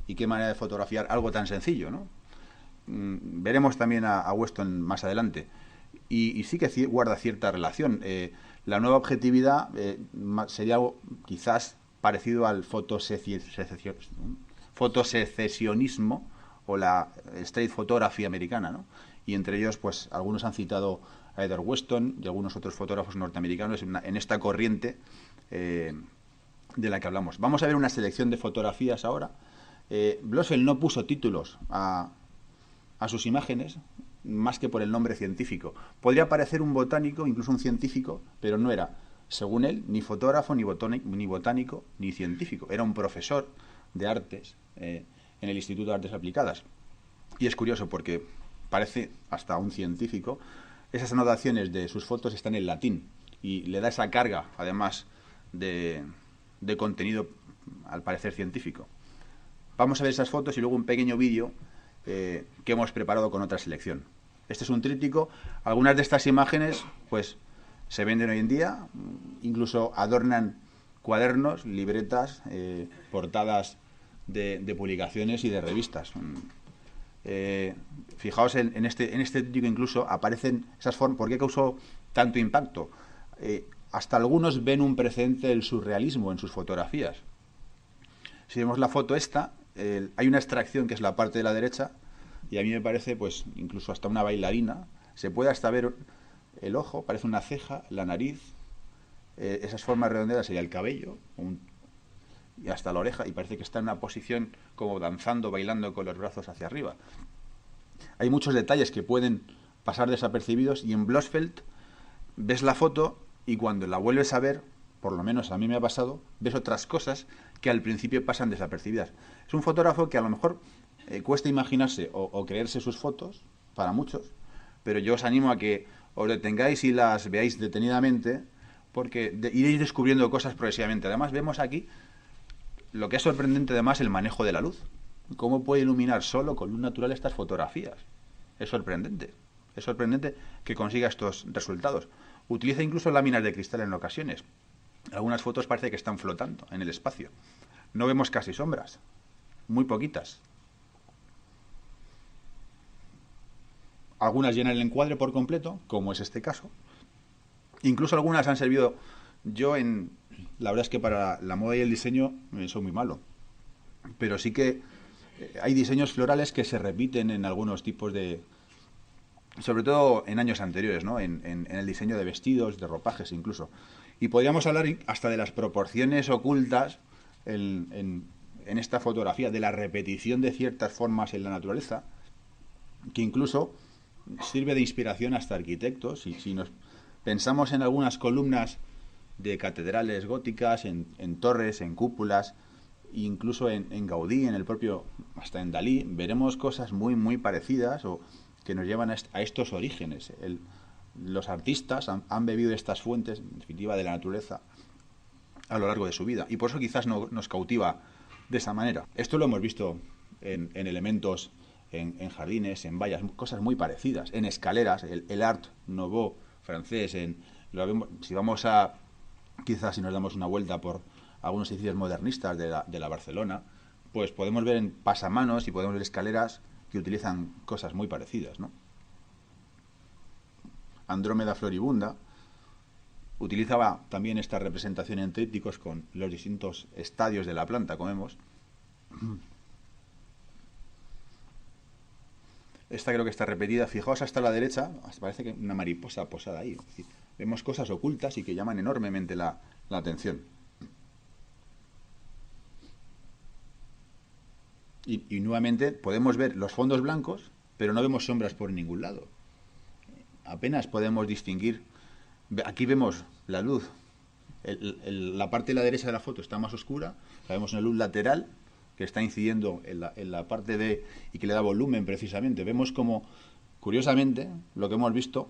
Y qué manera de fotografiar algo tan sencillo, ¿no? Veremos también a Weston más adelante. Y sí que guarda cierta relación. La nueva objetividad sería algo quizás parecido al fotosecesionismo o la street photography americana, ¿no? Y entre ellos, pues algunos han citado a Edward Weston y algunos otros fotógrafos norteamericanos en esta corriente de la que hablamos. Vamos a ver una selección de fotografías ahora. Blossfeld no puso títulos a sus imágenes más que por el nombre científico. Podría parecer un botánico, incluso un científico, pero no era, según él, ni fotógrafo, ni botánico, ni científico. Era un profesor de artes en el Instituto de Artes Aplicadas. Y es curioso porque parece hasta un científico. Esas anotaciones de sus fotos están en latín y le da esa carga, además de contenido, al parecer científico. Vamos a ver esas fotos y luego un pequeño vídeo que hemos preparado con otra selección. Este es un tríptico. Algunas de estas imágenes pues se venden hoy en día, incluso adornan cuadernos, libretas, portadas de publicaciones y de revistas. Fijaos en este tríptico incluso aparecen esas formas. ¿Por qué causó tanto impacto? Hasta algunos ven un precedente del surrealismo en sus fotografías. Si vemos la foto esta, hay una extracción que es la parte de la derecha y a mí me parece pues incluso hasta una bailarina. Se puede hasta ver el ojo, parece una ceja, la nariz, esas formas redondeadas sería el cabello y hasta la oreja, y parece que está en una posición como danzando, bailando con los brazos hacia arriba. Hay muchos detalles que pueden pasar desapercibidos y en Blossfeld ves la foto y cuando la vuelves a ver, por lo menos a mí me ha pasado, ves otras cosas que al principio pasan desapercibidas. Es un fotógrafo que a lo mejor cuesta imaginarse o creerse sus fotos, para muchos, pero yo os animo a que os detengáis y las veáis detenidamente, porque iréis descubriendo cosas progresivamente. Además, vemos aquí lo que es sorprendente, además, el manejo de la luz. ¿Cómo puede iluminar solo con luz natural estas fotografías? Es sorprendente. Es sorprendente que consiga estos resultados. Utiliza incluso láminas de cristal en ocasiones. Algunas fotos parece que están flotando en el espacio. No vemos casi sombras. Muy poquitas. Algunas llenan el encuadre por completo, como es este caso. Incluso algunas han servido... La verdad es que para la moda y el diseño soy muy malo. Pero sí que hay diseños florales que se repiten en algunos tipos de... Sobre todo en años anteriores, ¿no? En el diseño de vestidos, de ropajes incluso. Y podríamos hablar hasta de las proporciones ocultas en esta fotografía, de la repetición de ciertas formas en la naturaleza, que incluso sirve de inspiración hasta arquitectos. Y si nos pensamos en algunas columnas de catedrales góticas, en torres, en cúpulas, incluso en Gaudí, en el propio, hasta en Dalí, veremos cosas muy, muy parecidas o que nos llevan a estos orígenes. Los artistas han bebido estas fuentes, en definitiva, de la naturaleza a lo largo de su vida. Y por eso quizás nos cautiva de esa manera. Esto lo hemos visto en elementos, en jardines, en vallas, cosas muy parecidas. En escaleras, el Art Nouveau francés, si vamos a... Quizás si nos damos una vuelta por algunos edificios modernistas de la Barcelona, pues podemos ver en pasamanos y podemos ver escaleras que utilizan cosas muy parecidas, ¿no? Andrómeda floribunda utilizaba también esta representación en trípticos con los distintos estadios de la planta, como vemos. Esta creo que está repetida. Fijaos hasta la derecha, parece que una mariposa posada ahí. Es decir, vemos cosas ocultas y que llaman enormemente la atención. Y nuevamente podemos ver los fondos blancos, pero no vemos sombras por ningún lado. Apenas podemos distinguir. Aquí vemos la luz. La parte de la derecha de la foto está más oscura. Vemos una luz lateral que está incidiendo en la parte y que le da volumen precisamente. Vemos como, curiosamente, lo que hemos visto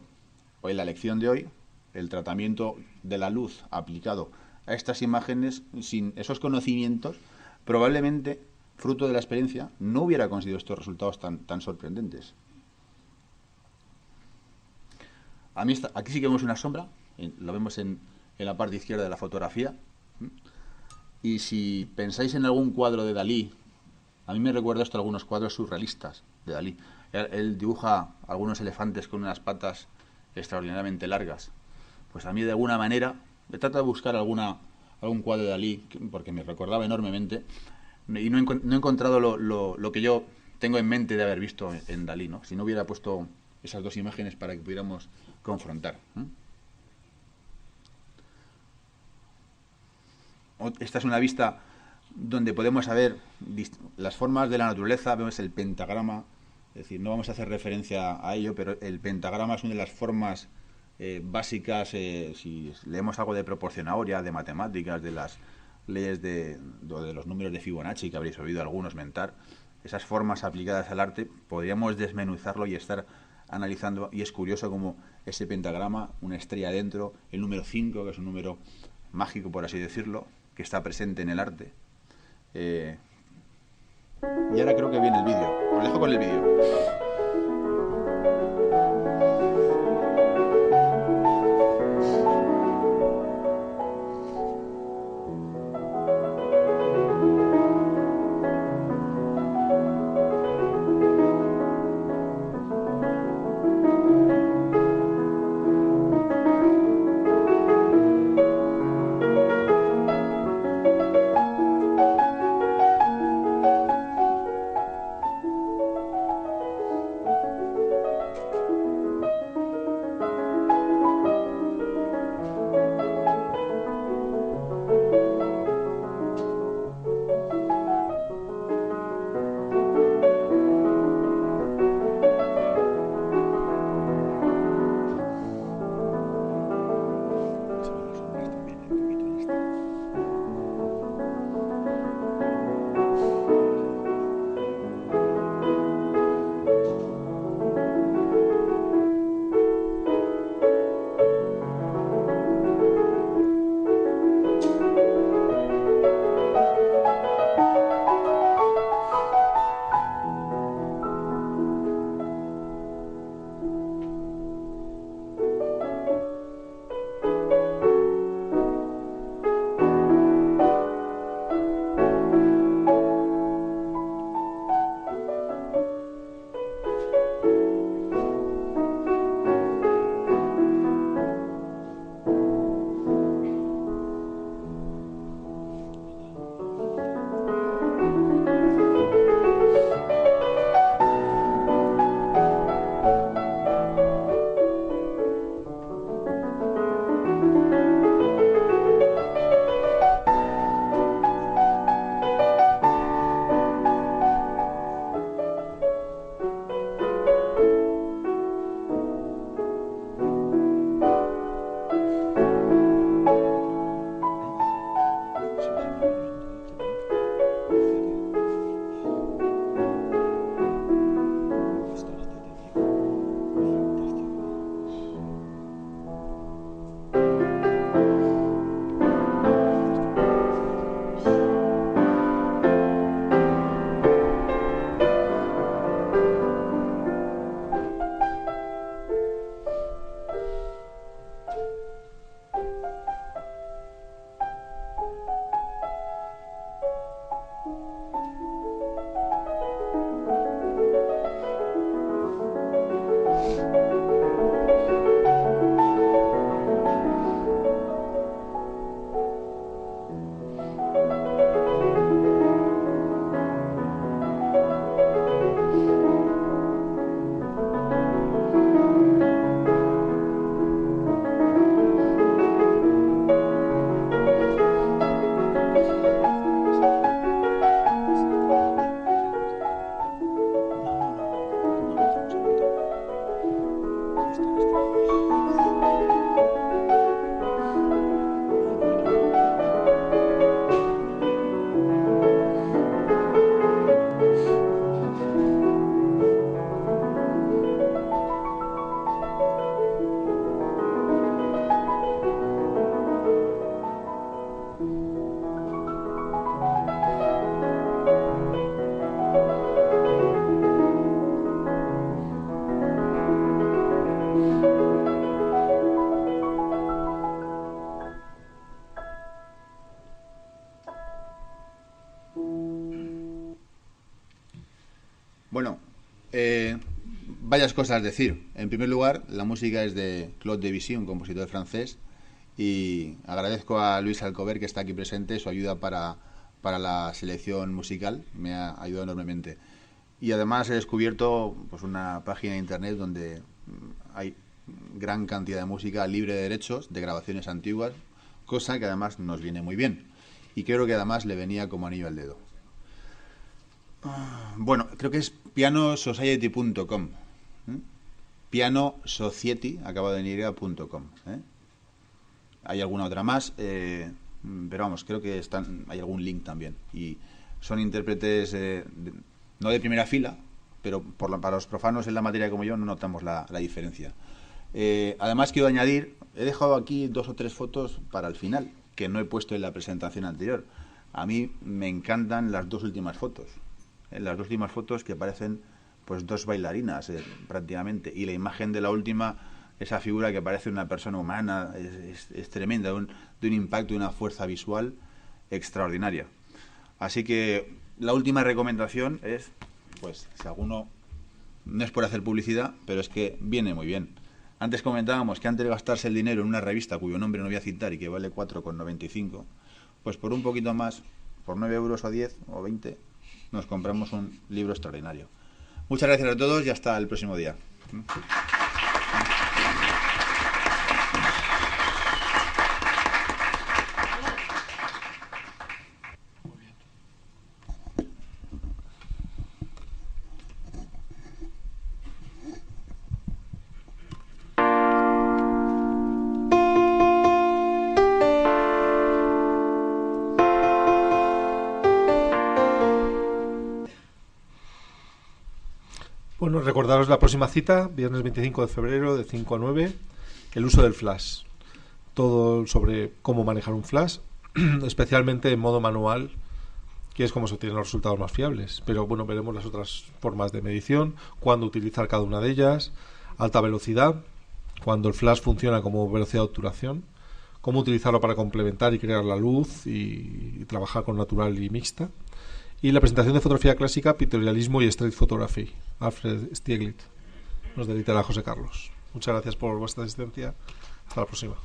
hoy en la lección de hoy, el tratamiento de la luz aplicado a estas imágenes, sin esos conocimientos, probablemente, fruto de la experiencia, no hubiera conseguido estos resultados tan sorprendentes. Aquí sí que vemos una sombra, lo vemos en la parte izquierda de la fotografía. Y si pensáis en algún cuadro de Dalí, a mí me recuerda esto a algunos cuadros surrealistas de Dalí. Él dibuja algunos elefantes con unas patas extraordinariamente largas. Pues a mí de alguna manera, he tratado de buscar algún cuadro de Dalí, porque me recordaba enormemente, y no he encontrado lo que yo tengo en mente de haber visto en Dalí, ¿no? Si no hubiera puesto esas dos imágenes para que pudiéramos confrontar. Esta es una vista donde podemos ver las formas de la naturaleza. Vemos el pentagrama, es decir, no vamos a hacer referencia a ello, pero el pentagrama es una de las formas básicas, si leemos algo de proporción áurea, de matemáticas, de las leyes de los números de Fibonacci, que habréis oído algunos mentar, esas formas aplicadas al arte, podríamos desmenuzarlo y estar analizando, y es curioso como ese pentagrama, una estrella dentro, el número 5, que es un número mágico, por así decirlo, que está presente en el arte. Y ahora creo que viene el vídeo. Os dejo con el vídeo. Bueno, varias cosas decir. En primer lugar, la música es de Claude Debussy, un compositor francés, y agradezco a Luis Alcover, que está aquí presente, su ayuda para la selección musical. Me ha ayudado enormemente. Y además he descubierto pues una página de internet donde hay gran cantidad de música libre de derechos, de grabaciones antiguas, cosa que además nos viene muy bien. Y creo que además le venía como anillo al dedo. Bueno, creo que es pianosociety.com. Pianosociety, acabado en y.com. Hay alguna otra más, pero vamos, creo que hay algún link también. Y son intérpretes no de primera fila, pero para los profanos en la materia como yo no notamos la diferencia. Además quiero añadir, he dejado aquí 2 o 3 fotos para el final, que no he puesto en la presentación anterior. A mí me encantan las 2 últimas fotos. Las 2 últimas fotos que parecen pues 2 bailarinas prácticamente, y la imagen de la última, esa figura que parece una persona humana, es tremenda, de un impacto y una fuerza visual extraordinaria. Así que la última recomendación es, pues si alguno, no es por hacer publicidad, pero es que viene muy bien. Antes comentábamos que antes de gastarse el dinero en una revista cuyo nombre no voy a citar y que vale 4,95, pues por un poquito más, por 9 euros o 10 o 20, nos compramos un libro extraordinario. Muchas gracias a todos y hasta el próximo día. Bueno, recordaros la próxima cita, viernes 25 de febrero de 5 a 9, el uso del flash. Todo sobre cómo manejar un flash, especialmente en modo manual, que es como se obtienen los resultados más fiables. Pero bueno, veremos las otras formas de medición, cuándo utilizar cada una de ellas, alta velocidad, cuando el flash funciona como velocidad de obturación, cómo utilizarlo para complementar y crear la luz y trabajar con natural y mixta. Y la presentación de fotografía clásica, pictorialismo y street photography. Alfred Stieglitz nos deleita a José Carlos. Muchas gracias por vuestra asistencia. Hasta la próxima.